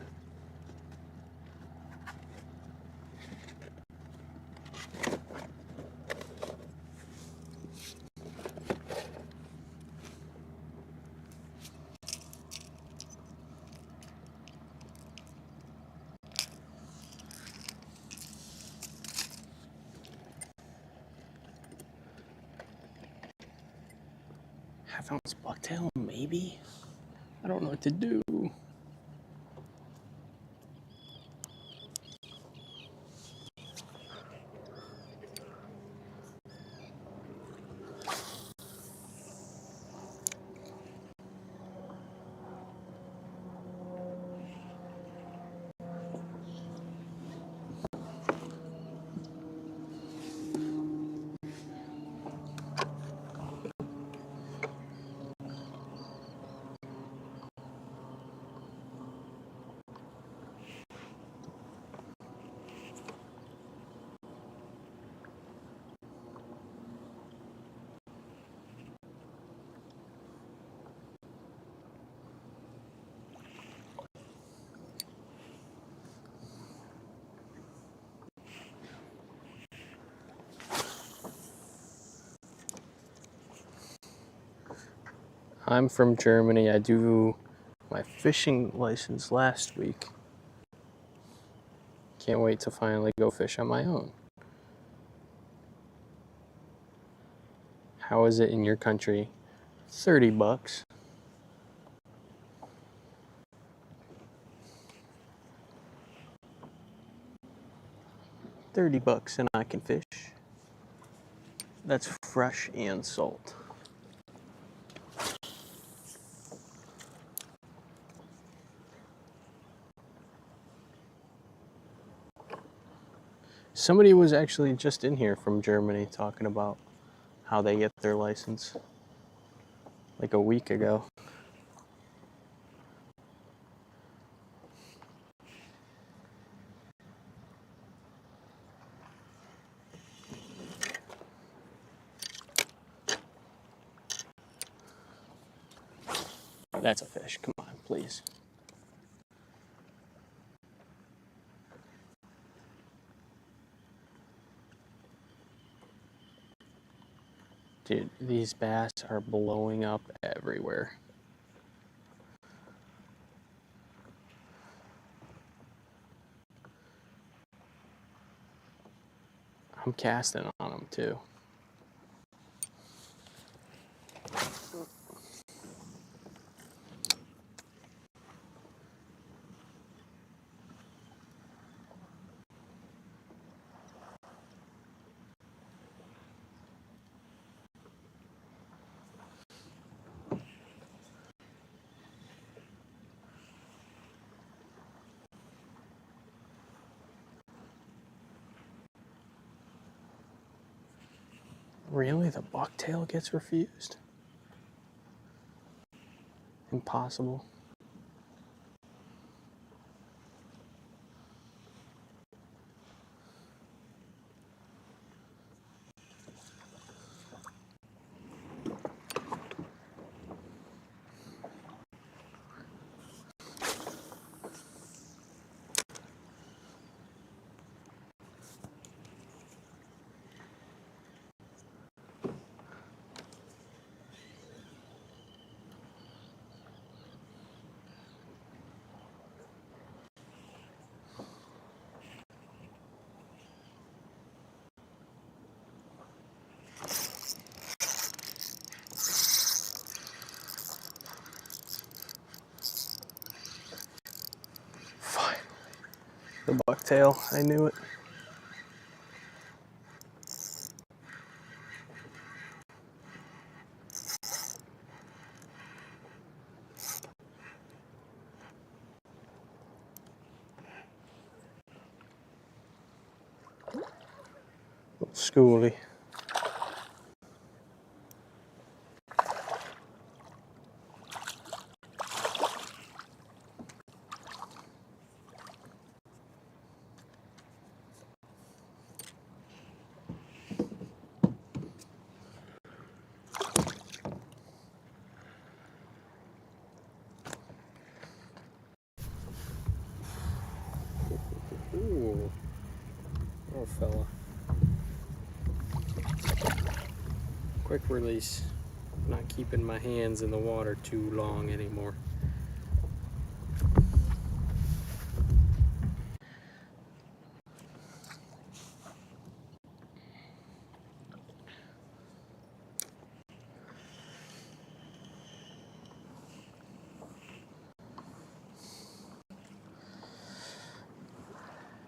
half-ounce bucktail, maybe? I don't know what to do. I'm from Germany. I do my fishing license last week. Can't wait to finally go fish on my own. How is it in your country? 30 bucks. $30 and I can fish. That's fresh and salt. Somebody was actually just in here from Germany talking about how they get their license like a week ago. That's a fish. Come on, please. Dude, these bass are blowing up everywhere. I'm casting on them too. Really? The bucktail gets refused? Impossible. Fine. The bucktail, I knew it. Schoolie. Ooh, oh fella. Quick release. Not keeping my hands in the water too long anymore.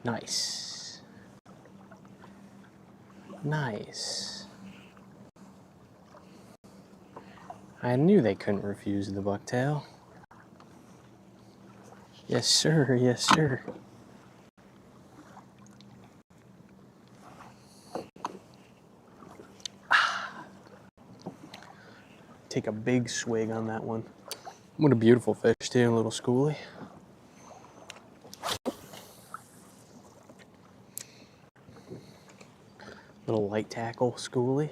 Nice. Nice. I knew they couldn't refuse the bucktail. Yes, sir. Yes, sir. Take a big swig on that one. What a beautiful fish, too. A little schoolie. Little light tackle schoolie.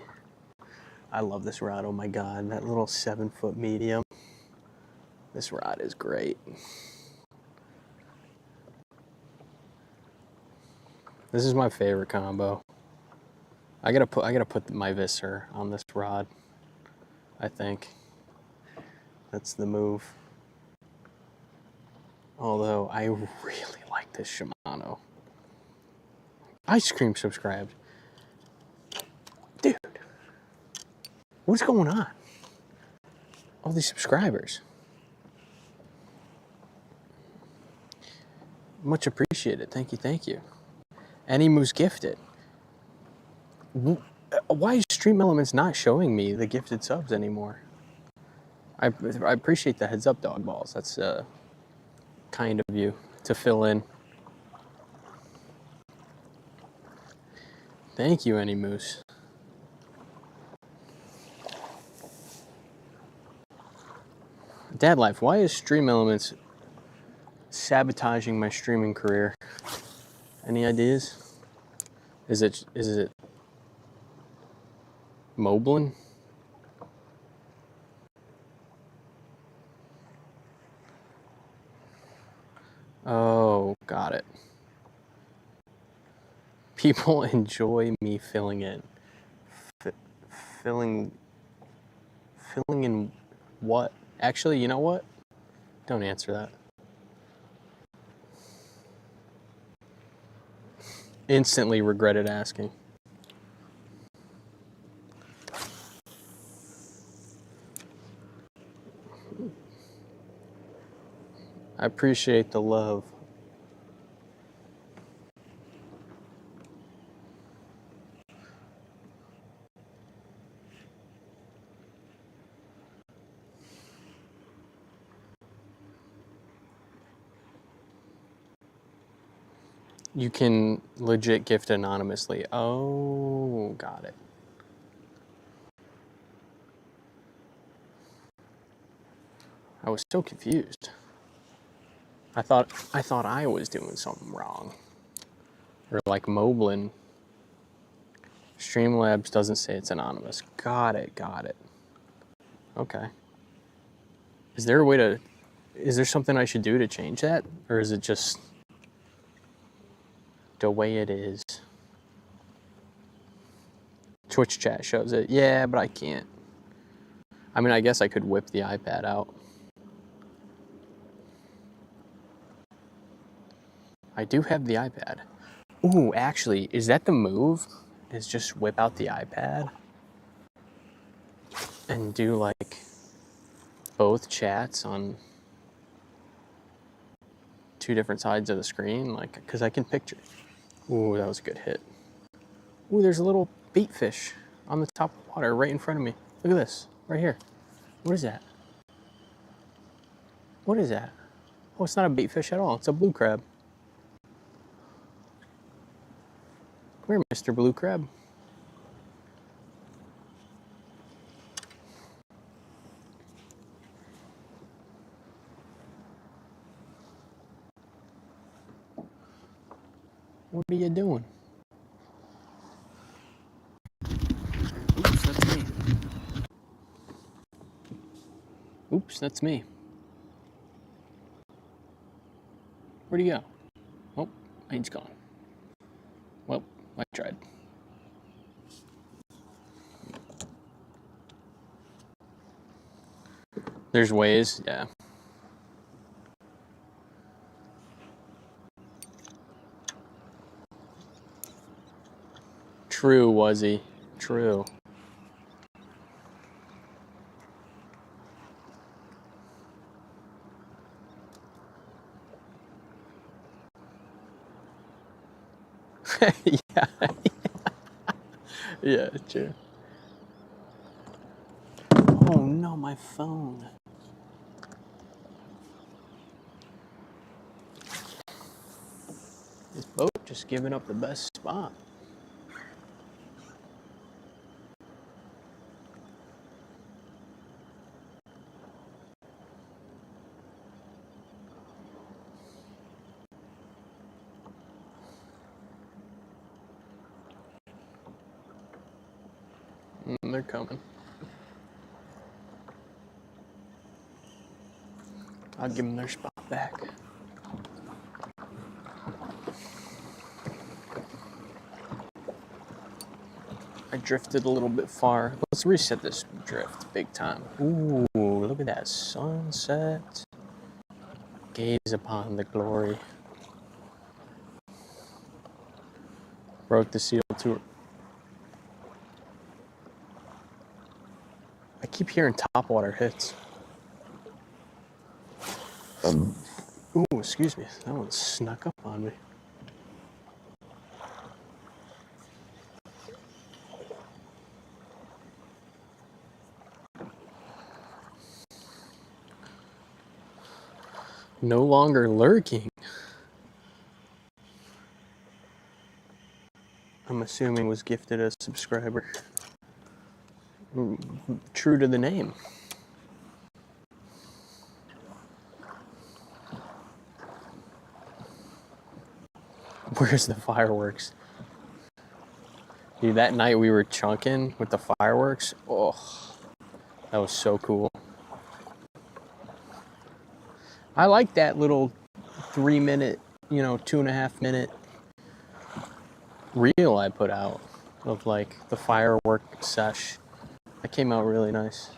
I love this rod. Oh my God. That little 7-foot medium. This rod is great. This is my favorite combo. I gotta put my Visser on this rod. I think that's the move. Although I really like this Shimano. Ice cream subscribed. Dude, what's going on? All these subscribers. Much appreciated. Thank you, thank you. Anymu's gifted. Why is Stream Elements not showing me the gifted subs anymore? I appreciate the heads up, dog balls. That's kind of you to fill in. Thank you, Anymoose. Dad Life, why is Stream Elements sabotaging my streaming career? Any ideas? Is it Moblin? Oh, got it. People enjoy me filling in. Filling in what? Actually, you know what? Don't answer that. Instantly regretted asking. I appreciate the love. You can legit gift anonymously. Oh, got it. I was so confused. I thought I was doing something wrong. Or like Moblin. Streamlabs doesn't say it's anonymous. Got it, got it. Okay. Is there a way to... Is there something I should do to change that? Or is it just the way it is? Twitch chat shows it. Yeah, but I can't. I mean, I guess I could whip the iPad out. I do have the iPad. Ooh, actually, is that the move? Is just whip out the iPad and do like both chats on 2 different sides of the screen? Like, because I can picture. Ooh, that was a good hit. Ooh, there's a little bait fish on the top of the water right in front of me. Look at this, right here. What is that? What is that? Oh, it's not a bait fish at all. It's a blue crab. Come here, Mr. Blue Crab. What are you doing? Oops, that's me. Oops, that's me. Where'd he go? Oh, he's gone. Well, I tried. There's ways, yeah. True, was he? True. Yeah. Yeah, true. Oh no, my phone. This boat just giving up the best spot. They're coming. I'll give them their spot back. I drifted a little bit far. Let's reset this drift big time. Ooh, look at that sunset. Gaze upon the glory. Broke the seal tour. I keep hearing topwater hits. Ooh, excuse me. That one snuck up on me. No longer lurking. I'm assuming was gifted a subscriber. True to the name. Where's the fireworks? Dude, that night we were chunking with the fireworks. Oh, that was so cool. I like that little 3 minute, 2.5 minute reel I put out of like the firework sesh. That came out really nice.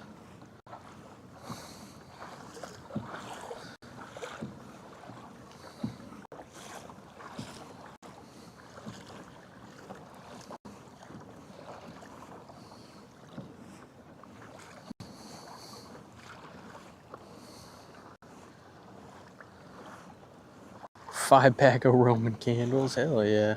Five pack of Roman candles, hell yeah.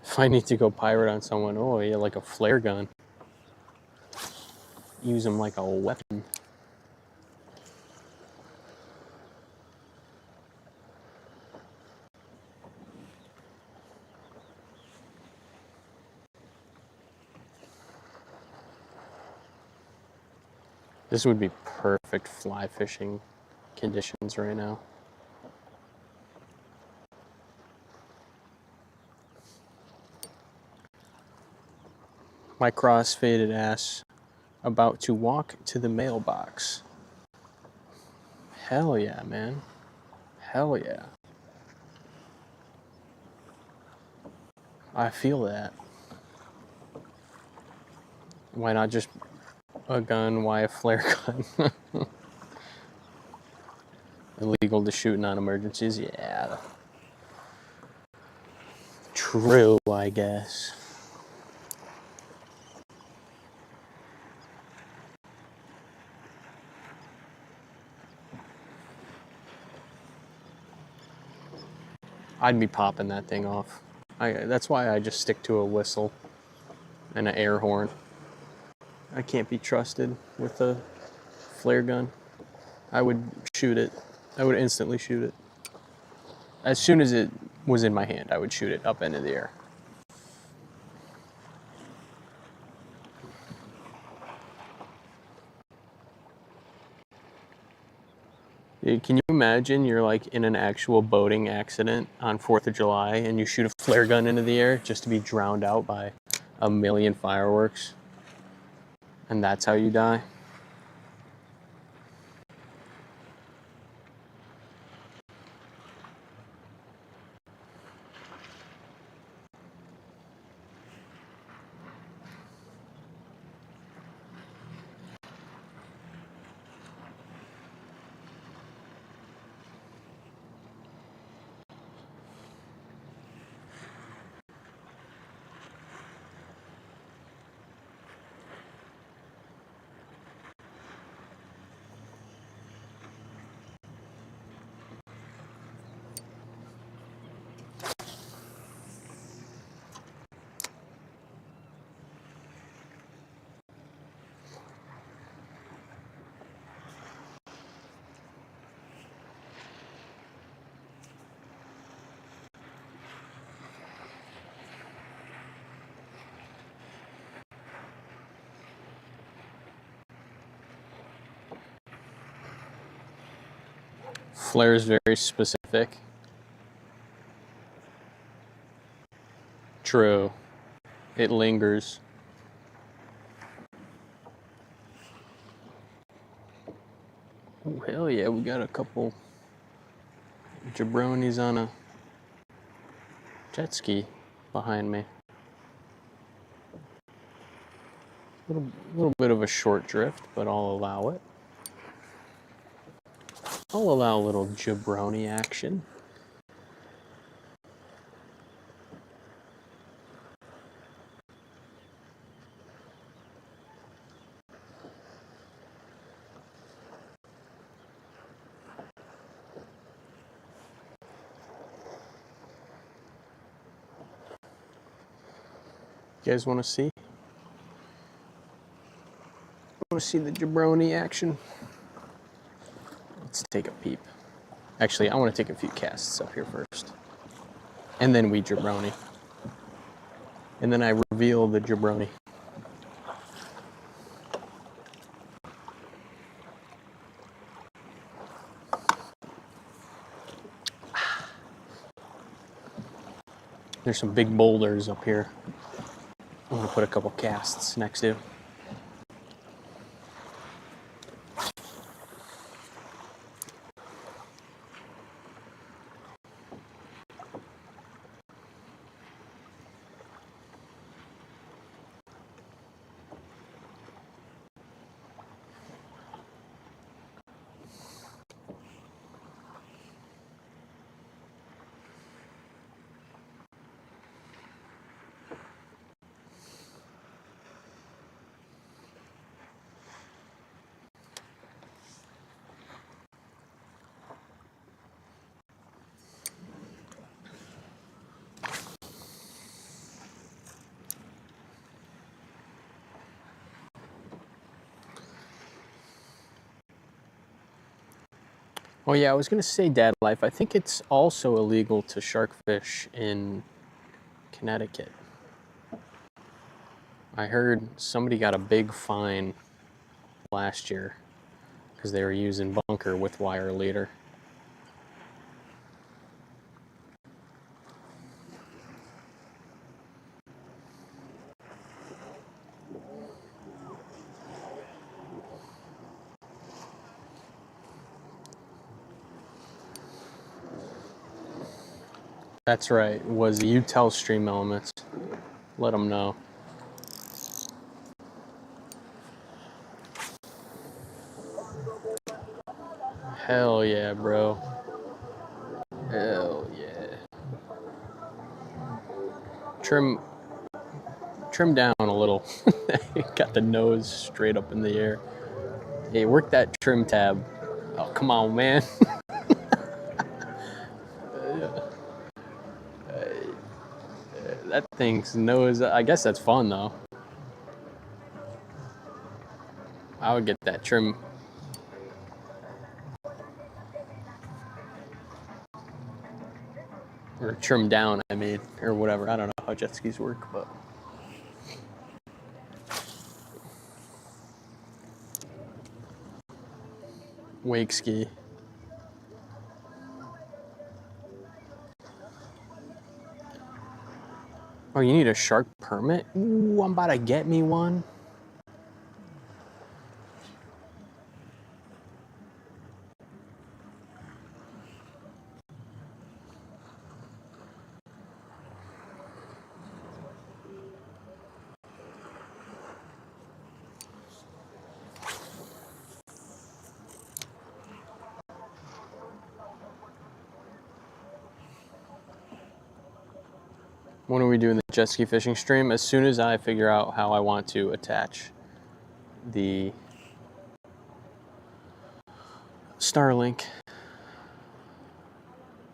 If I need to go pirate on someone, oh yeah, like a flare gun. Use them like a weapon. This would be perfect fly fishing conditions right now. My cross-faded ass about to walk to the mailbox. Hell yeah, man. Hell yeah. I feel that. Why not just a gun? Why a flare gun? Illegal to shoot non-emergencies? Yeah. True, I guess. I'd be popping that thing off. That's why I just stick to a whistle and an air horn. I can't be trusted with a flare gun. I would shoot it. I would instantly shoot it. As soon as it was in my hand, I would shoot it up into the air. Can you imagine you're like in an actual boating accident on 4th of July and you shoot a flare gun into the air just to be drowned out by a million fireworks? And that's how you die? Flare is very specific. True. It lingers. Oh, hell yeah, we got a couple jabronis on a jet ski behind me. Little bit of a short drift, but I'll allow it. I'll allow a little jabroni action. You guys want to see? Want to see the jabroni action? Let's take a peep. Actually, I want to take a few casts up here first. And then we jabroni. And then I reveal the jabroni. There's some big boulders up here. I'm gonna put a couple casts next to. Oh yeah, I was gonna say dad life. I think it's also illegal to shark fish in Connecticut. I heard somebody got a big fine last year because they were using bunker with wire leader. That's right. Was you tell Stream Elements? Let them know. Hell yeah, bro. Hell yeah. Trim down a little. Got the nose straight up in the air. Hey, work that trim tab. Oh, come on, man. That thing's nose. I guess that's fun though. I would get that trim. Or trim down, I mean, or whatever. I don't know how jet skis work, but. Wake ski. you need a shark permit? Ooh, I'm about to get me one. When are we doing the jet ski fishing stream? As soon as I figure out how I want to attach the Starlink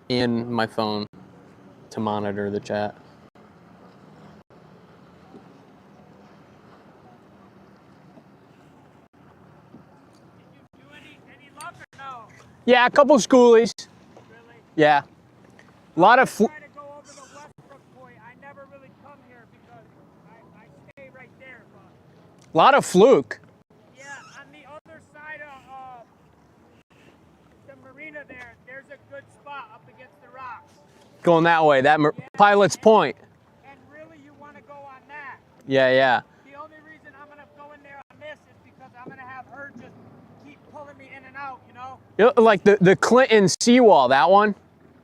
in my phone to monitor the chat. Did you do any luck or no? Yeah, a couple schoolies. Really? Yeah. A lot of I try to go over the Westbrook Point. I never really come here because I stay right there. But fluke. yeah, on the other side of the marina there's a good spot up against the rocks. Going that way, that Yeah, Pilot's Point. And really, you want to go on that. Yeah, yeah. The only reason I'm going to go in there on this is because I'm going to have her just keep pulling me in and out, you know? Like the Clinton seawall, that one?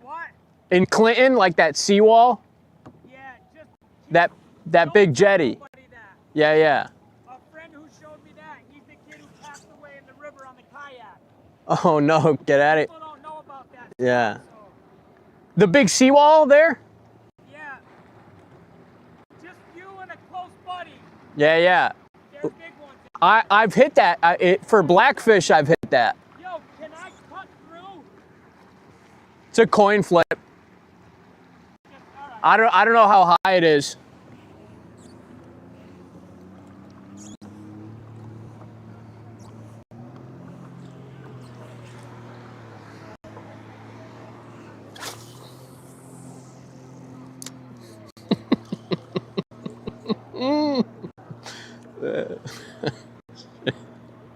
What? In Clinton, like that seawall? Yeah, just That big don't tell jetty. nobody that. Yeah, yeah. A friend who showed me that, he's the kid who passed away in the river on the kayak. Oh no, get at it. People don't know about that. Yeah. Stuff, so, The big seawall there? yeah. Just you and a close buddy. Yeah, yeah. They're big ones. I've hit that. For blackfish, I've hit that. Yo, can I cut through? It's a coin flip. Just, all right. I don't know how high it is.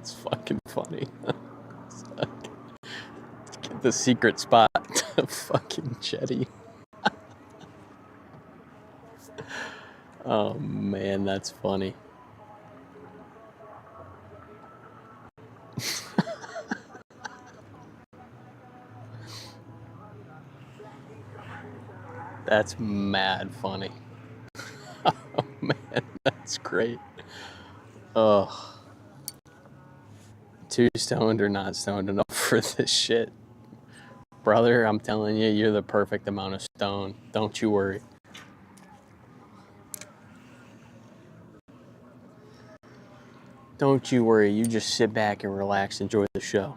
It's fucking funny. Get the secret spot. Fucking jetty. Oh man, that's funny. That's mad funny. Oh man, that's great. Ugh. Too stoned or not stoned enough for this shit. Brother, I'm telling you, you're the perfect amount of stone. Don't you worry. Don't you worry. You just sit back and relax, enjoy the show.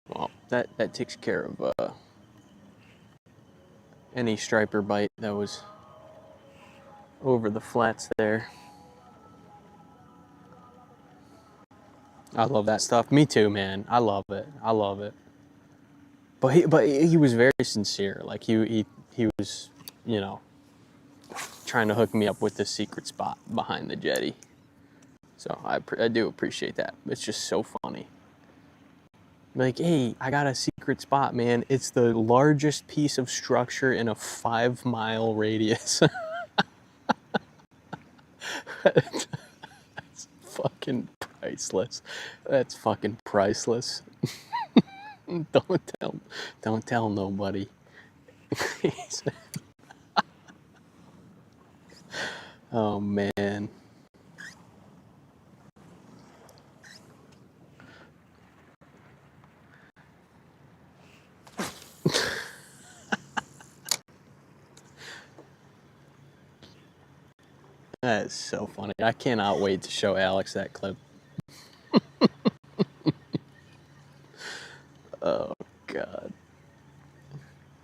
Well, that takes care of any striper bite that was over the flats there. I love that stuff. Me too, man. I love it. I love it. But he was very sincere. Like he was, you know, trying to hook me up with the secret spot behind the jetty. So I do appreciate that. It's just so funny. Like, hey, I got a secret spot, man. It's the largest piece of structure in a 5-mile radius. That's fucking priceless. That's fucking priceless. Don't tell nobody. Oh man. That is so funny. I cannot wait to show Alex that clip. Oh God.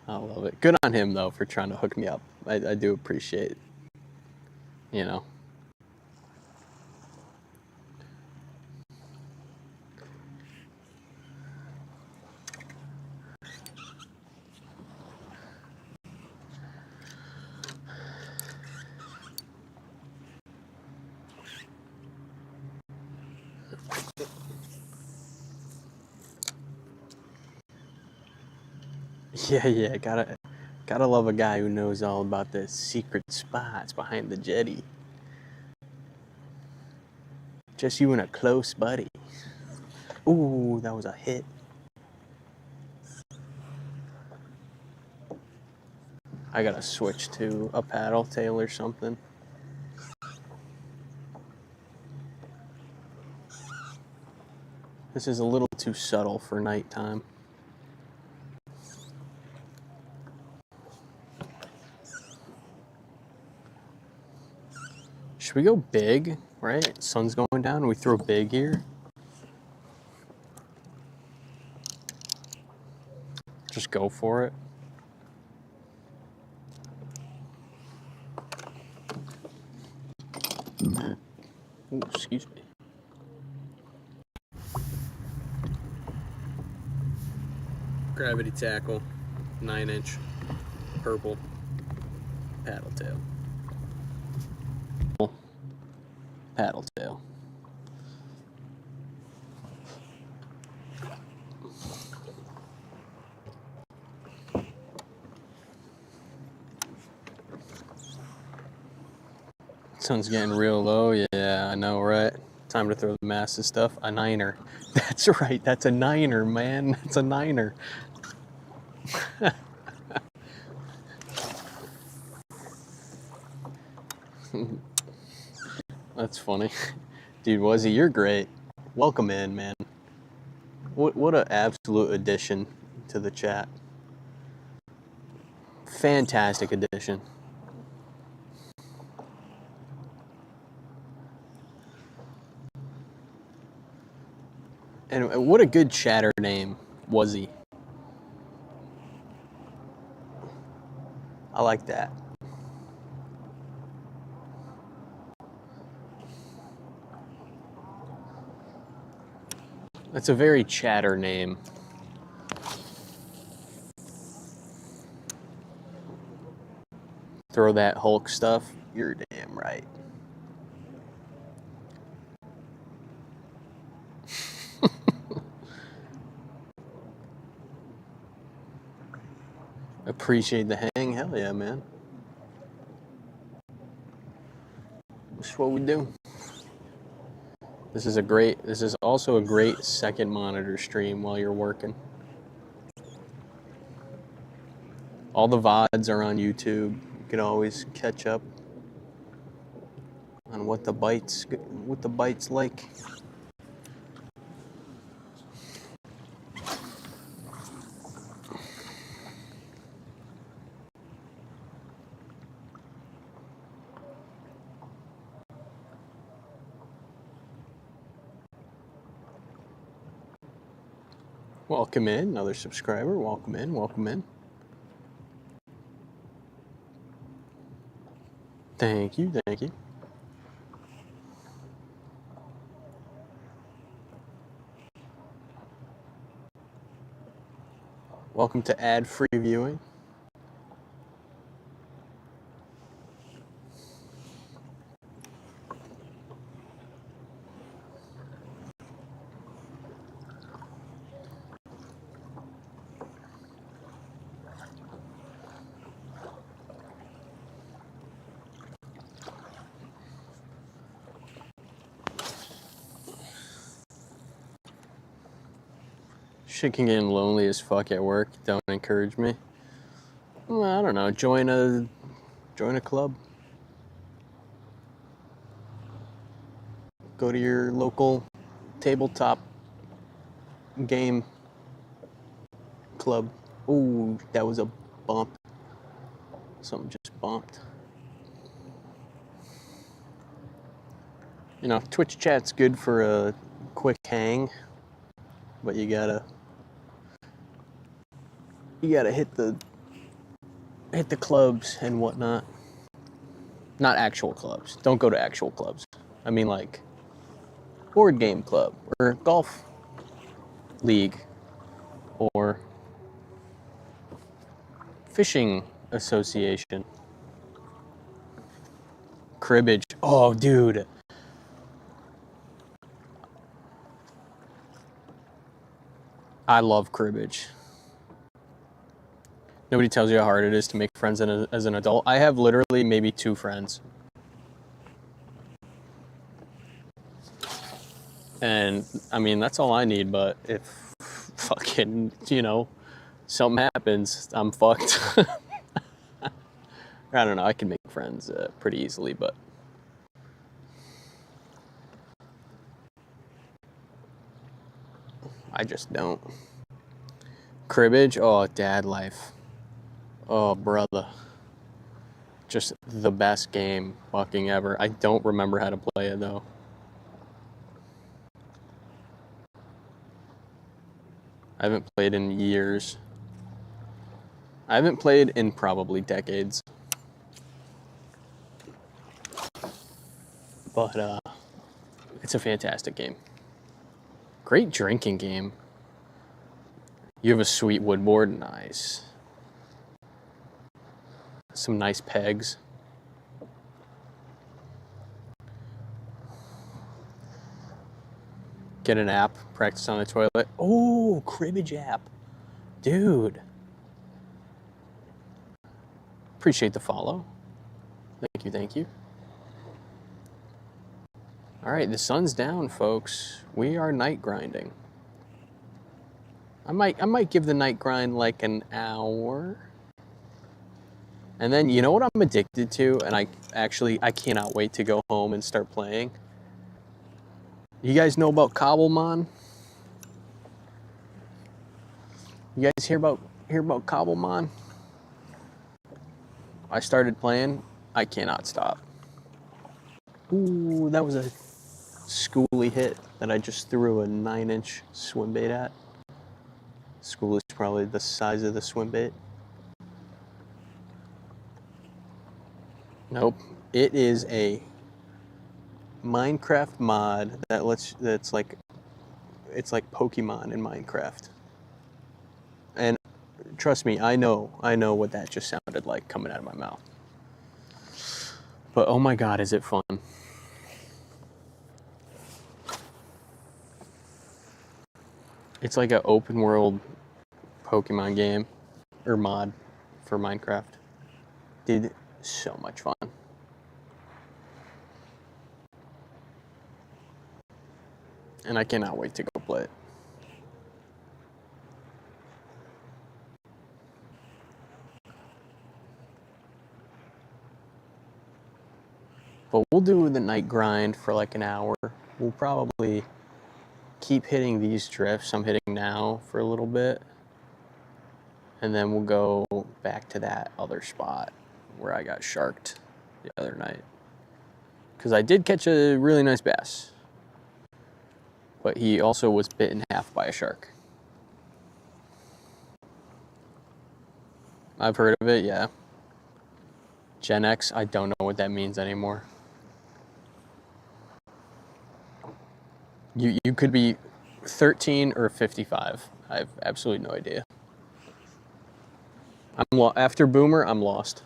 I love it. Good on him though for trying to hook me up. I do appreciate, you know. Yeah, gotta love a guy who knows all about the secret spots behind the jetty. Just you and a close buddy. Ooh, that was a hit. I gotta switch to a paddle tail or something. This is a little too subtle for nighttime. Should we go big, right? Sun's going down, we throw big here. Just go for it. Ooh, excuse me. Gravity tackle, 9-inch, purple, paddle tail. Paddle tail. Sun's getting real low. Yeah, I know, right? Time to throw the massive stuff. A niner. That's right. That's a niner, man. That's a niner. That's funny. Dude, Wuzzy, you're great. Welcome in, man. What an absolute addition to the chat. Fantastic addition. And what a good chatter name, Wuzzy. I like that. That's a very chatter name. Throw that Hulk stuff? You're damn right. Appreciate the hang? Hell yeah, man. That's what we do. This is also a great second monitor stream while you're working. All the VODs are on YouTube. You can always catch up on what the bite's like. Welcome in, another subscriber. Welcome in, welcome in. Thank you, thank you. Welcome to ad-free viewing. Shit can get lonely as fuck at work. Don't encourage me. Well, I don't know. Join a club. Go to your local tabletop game club. Ooh, that was a bump. Something just bumped. You know, Twitch chat's good for a quick hang, but you gotta hit the clubs and whatnot. Not actual clubs. Don't go to actual clubs. I mean, like board game club or golf league or fishing association. Cribbage. Oh, dude. I love cribbage. Nobody tells you how hard it is to make friends as an adult. I have literally maybe 2 friends. And, I mean, that's all I need, but if fucking, something happens, I'm fucked. I don't know, I can make friends pretty easily, but... I just don't. Cribbage? Oh, dad life. Oh, brother. Just the best game fucking ever. I don't remember how to play it, though. I haven't played in years. I haven't played in probably decades. But, it's a fantastic game. Great drinking game. You have a sweet wood board? Nice. Some nice pegs. Get an app, practice on the toilet. Oh, cribbage app. Dude. Appreciate the follow. Thank you, thank you. All right, the sun's down, folks. We are night grinding. I might give the night grind like an hour. And then, you know what I'm addicted to? And I cannot wait to go home and start playing. You guys know about Cobblemon? You guys hear about Cobblemon? I started playing. I cannot stop. Ooh, that was a schooly hit that I just threw a 9-inch swim bait at. School is probably the size of the swim bait. Nope. It is a Minecraft mod it's like Pokemon in Minecraft. And trust me, I know what that just sounded like coming out of my mouth. But oh my god, is it fun. It's like an open world Pokemon game or mod for Minecraft. Dude, so much fun. And I cannot wait to go play it. But we'll do the night grind for like an hour. We'll probably keep hitting these drifts I'm hitting now for a little bit. And then we'll go back to that other spot where I got sharked the other night. Because I did catch a really nice bass. But he also was bit in half by a shark. I've heard of it, yeah. Gen X, I don't know what that means anymore. You could be 13 or 55. I have absolutely no idea. After Boomer, I'm lost.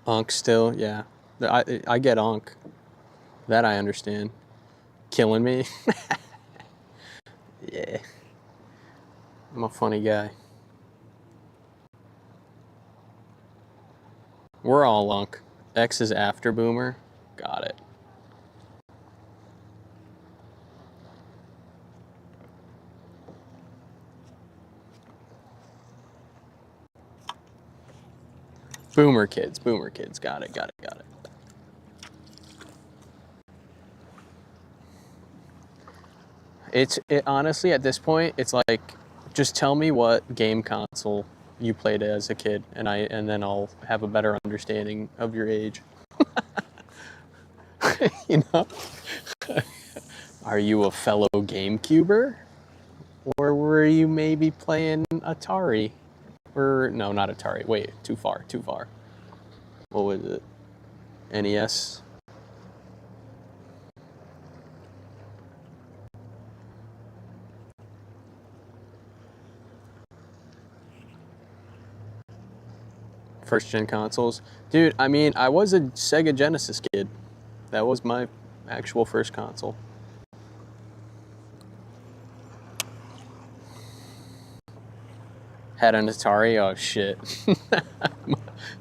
Onk still, yeah. I get onk. That I understand. Killing me? Yeah. I'm a funny guy. We're all onk. X is after Boomer. Got it. Boomer kids. Got it. Honestly, at this point, it's like, just tell me what game console you played as a kid, and then I'll have a better understanding of your age. You know? Are you a fellow GameCuber? Or were you maybe playing Atari? Or, no, not Atari. Wait, too far. What was it? NES? First gen consoles. Dude, I mean, I was a Sega Genesis kid. That was my Actual first console. Had an Atari? Oh, shit.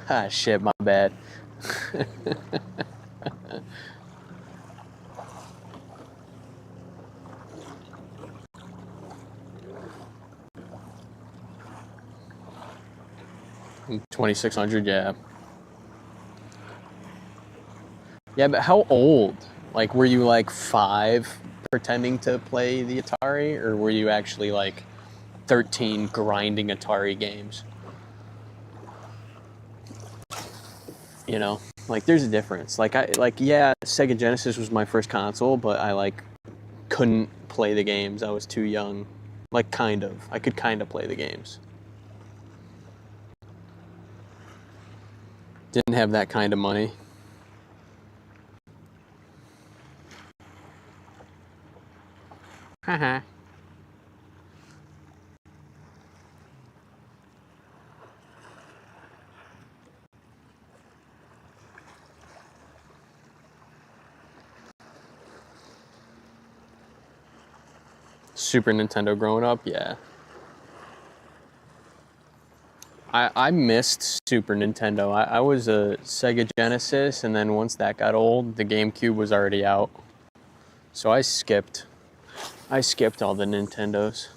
Ah, shit, my bad. $2,600, yeah. Yeah, but how old? Like, were you like 5 pretending to play the Atari, or were you actually like 13 grinding Atari games? You know, like there's a difference. Yeah, Sega Genesis was my first console, but I like couldn't play the games. I was too young. Like kind of. I could kind of play the games. Didn't have that kind of money. Haha. Super Nintendo growing up, yeah. I missed Super Nintendo. I was a Sega Genesis, and then once that got old, the GameCube was already out. So I skipped all the Nintendos.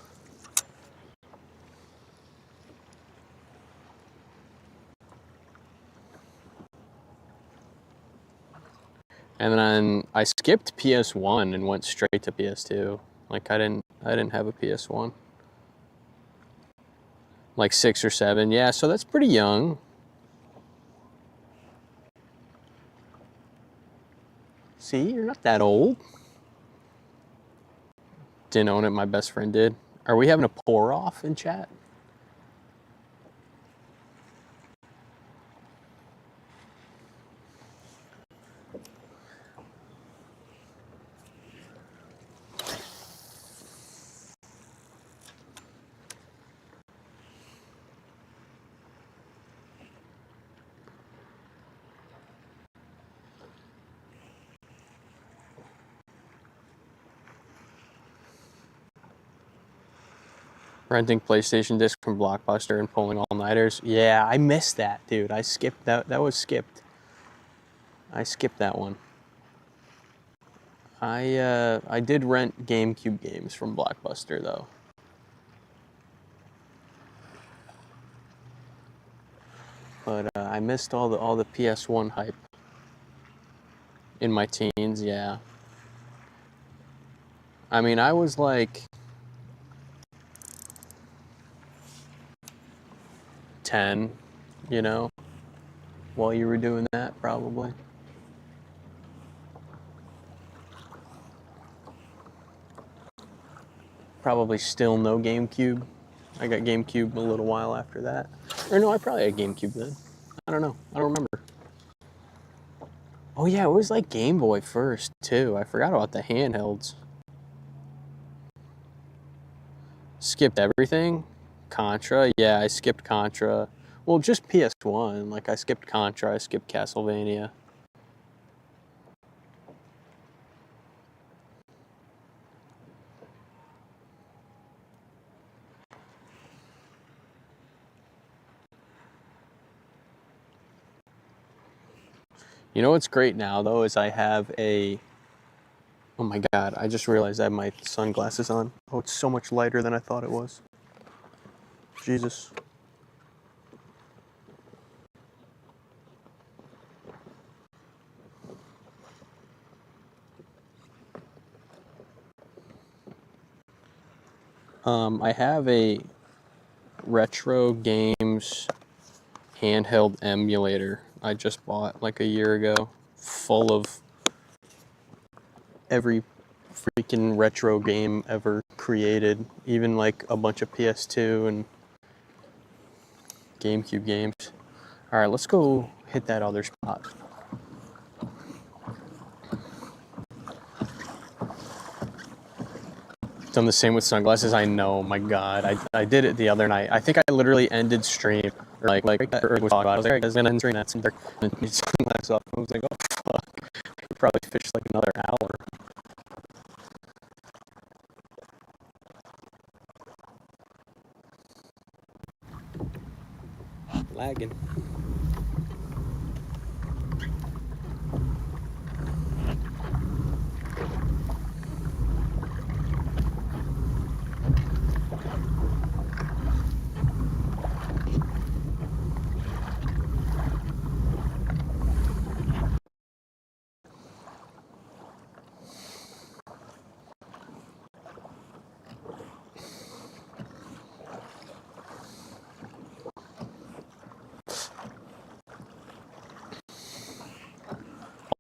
And then I skipped PS1 and went straight to PS2. Like I didn't have a PS1. Like 6 or 7. Yeah, so that's pretty young. See, you're not that old. Didn't own it, my best friend did. Are we having a pour off in chat? Renting PlayStation disc from Blockbuster and pulling all-nighters. Yeah, I missed that, dude. I skipped that. That was skipped. I skipped that one. I did rent GameCube games from Blockbuster though. But I missed all the PS1 hype in my teens. Yeah. I mean, I was like 10, you know, while you were doing that, probably. Probably still no GameCube. I got GameCube a little while after that. Or no, I probably had GameCube then. I don't know. I don't remember. Oh yeah, it was like Game Boy first too. I forgot about the handhelds. Skipped everything. Contra, yeah, I skipped Contra. Well, just PS1. Like I skipped Contra, I skipped Castlevania. You know what's great now though is I have a. Oh my god! I just realized I have my sunglasses on. Oh, it's so much lighter than I thought it was. Jesus. I have a retro games handheld emulator I just bought like a year ago, full of every freaking retro game ever created, even like a bunch of PS2 and GameCube games. All right, let's go hit that other spot. Done the same with sunglasses. I know, my God. I did it the other night. I think I literally ended stream, or like that Eric was talking about. I was like, I was gonna end stream that, and sunglasses off. I was like, oh fuck, I could probably fish like another hour. lagging.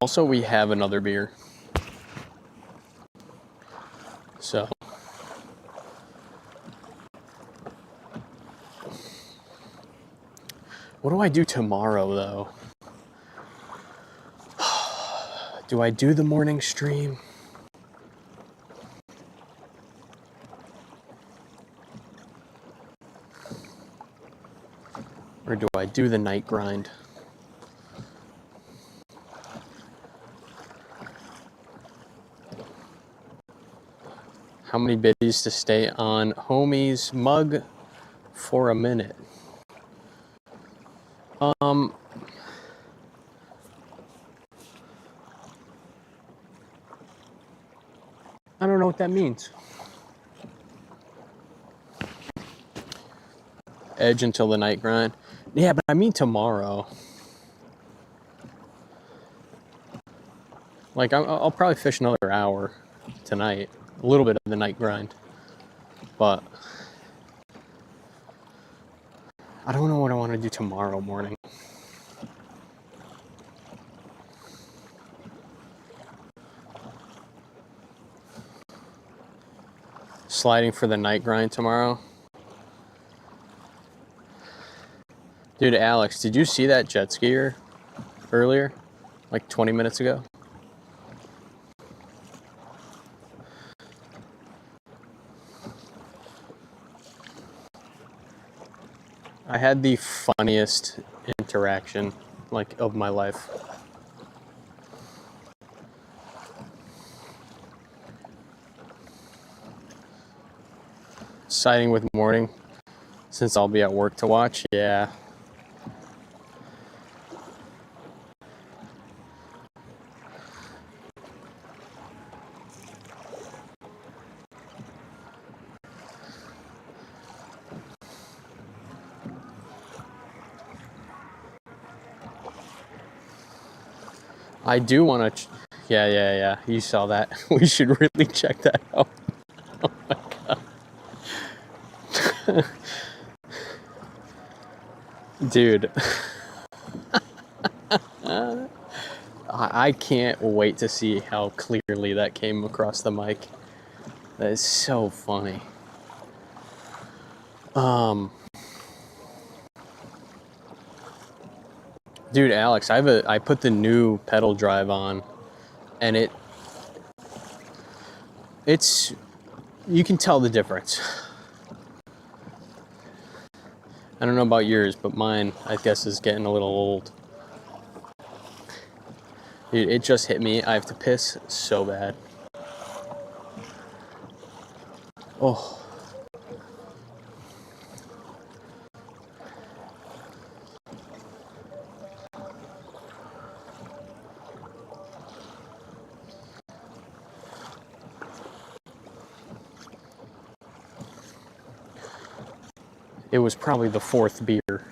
Also, we have another beer. So, what do I do tomorrow, though? Do I do the morning stream? Or do I do the night grind? How many biddies to stay on homie's mug for a minute? I don't know what that means. Edge until the night grind. Yeah, but I mean tomorrow. Like, I'll probably fish another hour tonight. A little bit of the night grind. But I don't know what I want to do tomorrow morning. Sliding for the night grind tomorrow. Dude, Alex, did you see that jet skier earlier? Like 20 minutes ago? I had the funniest interaction, like, of my life. Siding with morning, since I'll be at work to watch, yeah. I do want to, yeah. You saw that. We should really check that out. Oh my God. Dude. I can't wait to see how clearly that came across the mic. That is so funny. Dude, Alex, I put the new pedal drive on, and it's you can tell the difference. I don't know about yours, but mine, I guess, is getting a little old. Dude, it just hit me. I have to piss so bad. Oh. It was probably the fourth beer.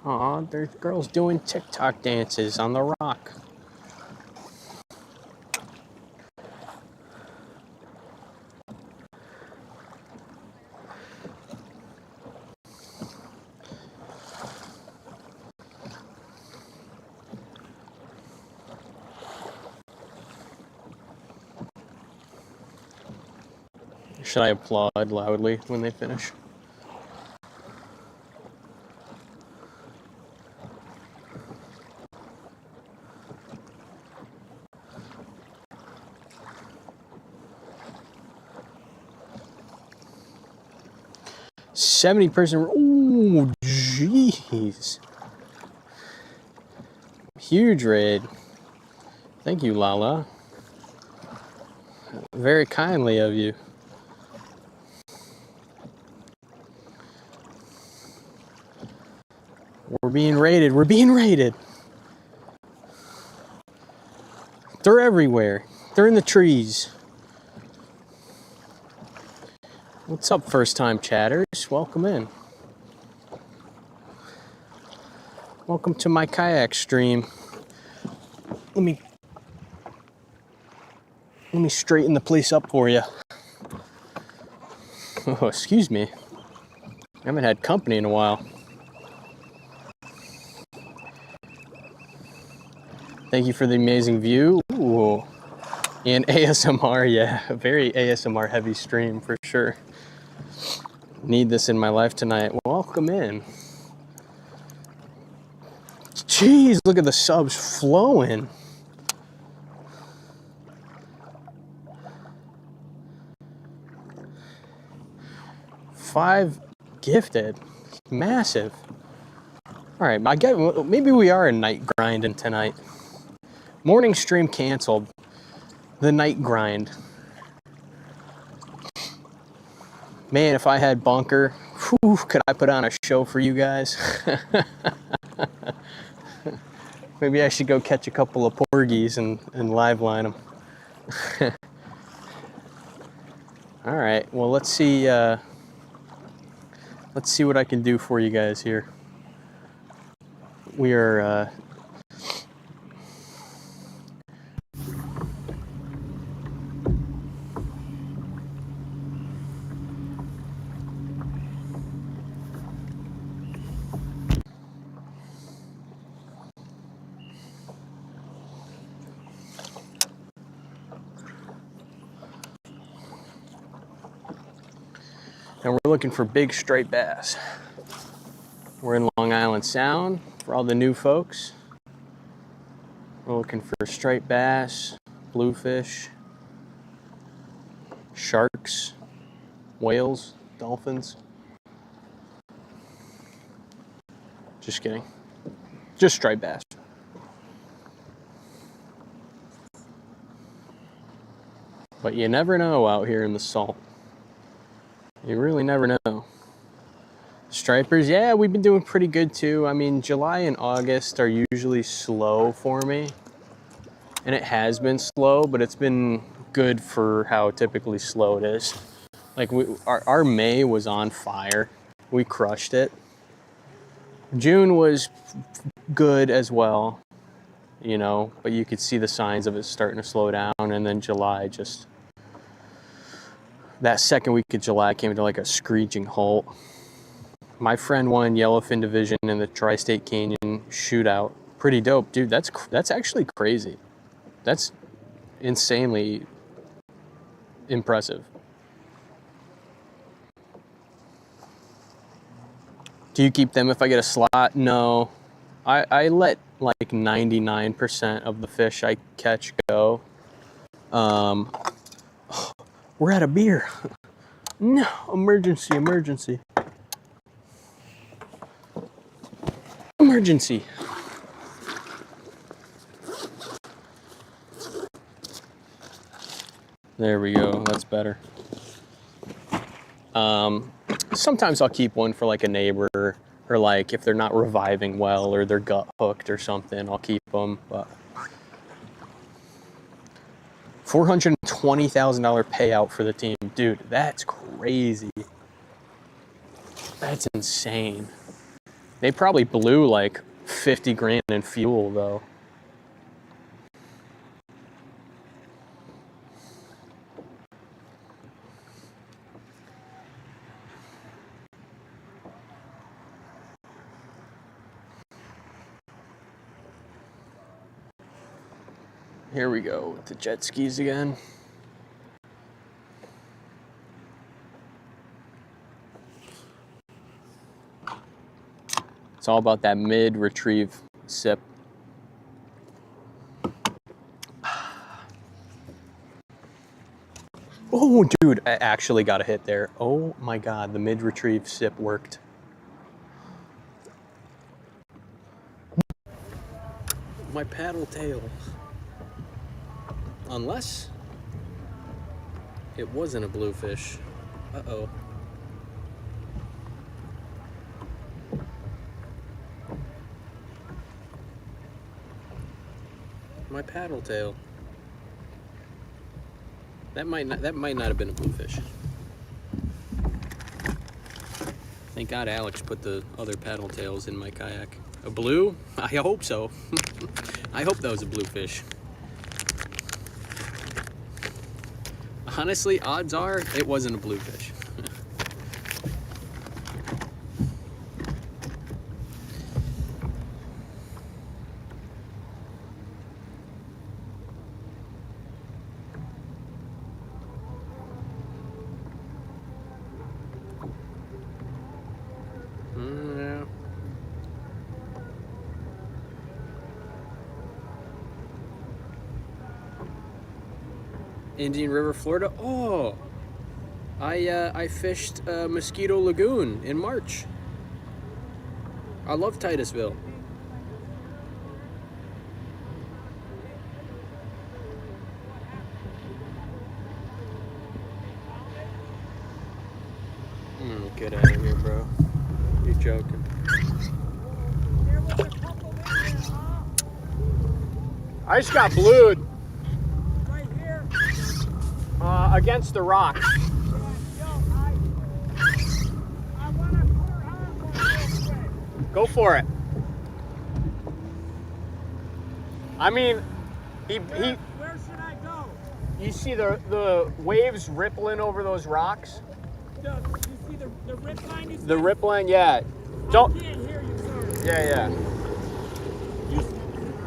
Aw, there's girls doing TikTok dances on the rock. Should I applaud loudly when they finish? $70. Ooh, jeez. Huge raid. Thank you, Lala. Very kindly of you. We're being raided. We're being raided. They're everywhere. They're in the trees. What's up, first time chatters? Welcome in. Welcome to my kayak stream. Let me straighten the place up for you. Oh, excuse me. I haven't had company in a while. Thank you for the amazing view. Ooh. And ASMR, yeah, a very ASMR heavy stream for sure. Need this in my life tonight. Welcome in. Jeez, look at the subs flowing. Five gifted. Massive. All right, I get, maybe we are a night grinding tonight. Morning stream canceled. The night grind. Man, if I had bunker, whew, could I put on a show for you guys? Maybe I should go catch a couple of porgies and live line them. All right, well, let's see what I can do for you guys here. We are and we're looking for big striped bass. We're in Long Island Sound for all the new folks. We're looking for striped bass, bluefish, sharks, whales, dolphins. Just kidding. Just striped bass. But you never know out here in the salt. You really never know. Stripers, yeah, we've been doing pretty good too. I mean, July and August are usually slow for me. And it has been slow, but it's been good for how typically slow it is. Like our May was on fire. We crushed it. June was good as well, you know, but you could see the signs of it starting to slow down. And then July just, that second week of July came to like a screeching halt. My friend won Yellowfin Division in the Tri-State Canyon shootout. Pretty dope, dude. That's actually crazy. That's insanely impressive. Do you keep them if I get a slot? No. I let like 99% of the fish I catch go. We're out of beer. No, emergency, emergency. Emergency. There we go, that's better. Sometimes I'll keep one for like a neighbor, or like if they're not reviving well or they're gut hooked or something, I'll keep them. But $420,000 payout for the team. Dude, that's crazy. That's insane. They probably blew like 50 grand in fuel though. Here we go with the jet skis again. It's all about that mid-retrieve sip. Oh, dude, I actually got a hit there. Oh my God, the mid-retrieve sip worked. my paddle tail. Unless it wasn't a bluefish. Uh-oh. My paddle tail. That might not have been a bluefish. Thank God Alex put the other paddle tails in my kayak. A blue? I hope so. I hope that was a bluefish. Honestly, odds are it wasn't a bluefish. Yeah. Indian River, Florida. Oh, I fished Mosquito Lagoon in March. I love Titusville. Get out of here, bro. You're joking. There was a couple in there, huh? I just got blued Right here. against the rocks. Yeah, yo, I want to put her on one real quick. Go for it. I mean, Where should I go? you see the waves rippling over those rocks? You see the rip line? The rip line, yeah. Don't. I can't hear you, sorry. Yeah.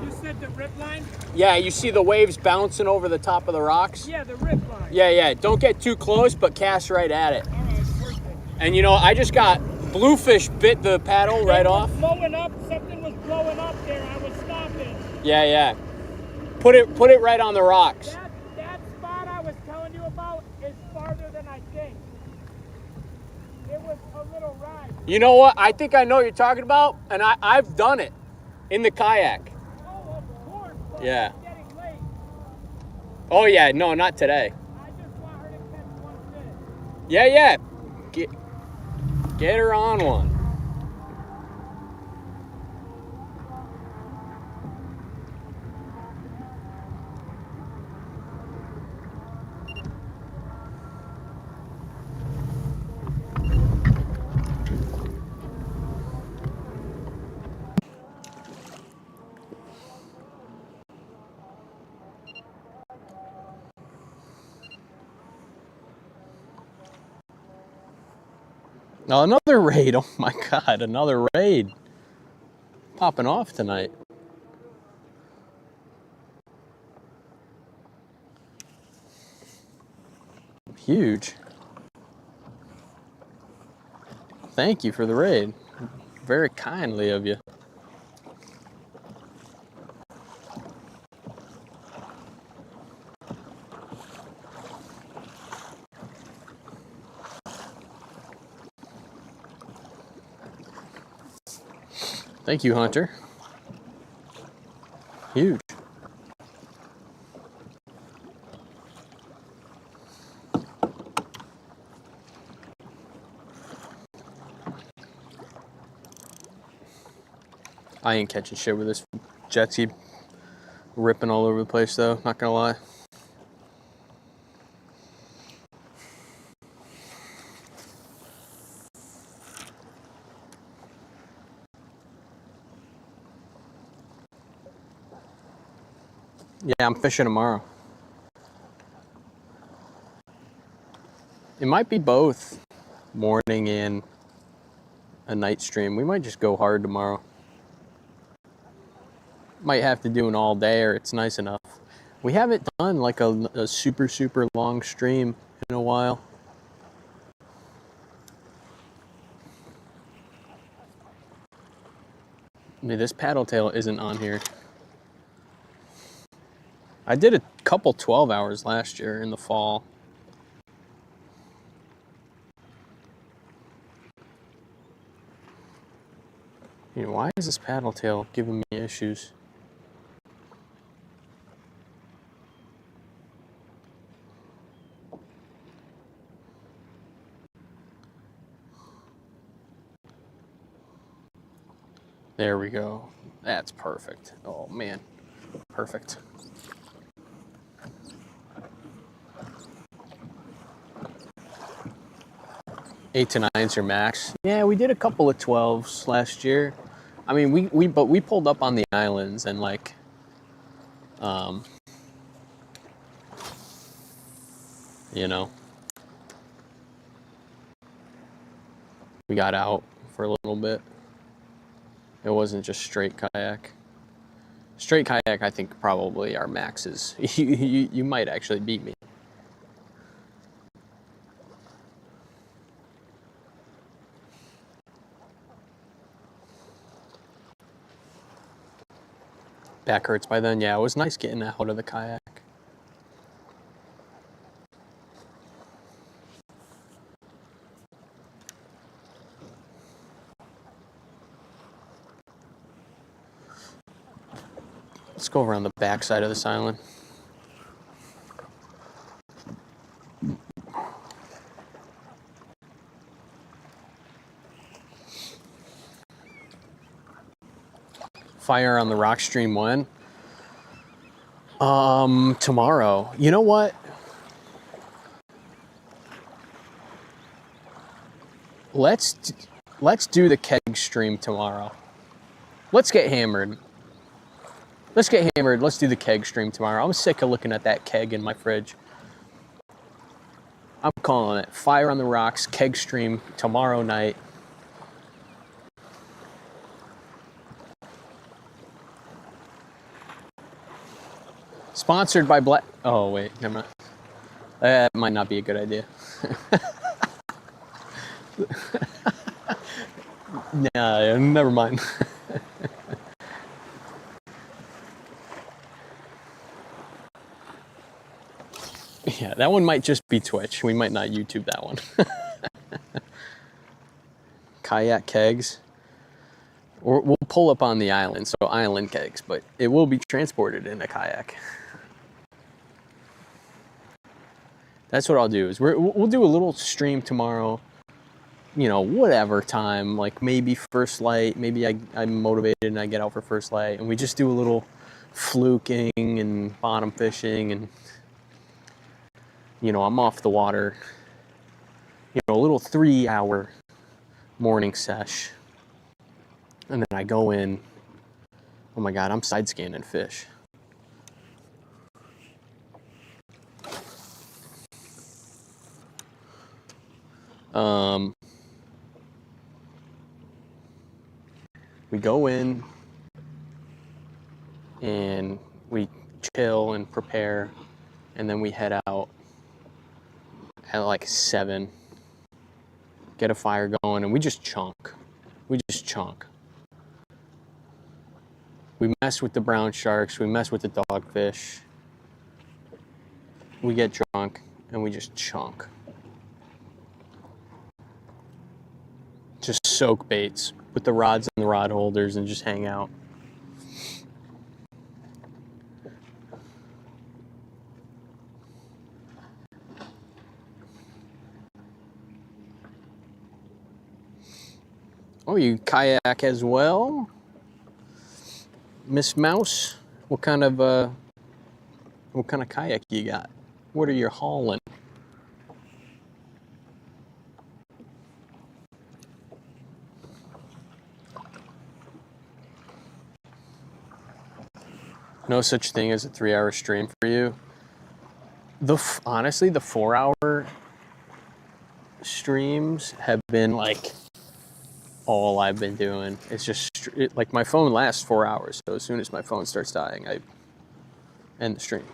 You said the rip line? Yeah, you see the waves bouncing over the top of the rocks? Yeah, the rip line. Yeah. Don't get too close, but cast right at it. All right, perfect. And you know, I just got bluefish bit the paddle right off. Blowing up, something was blowing up there. I was stopping. Yeah. Put it right on the rocks. That spot I was telling you about is farther than I think. It was a little ride. You know what? I think I know what you're talking about, and I've done it in the kayak. Oh, of course. But Yeah. it's getting late. Oh yeah, no, not today. I just want her to catch one fish. Yeah. Get her on one. Now another raid. Oh my God, another raid. Popping off tonight. Huge. Thank you for the raid. Very kindly of you. Thank you, Hunter. Huge. I ain't catching shit with this jet ski ripping all over the place though, not gonna lie. Yeah, I'm fishing tomorrow. It might be both morning and a night stream. We might just go hard tomorrow. Might have to do an all day or it's nice enough. We haven't done like a super long stream in a while. I mean, this paddle tail isn't on here. I did a couple 12 hours last year in the fall. You know, why is this paddle tail giving me issues? There we go. That's perfect. Oh man, perfect. Eight to nine's your max. Yeah, we did a couple of 12s last year. I mean, we pulled up on the islands and like, you know, we got out for a little bit. It wasn't just straight kayak. Straight kayak, I think probably our max is. You might actually beat me. Back hurts by then. Yeah, it was nice getting out of the kayak. Let's go around the back side of this island. Fire on the rock stream when? Tomorrow. You know what? Let's do the keg stream tomorrow. Let's get hammered. Let's get hammered. Let's do the keg stream tomorrow. I'm sick of looking at that keg in my fridge. I'm calling it. Fire on the Rocks keg stream tomorrow night. Sponsored by Black. Oh wait, never mind. That might not be a good idea. Nah, never mind. Yeah, that one might just be Twitch. We might not YouTube that one. Kayak kegs. Or we'll pull up on the island, so island kegs, but it will be transported in a kayak. That's what I'll do. Is we'll do a little stream tomorrow. You know, whatever time, like maybe first light. Maybe I'm motivated and I get out for first light, and we just do a little fluking and bottom fishing, and you know, I'm off the water. You know, a little 3-hour morning sesh. And then I go in. Oh my God, I'm side scanning fish. We go in and we chill and prepare, and then we head out at like 7. Get a fire going, and we just chunk. We just chunk. We mess with the brown sharks. We mess with the dogfish. We get drunk, and we just chunk. Just soak baits. Put the rods in the rod holders and just hang out. Oh, you kayak as well? Miss Mouse? What kind of kayak you got? What are you hauling? No such thing as a 3-hour stream for you. Honestly, the 4-hour streams have been like all I've been doing. It's just like my phone lasts 4 hours, so as soon as my phone starts dying, I end the stream.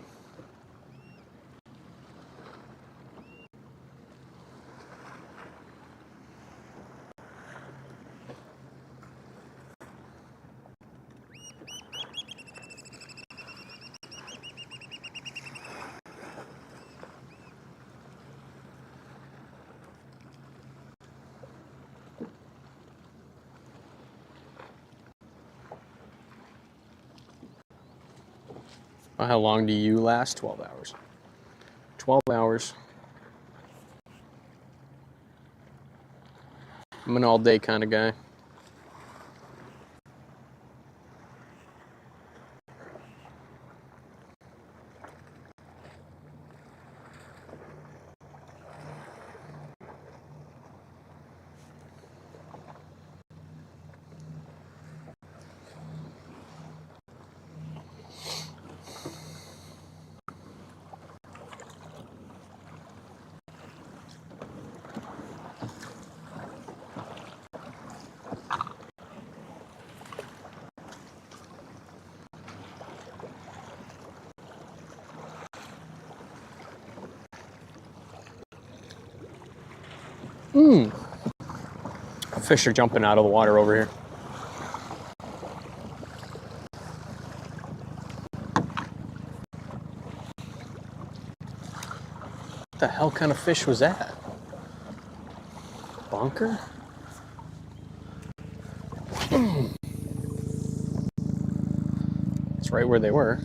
How long do you last? 12 hours. 12 hours. I'm an all-day kind of guy. Fish are jumping out of the water over here. What the hell kind of fish was that? Bunker? It's right where they were.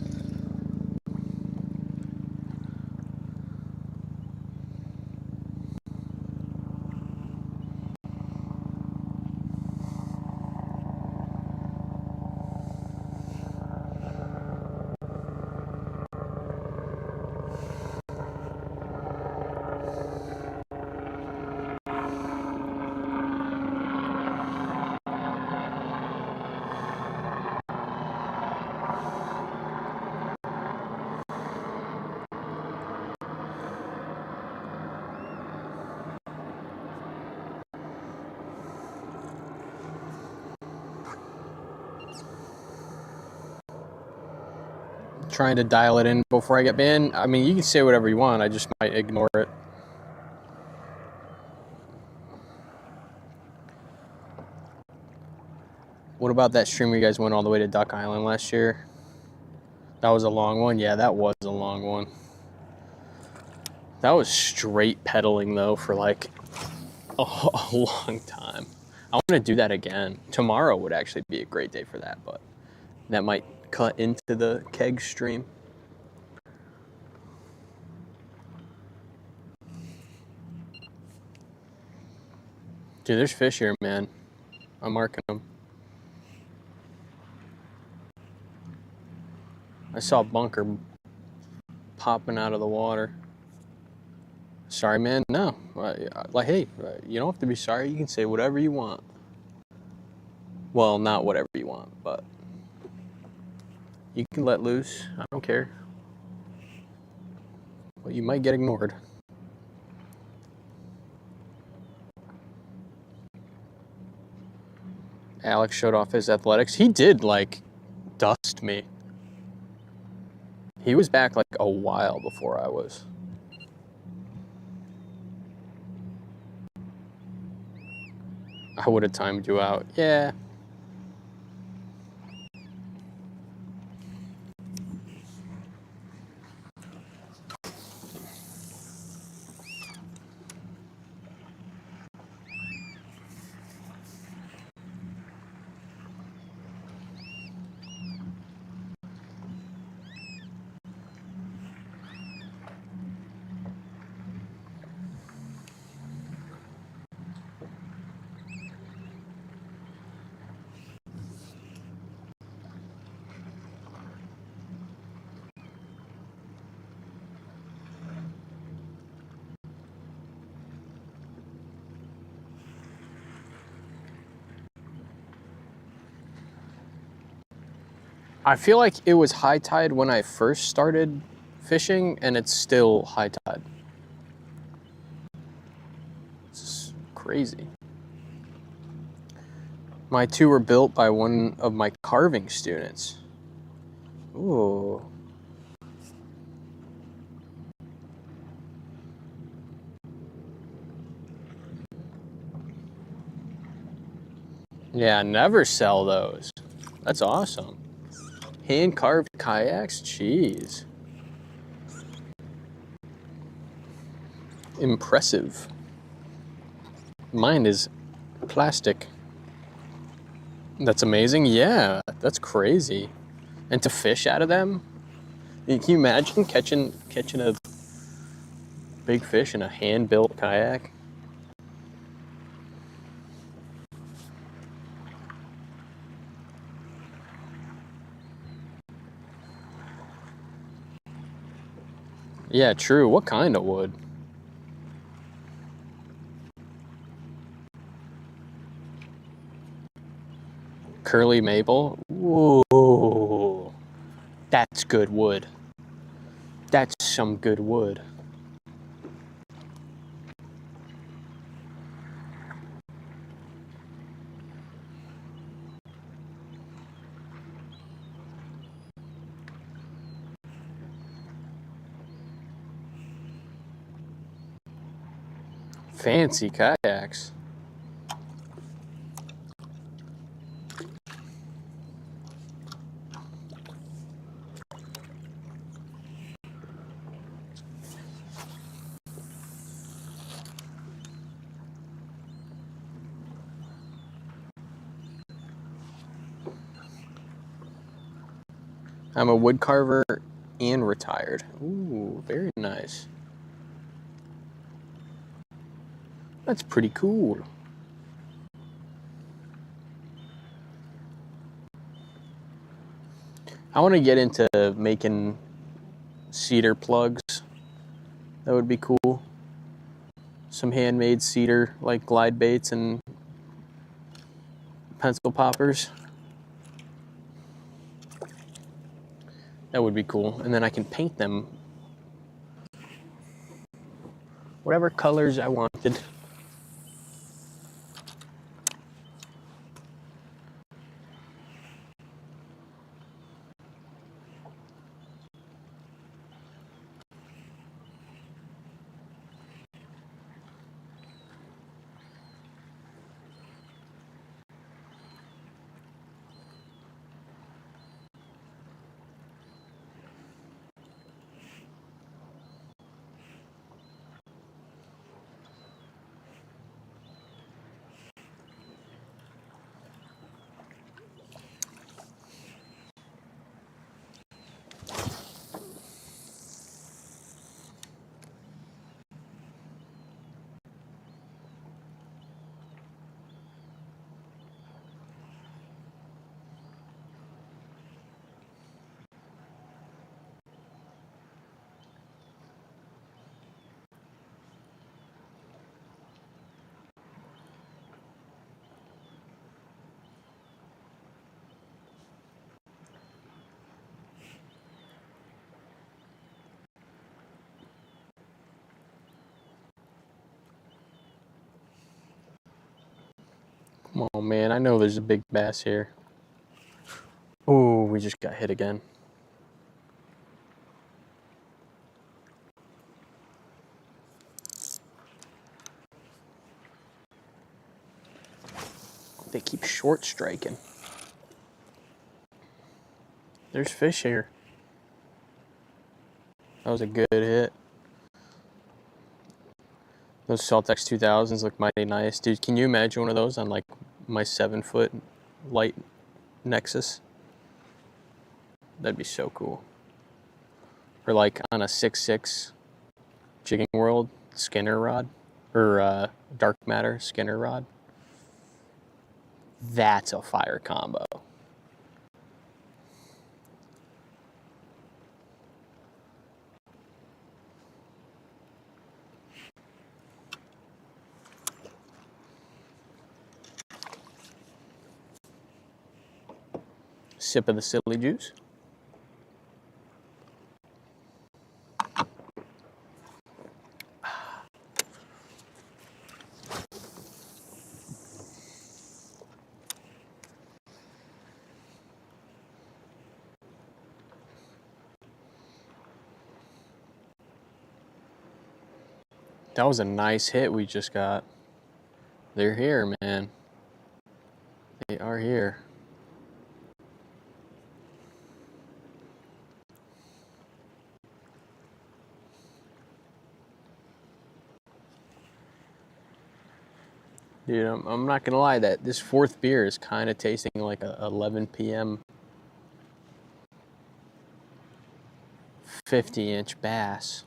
Trying to dial it in before I get banned. I mean, you can say whatever you want. I just might ignore it. What about that stream where you guys went all the way to Duck Island last year? That was a long one. Yeah, that was a long one. That was straight pedaling though for like a long time. I want to do that again. Tomorrow would actually be a great day for that, but that might cut into the keg stream. Dude, there's fish here, man. I'm marking them. I saw a bunker popping out of the water. Sorry, man. No. Like, hey, you don't have to be sorry. You can say whatever you want. Well, not whatever you want, but you can let loose. I don't care. But you might get ignored. Alex showed off his athletics. He did, like, dust me. He was back, like, a while before I was. I would have timed you out. Yeah. I feel like it was high tide when I first started fishing, and it's still high tide. It's crazy. My two were built by one of my carving students. Ooh. Yeah, never sell those. That's awesome. Hand-carved kayaks? Jeez. Impressive. Mine is plastic. That's amazing. Yeah, that's crazy. And to fish out of them? Can you imagine catching a big fish in a hand-built kayak? Yeah, true. What kind of wood? Curly maple? Whoa. That's good wood. That's some good wood. Fancy kayaks. I'm a wood carver and retired. Ooh, very nice. That's pretty cool. I want to get into making cedar plugs. That would be cool. Some handmade cedar, like glide baits and pencil poppers. That would be cool. And then I can paint them whatever colors I wanted. Come on, man. I know there's a big bass here. Oh, we just got hit again. They keep short striking. There's fish here. That was a good hit. Those Celtex 2000s look mighty nice. Dude, can you imagine one of those on like my 7-foot light Nexus? That'd be so cool. Or like on a 6.6 Jigging World Skinner rod. Or Dark Matter Skinner rod. That's a fire combo. Sip of the silly juice. That was a nice hit we just got. They're here, man. They are here. Dude, I'm not gonna lie, that this fourth beer is kind of tasting like a 11 p.m. 50-inch bass.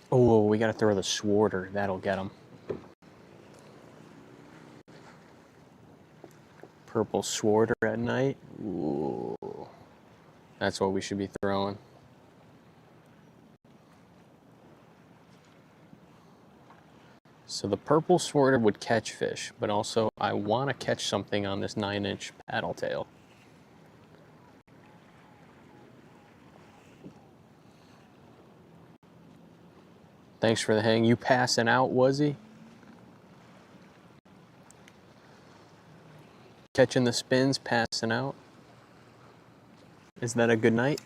Oh, we gotta throw the swarter. That'll get them. Purple swarter at night. Ooh, that's what we should be throwing. So the purple swarter would catch fish, but also I want to catch something on this 9-inch paddle tail. Thanks for the hang. You passing out, was he? Catching the spins, passing out. Is that a good night?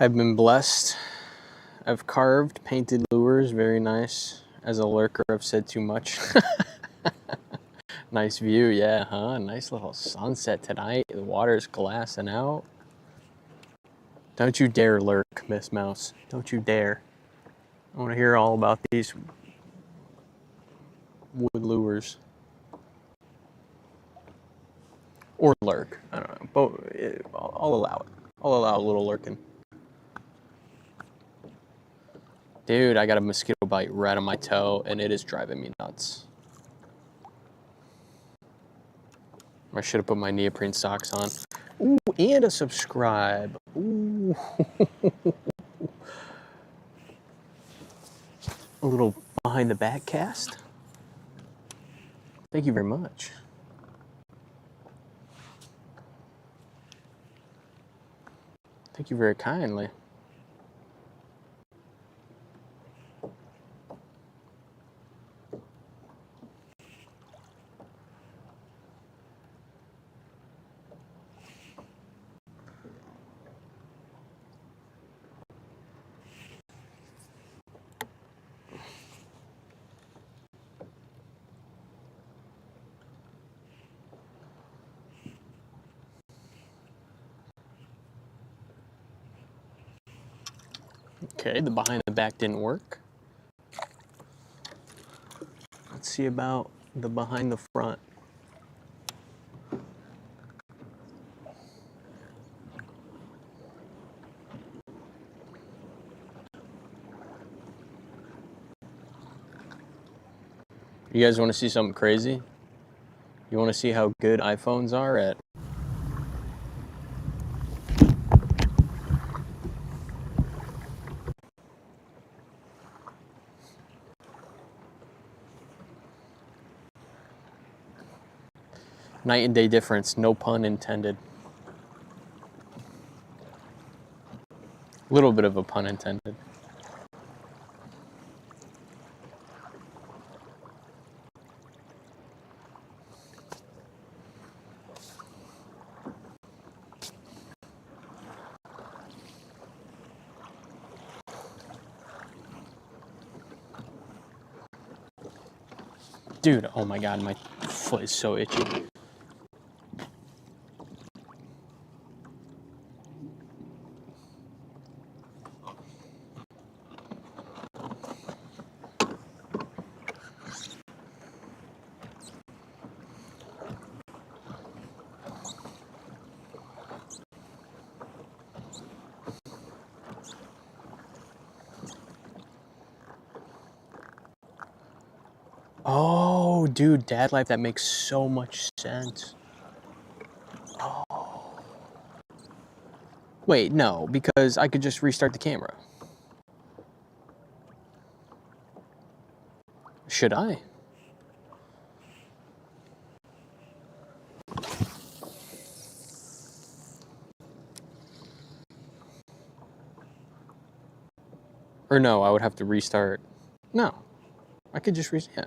I've been blessed. I've carved, painted lures, very nice. As a lurker, I've said too much. Nice view, yeah, huh? Nice little sunset tonight. The water's glassing out. Don't you dare lurk, Miss Mouse. Don't you dare. I want to hear all about these wood lures. Or lurk. I don't know. But I'll allow it. I'll allow a little lurking. Dude, I got a mosquito bite right on my toe, and it is driving me nuts. I should have put my neoprene socks on. Ooh, and a subscribe. Ooh. A little behind the back cast. Thank you very much. Thank you very kindly. Okay, the behind the back didn't work. Let's see about the behind the front. You guys want to see something crazy? You want to see how good iPhones are at night and day difference, no pun intended. A little bit of a pun intended. Dude, oh my God, my foot is so itchy. Oh, dude, dad life, that makes so much sense. Oh. Wait, no, because I could just restart the camera. Should I? Or no, I would have to restart. No, I could just yeah.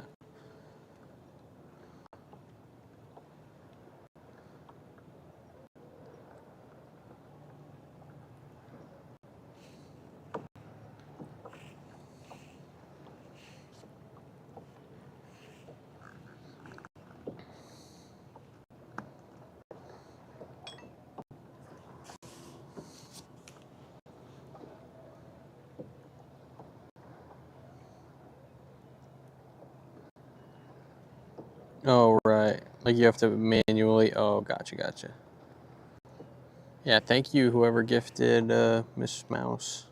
Oh, right. Like you have to manually. Oh, gotcha. Yeah, thank you, whoever gifted Miss Mouse.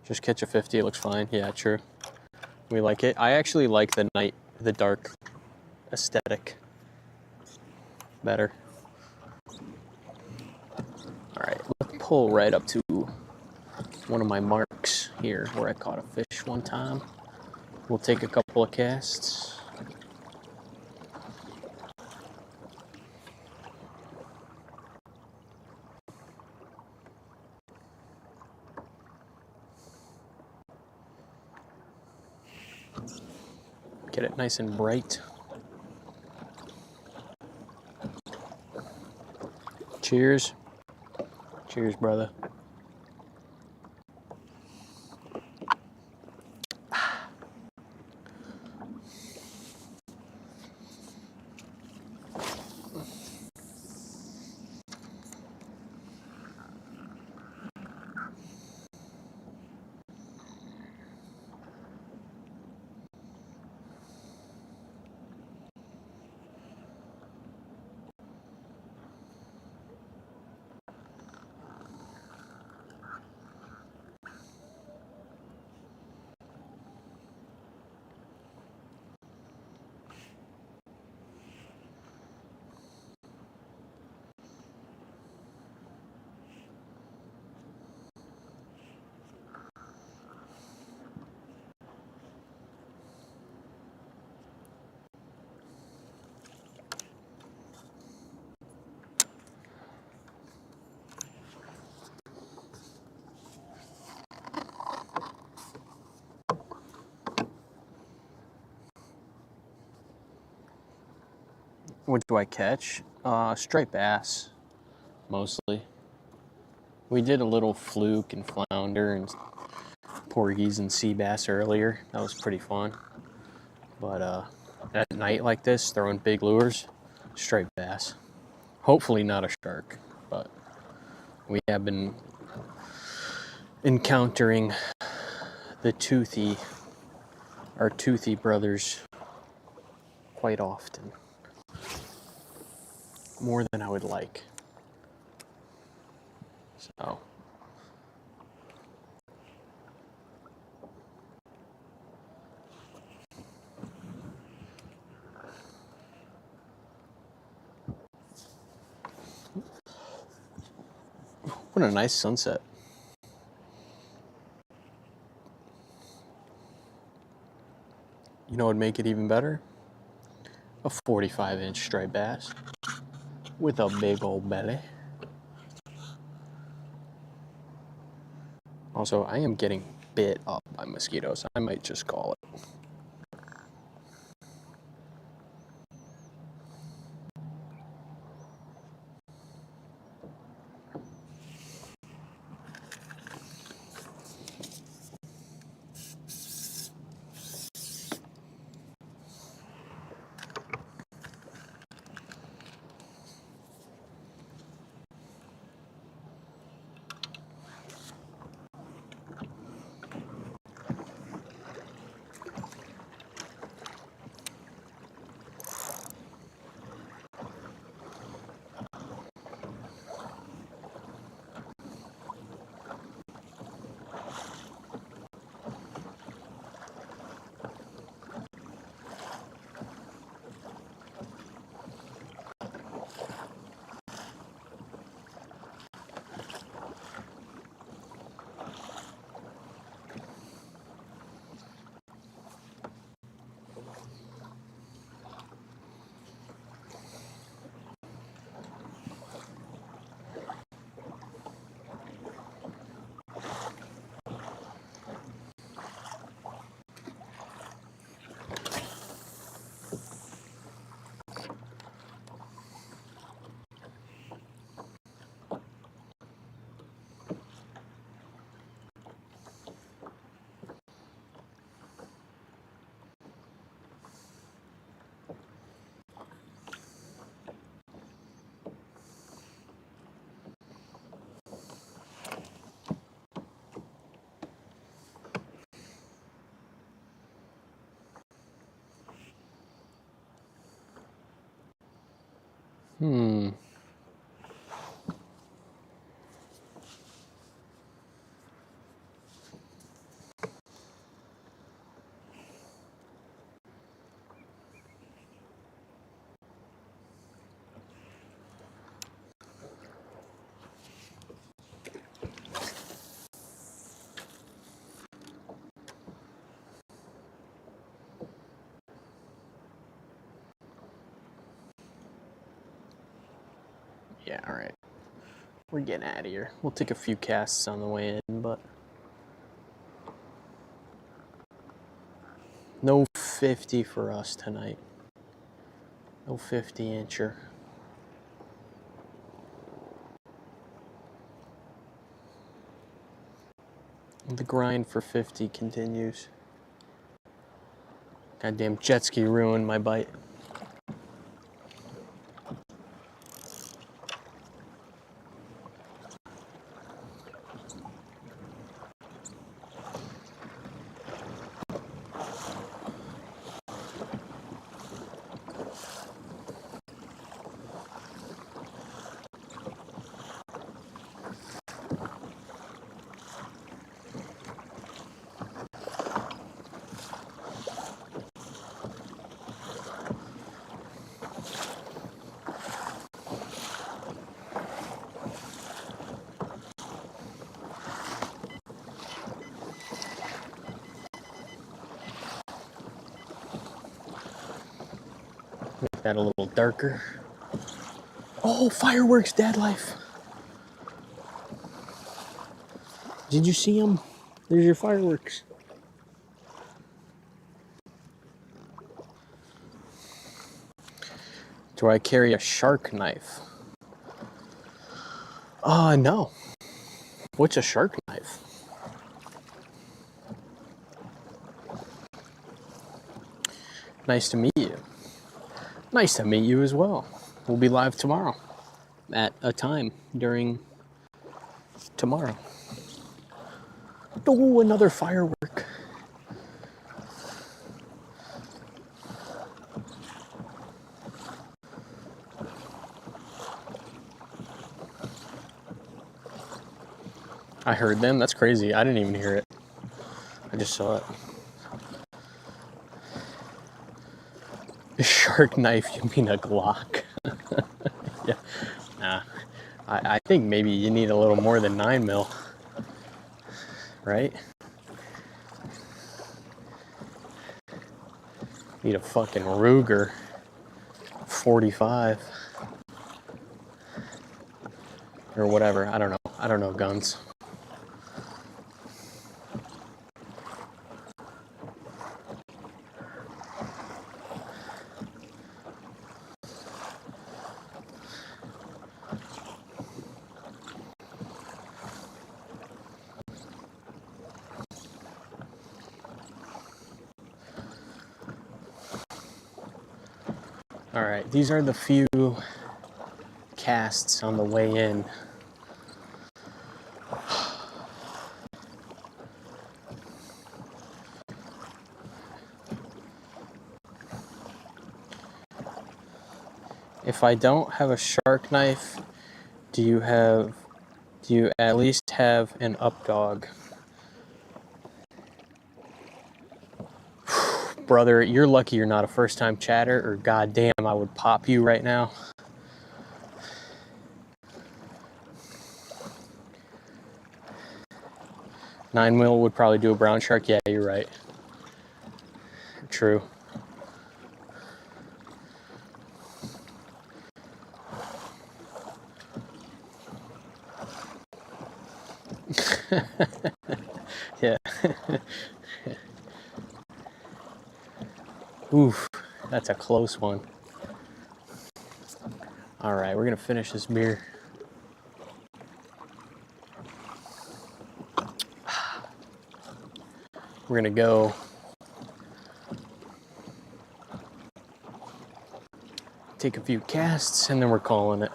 Just catch a 50, it looks fine. Yeah, true. We like it. I actually like the dark aesthetic better. All right, let's pull right up to one of my marks here where I caught a fish one time. We'll take a couple of casts. Get it nice and bright. Cheers. Cheers, brother. What do I catch? Striped bass, mostly. We did a little fluke and flounder and porgies and sea bass earlier. That was pretty fun. But at night like this, throwing big lures, striped bass. Hopefully not a shark, but we have been encountering our toothy brothers quite often. More than I would like. So. What a nice sunset. You know what would make it even better? A 45-inch striped bass with a big old belly. Also, I am getting bit up by mosquitoes. I might just call it. Hmm. Yeah, all right. We're getting out of here. We'll take a few casts on the way in, but no 50 for us tonight. No 50-incher. The grind for 50 continues. Goddamn jet ski ruined my bite. Make that a little darker. Oh, fireworks, dad life. Did you see them? There's your fireworks. Do I carry a shark knife? No. What's a shark knife? Nice to meet you. Nice to meet you as well. We'll be live tomorrow at a time during tomorrow. Oh, another firework. I heard them. That's crazy. I didn't even hear it. I just saw it. A shark knife, you mean a Glock? Yeah. Nah. I think maybe you need a little more than 9mm. Right? Need a fucking Ruger 45. Or whatever. I don't know. I don't know guns. All right, these are the few casts on the way in. If I don't have a shark knife, do you at least have an up dog? Brother, you're lucky you're not a first-time chatter, or goddamn, I would pop you right now. Nine mil would probably do a brown shark. Yeah, you're right. True. Yeah. Oof, that's a close one. All right, we're gonna finish this beer. We're gonna go take a few casts and then we're calling it.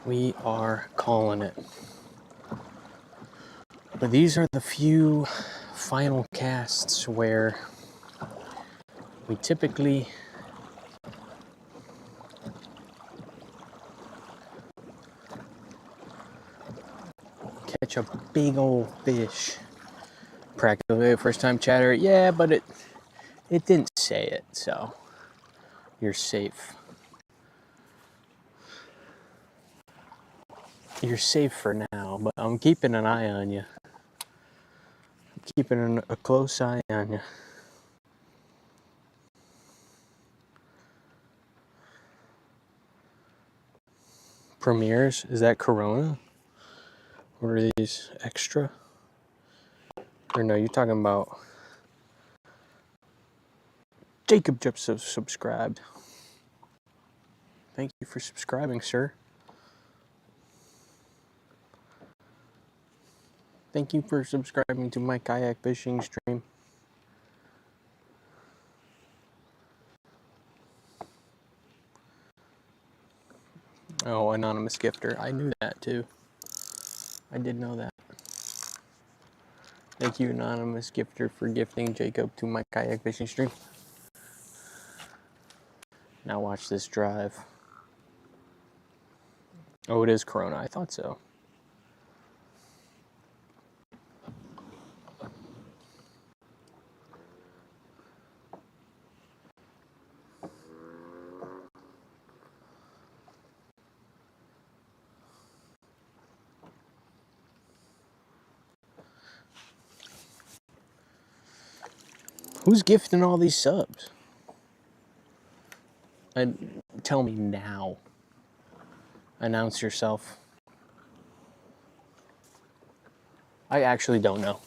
We are calling it. But these are the few final casts where we typically catch a big old fish. Practically the first time chatter. Yeah, but it didn't say it, so you're safe. You're safe for now, but I'm keeping an eye on you. I'm keeping a close eye on you. Premieres? Is that Corona? Or are these extra? Or no, you're talking about Jacob just subscribed. Thank you for subscribing, sir. Thank you for subscribing to my kayak fishing stream. Oh, anonymous gifter. I knew that too. I did know that. Thank you, anonymous gifter, for gifting Jacob to my kayak fishing stream. Now watch this drive. Oh, it is Corona. I thought so. Who's gifting all these subs? And tell me now. Announce yourself. I actually don't know.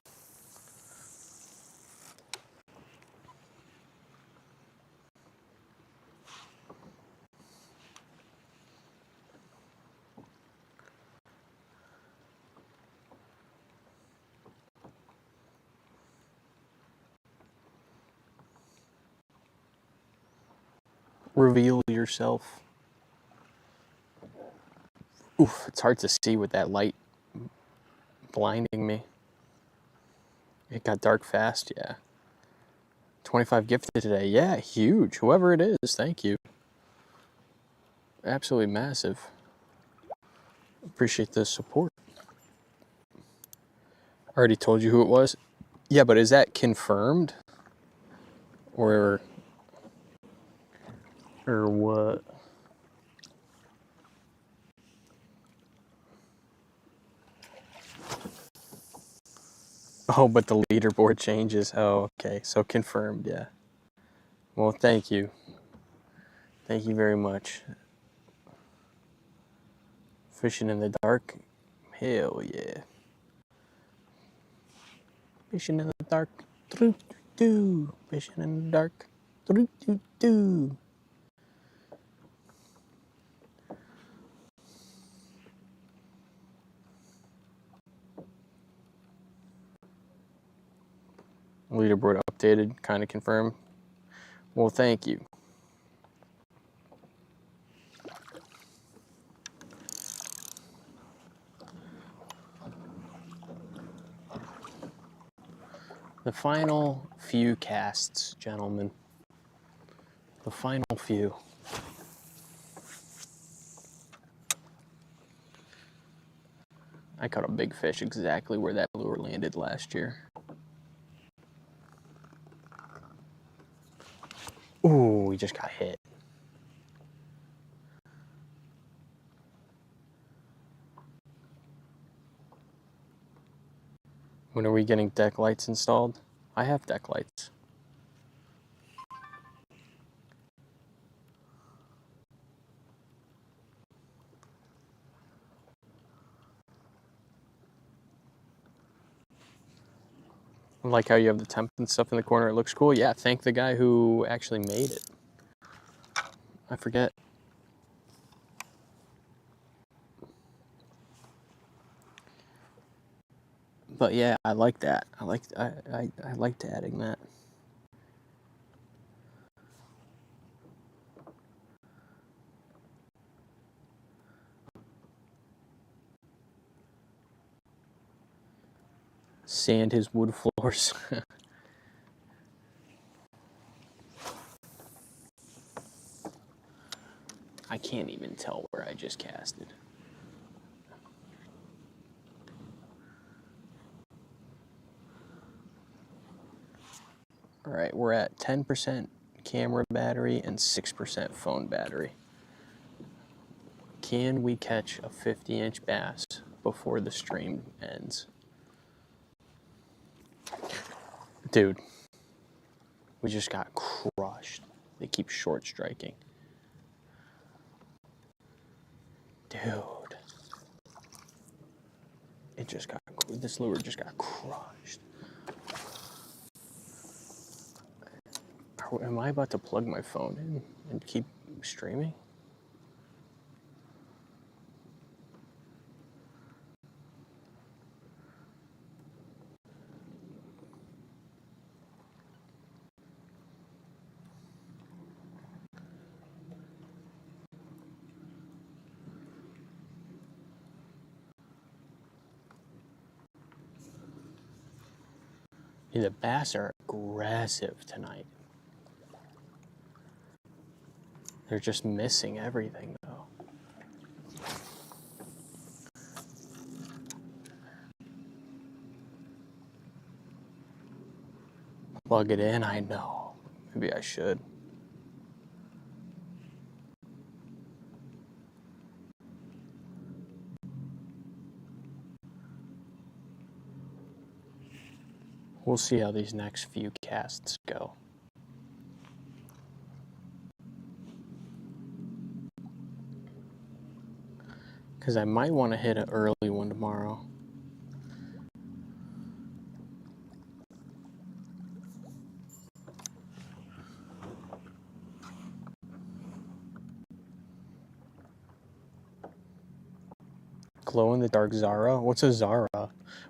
Reveal yourself. Oof, it's hard to see with that light blinding me. It got dark fast, yeah. 25 gifted today. Yeah, huge. Whoever it is, thank you. Absolutely massive. Appreciate the support. Already told you who it was. Yeah, but is that confirmed? Or what? Oh, but the leaderboard changes. Oh, okay. So confirmed, yeah. Well, thank you. Thank you very much. Fishing in the dark? Hell yeah. Fishing in the dark. Doo-doo-doo. Fishing in the dark. Doo-doo-doo. Leaderboard updated, kind of confirmed. Well, thank you. The final few casts, gentlemen. The final few. I caught a big fish exactly where that lure landed last year. Ooh, we just got hit. When are we getting deck lights installed? I have deck lights. I like how you have the temp and stuff in the corner. It looks cool. Yeah, thank the guy who actually made it. I forget. But yeah, I like that. I liked adding that. Sand his wood floors. I can't even tell where I just casted. right, we're at 10% camera battery and 6% phone battery. Can we catch a 50-inch bass before the stream ends? Dude, we just got crushed. They keep short striking. Dude. This lure just got crushed. Am I about to plug my phone in and keep streaming? Yeah, the bass are aggressive tonight. They're just missing everything, though. Plug it in, I know. Maybe I should. We'll see how these next few casts go. Because I might want to hit an early one tomorrow. Glow-in-the-dark Zara? What's a Zara?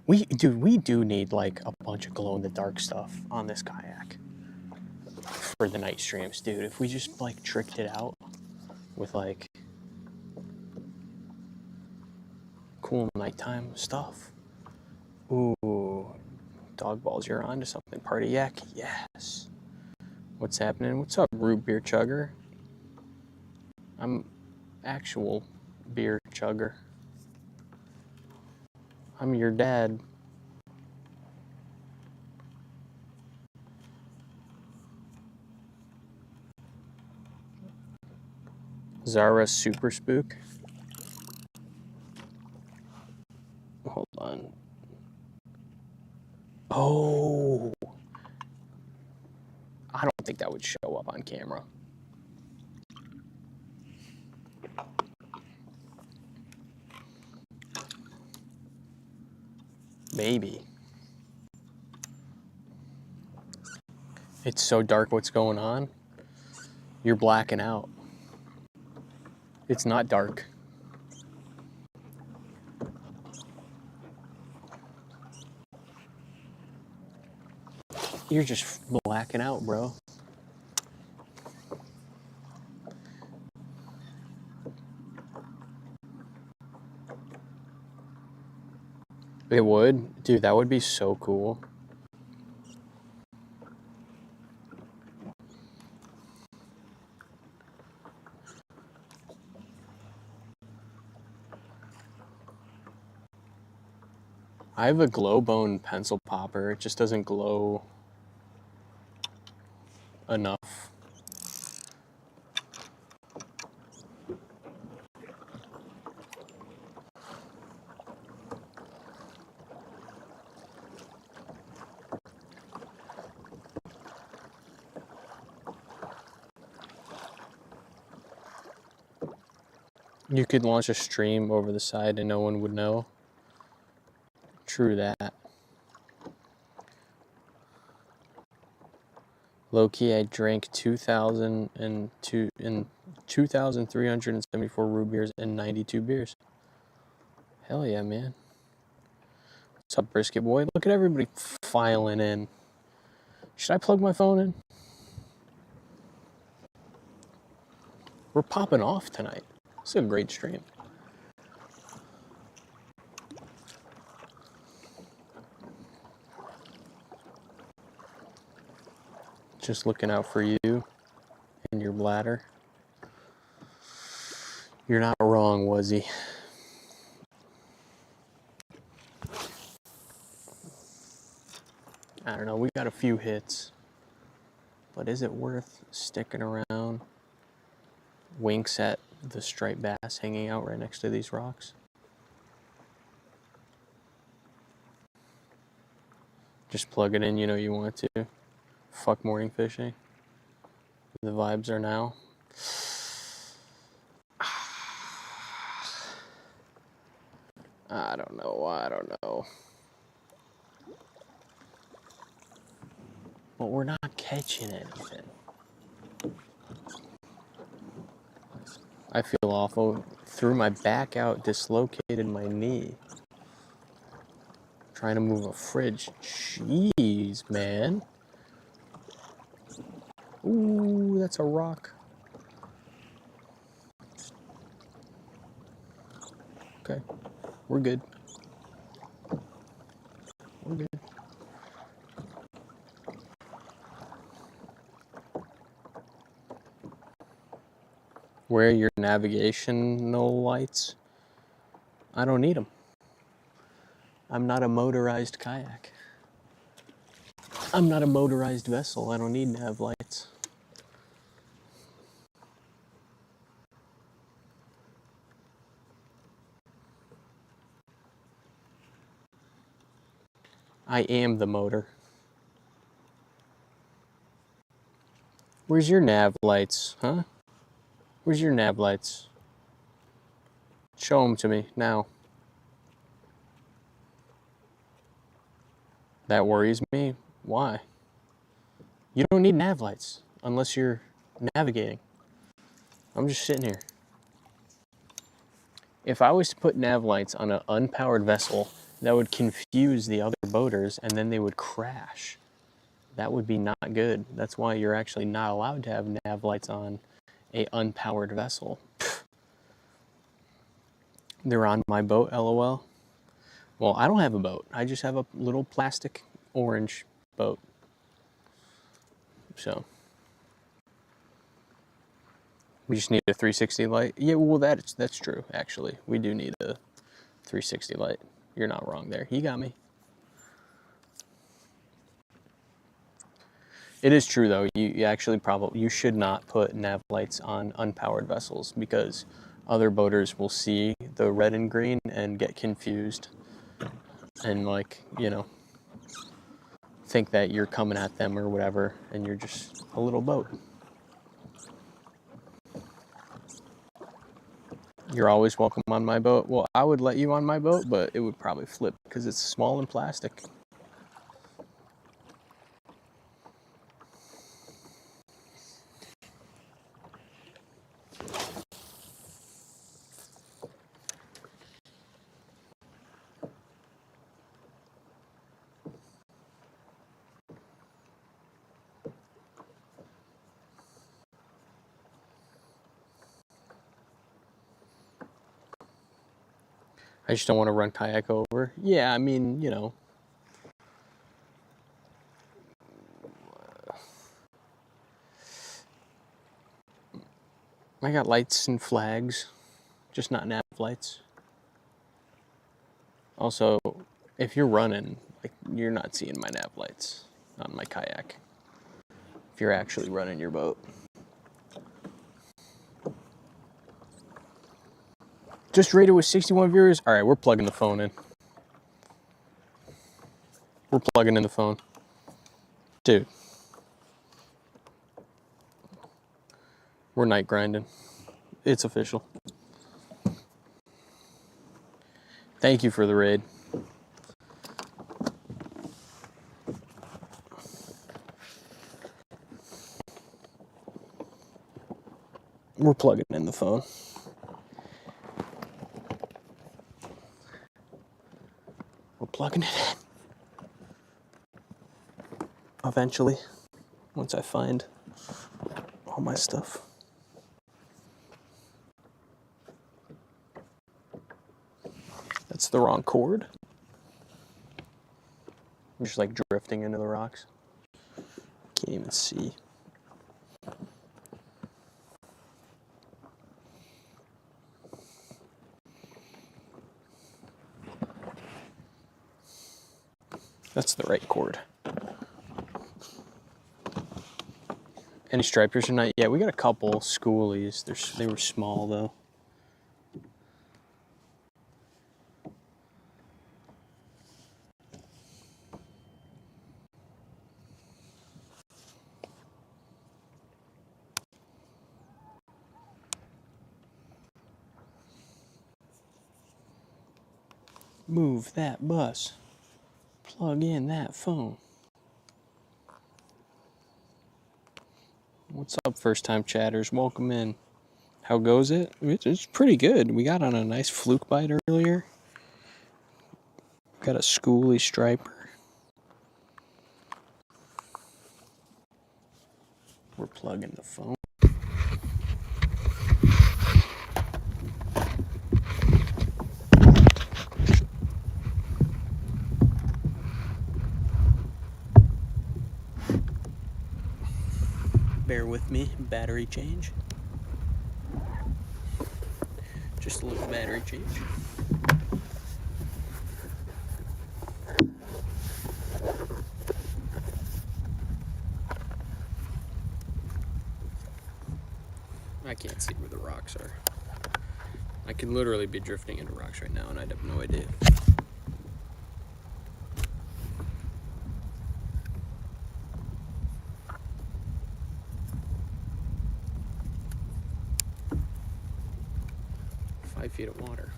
We do need like a bunch of glow-in-the-dark stuff on this kayak for the night streams, dude. If we just like tricked it out with like cool nighttime stuff. Ooh, dog balls, you're onto something. Party yak, yes. What's happening? What's up, root beer chugger? I'm actual beer chugger. I'm your dad. Zara Super Spook. Hold on. Oh. I don't think that would show up on camera. Maybe. It's so dark what's going on. You're blacking out. It's not dark. You're just blacking out, bro. It would? Dude, that would be so cool. I have a glow bone pencil popper. It just doesn't glow enough. You could launch a stream over the side and no one would know. True that. Low key, I drank 2,374 root beers and 92 beers. Hell yeah, man. What's up, brisket boy? Look at everybody filing in. Should I plug my phone in? We're popping off tonight. It's a great stream. Just looking out for you and your bladder. You're not wrong, was he? I don't know, we got a few hits. But is it worth sticking around? Winks at the striped bass hanging out right next to these rocks. Just plug it in, you know you want to. Fuck morning fishing. The vibes are now. I don't know. But we're not catching anything. I feel awful. Threw my back out, dislocated my knee. Trying to move a fridge. Jeez, man. Ooh, that's a rock. Okay, we're good. We're good. Where are your navigational lights? I don't need them. I'm not a motorized kayak. I'm not a motorized vessel. I don't need nav lights. I am the motor. Where's your nav lights, huh? Where's your nav lights? Show them to me now. That worries me. Why? You don't need nav lights unless you're navigating. I'm just sitting here. If I was to put nav lights on an unpowered vessel, that would confuse the other boaters and then they would crash. That would be not good. That's why you're actually not allowed to have nav lights on a unpowered vessel. They're on my boat, LOL. Well, I don't have a boat. I just have a little plastic orange boat. So we just need a 360 light. Yeah, well, that's true, actually. We do need a 360 light. You're not wrong there. You got me. It is true, though. You actually you should not put nav lights on unpowered vessels because other boaters will see the red and green and get confused and, like, you know, think that you're coming at them or whatever, and you're just a little boat. You're always welcome on my boat. Well, I would let you on my boat, but it would probably flip because it's small and plastic. I just don't want to run kayak over. Yeah, I mean, you know. I got lights and flags, just not nav lights. Also, if you're running, like, you're not seeing my nav lights on my kayak. If you're actually running your boat. Just rated with 61 viewers. All right, we're plugging the phone in. We're plugging in the phone. Dude. We're night grinding. It's official. Thank you for the raid. We're plugging in the phone. We're plugging it in. Eventually, once I find all my stuff. That's the wrong cord. I'm just like drifting into the rocks. Can't even see. That's the right cord. Any stripers tonight? Yeah, we got a couple schoolies. They were small though. Move that bus. Plug in that phone. What's up, first time chatters? Welcome in. How goes it? It's pretty good. We got on a nice fluke bite earlier. Got a schoolie striper. We're plugging the phone. Bear with me, battery change. Just a little battery change. I can't see where the rocks are. I could literally be drifting into rocks right now and I'd have no idea. Feet of water.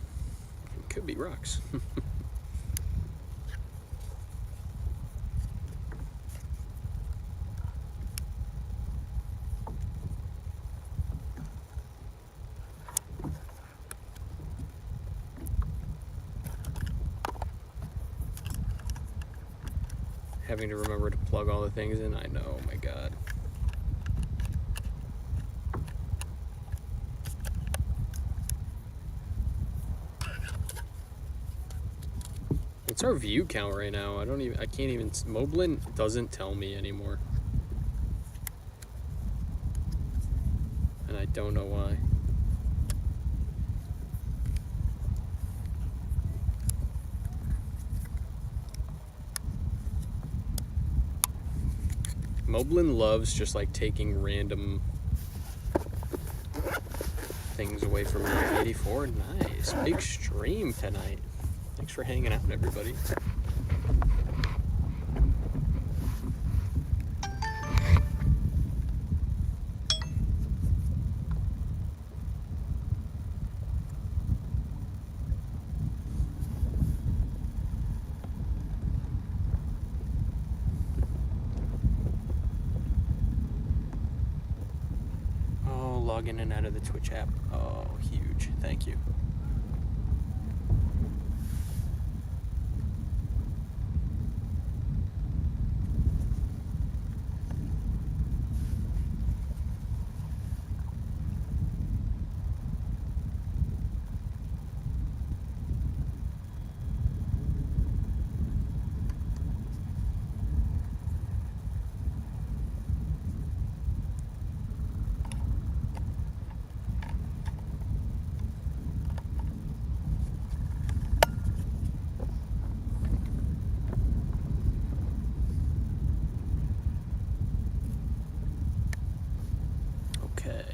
It could be rocks. Having to remember to plug all the things in, I know, oh my god. What's our view count right now? I can't even, Moblin doesn't tell me anymore. And I don't know why. Moblin loves just like taking random things away from me. 84, nice. Big stream tonight. Thanks for hanging out, everybody. Oh, log in and out of the Twitch app. Oh, huge. Thank you. Okay.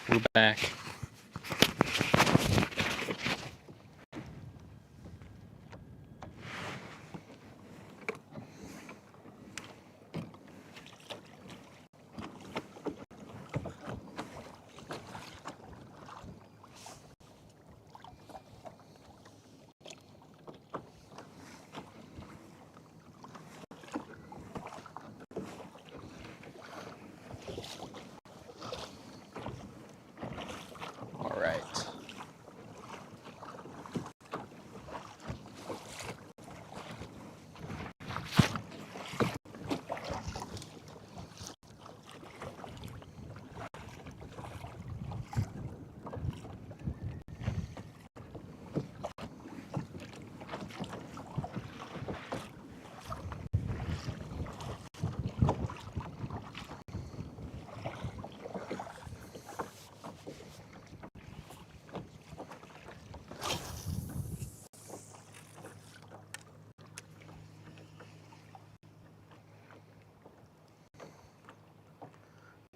We're back.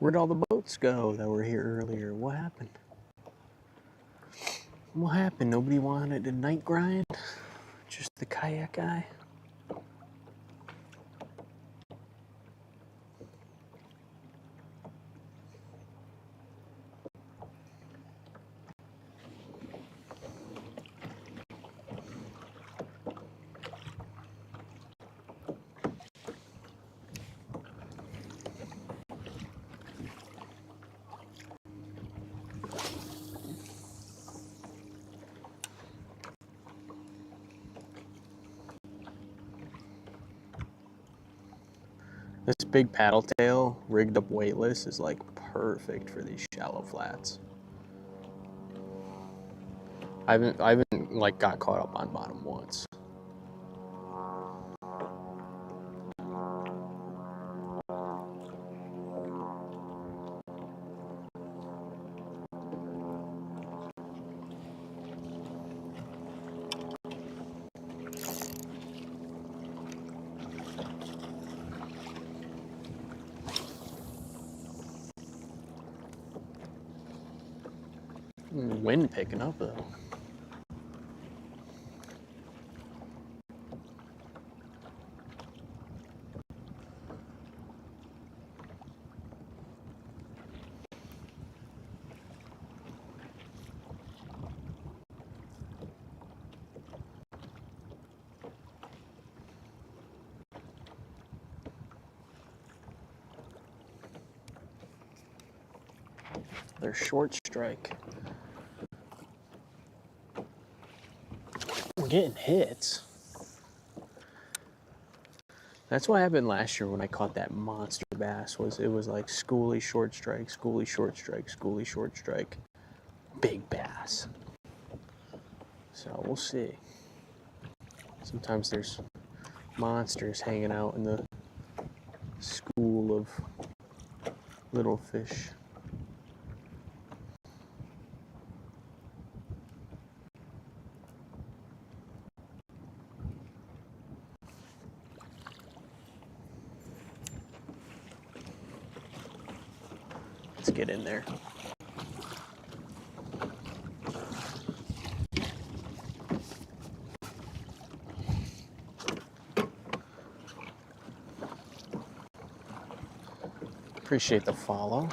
Where'd all the boats go that were here earlier? What happened? What happened? Nobody wanted to night grind? Just the kayak guy? This big paddle tail rigged up weightless is like perfect for these shallow flats. I haven't like got caught up on bottom once. Wind picking up though. They're short strike. We're getting hits. That's what happened last year when I caught that monster bass. It was like schoolie short strike, schoolie short strike, schoolie short strike, big bass. So we'll see. Sometimes there's monsters hanging out in the school of little fish. Let's get in there. Appreciate the follow.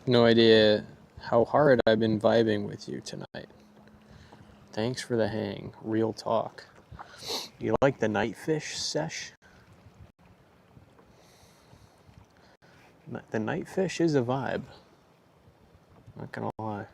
No idea how hard I've been vibing with you tonight. Thanks for the hang. Real talk. You like the night fish sesh? The night fish is a vibe. Not gonna lie.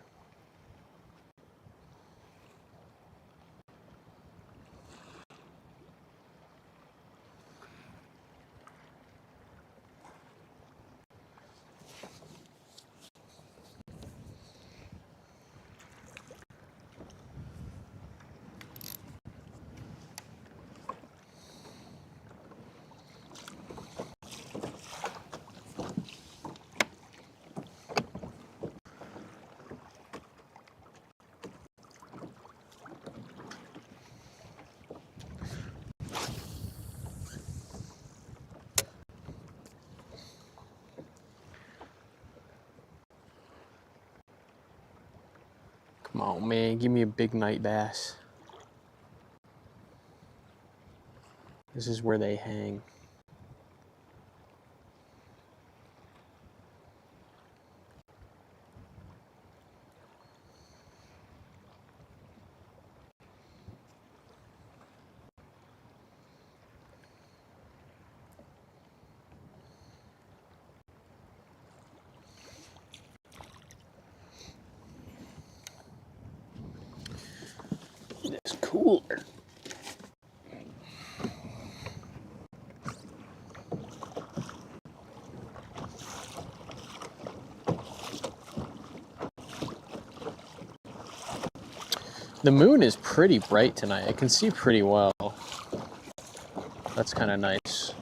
Oh man, give me a big night bass. This is where they hang. It's cooler. The moon is pretty bright tonight. I can see pretty well. That's kind of nice.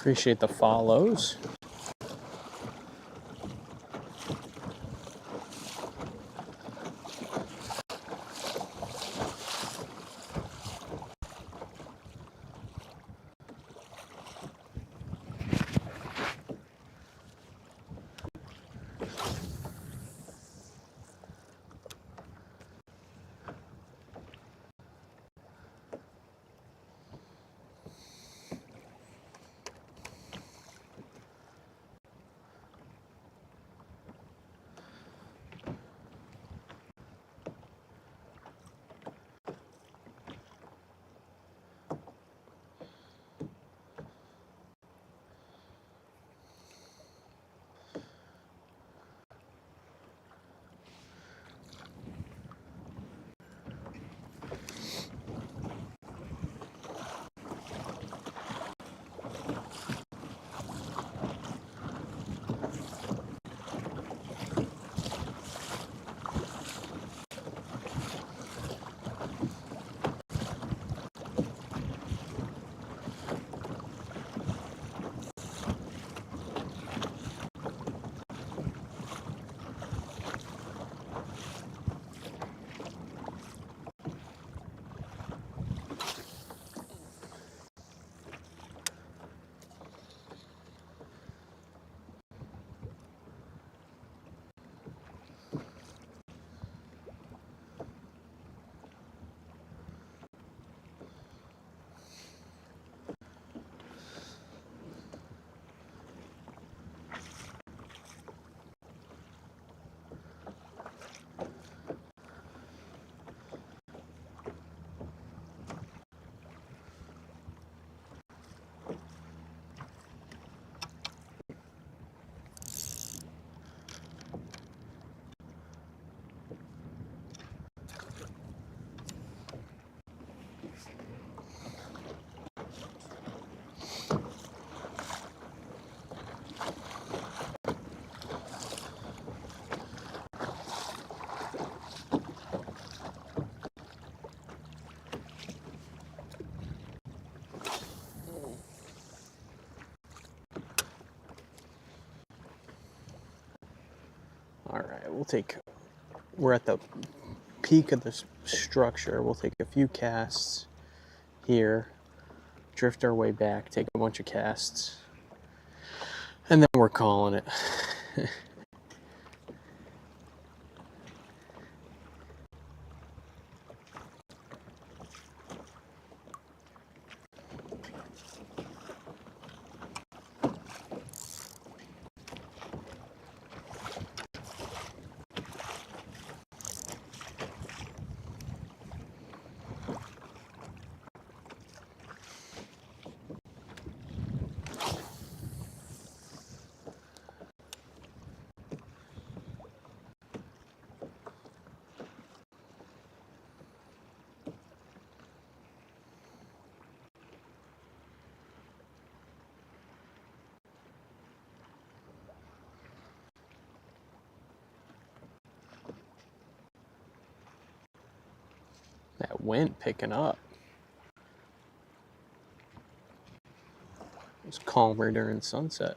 Appreciate the follows. All right, we're at the peak of this structure. We'll take a few casts here, drift our way back, take a bunch of casts, and then we're calling it. That wind picking up. It's It's calmer during sunset.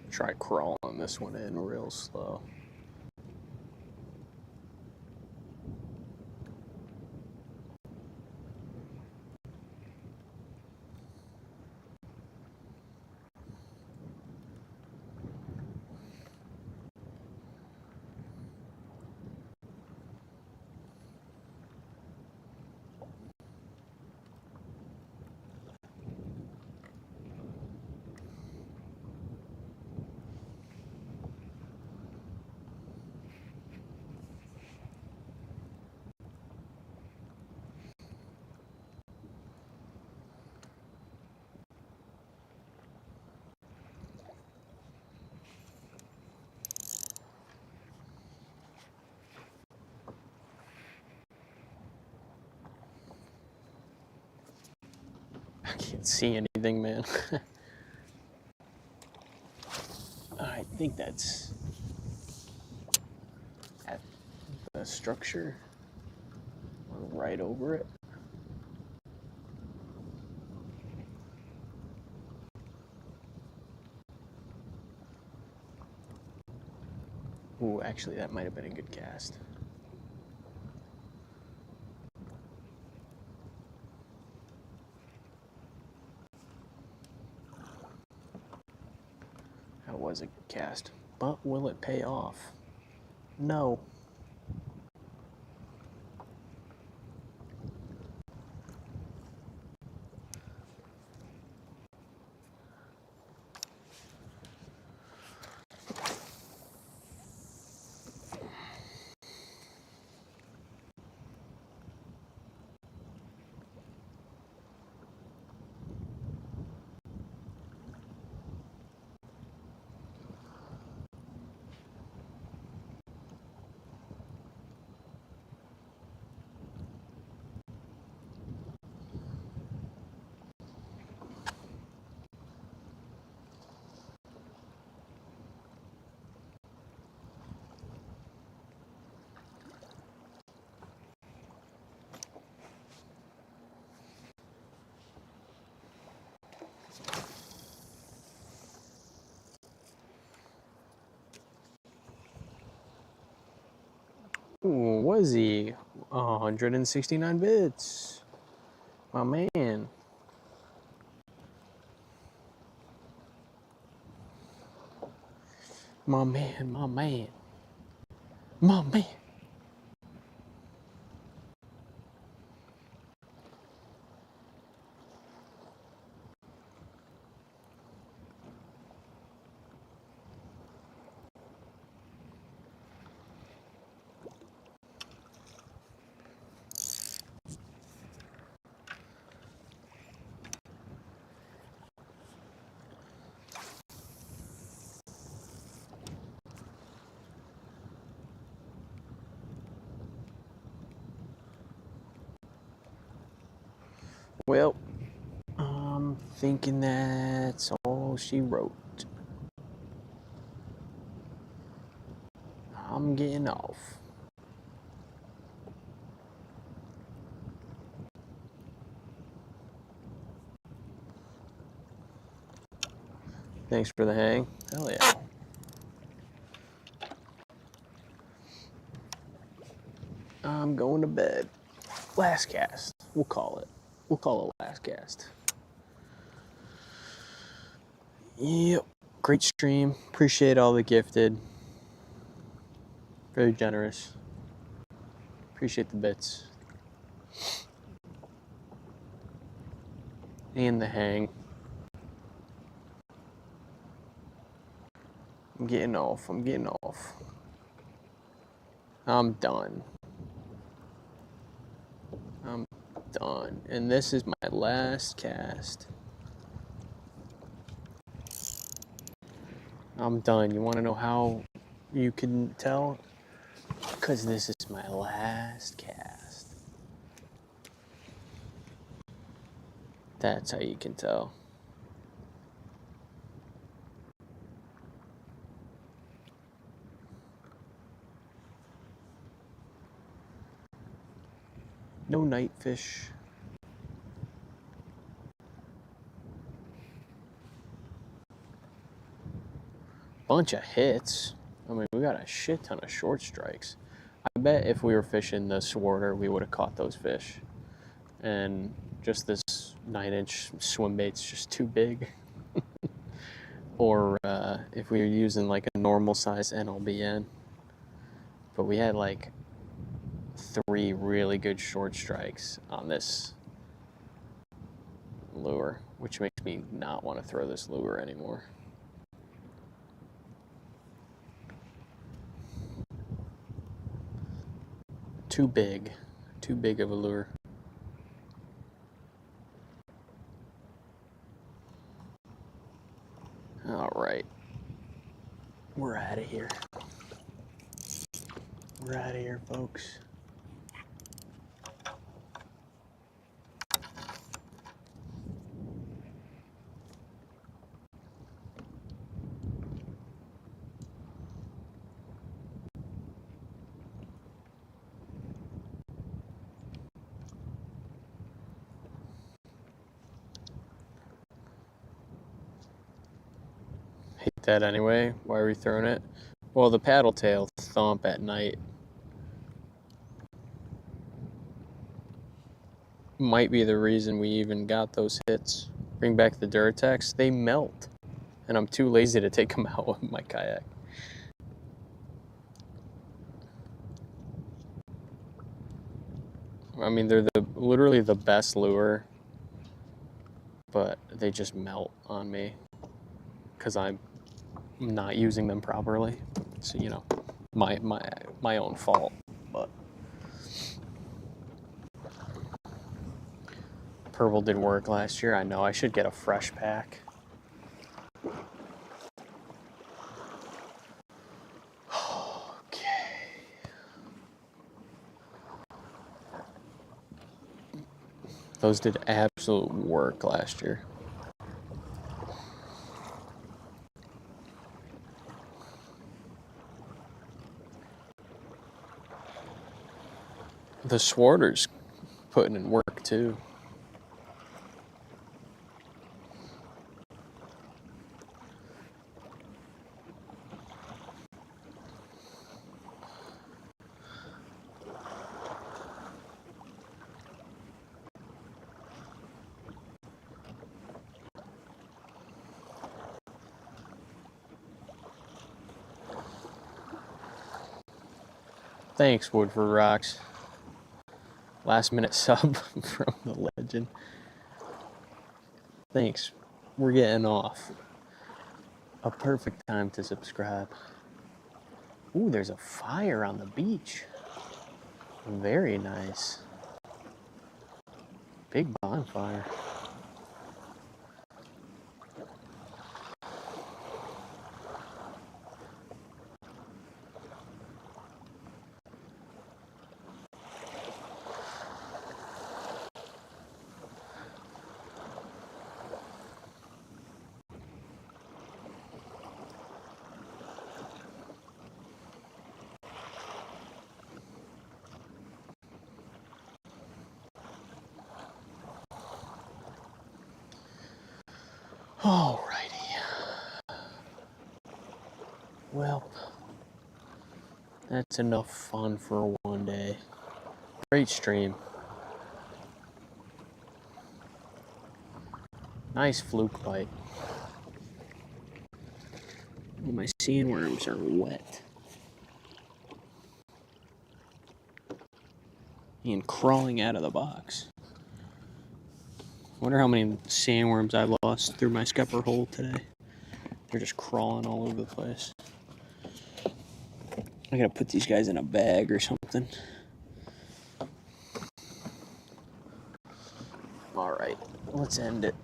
Try crawling this one in real slow. I can't see anything, man. I think that's at the structure or right over it. Ooh, actually, that might have been a good cast. That was a good cast. But will it pay off? No. Ooh, was he? 169 bits. My man. My man, my man. My man. Well, I'm thinking that's all she wrote. I'm getting off. Thanks for the hang. Hell yeah. I'm going to bed. Last cast. We'll call it. We'll call it last cast. Yep. Great stream. Appreciate all the gifted. Very generous. Appreciate the bits. And the hang. I'm getting off. I'm getting off. I'm done. I'm done. And this is my last cast. I'm done. You want to know how you can tell? Because this is my last cast. That's how you can tell. No night fish. Bunch of hits. I mean, we got a shit ton of short strikes. I bet if we were fishing the Swarter, we would have caught those fish. And just this 9-inch swim bait's just too big. Or if we were using like a normal size NLBN. But we had like 3 really good short strikes on this lure, which makes me not want to throw this lure anymore. Too big of a lure. All right, we're out of here. We're out of here, folks. Hate that anyway. Why are we throwing it? Well, the paddle tail thump at night might be the reason we even got those hits. Bring back the Durtex, they melt. And I'm too lazy to take them out with my kayak. I mean, they're literally the best lure, but they just melt on me because I'm not using them properly. So, you know, my own fault. But purple didn't work last year. I know I should get a fresh pack. Okay. Those did absolute work last year. The Swarter's putting in work too. Thanks, Woodford Rocks. Last minute sub from the legend. Thanks. We're getting off. A perfect time to subscribe. Ooh, there's a fire on the beach. Very nice. Big bonfire. Alrighty. Well, that's enough fun for one day. Great stream. Nice fluke bite. Oh, my sandworms are wet. And crawling out of the box. Wonder how many sandworms I lost through my scupper hole today. They're just crawling all over the place. I gotta put these guys in a bag or something. Alright, let's end it.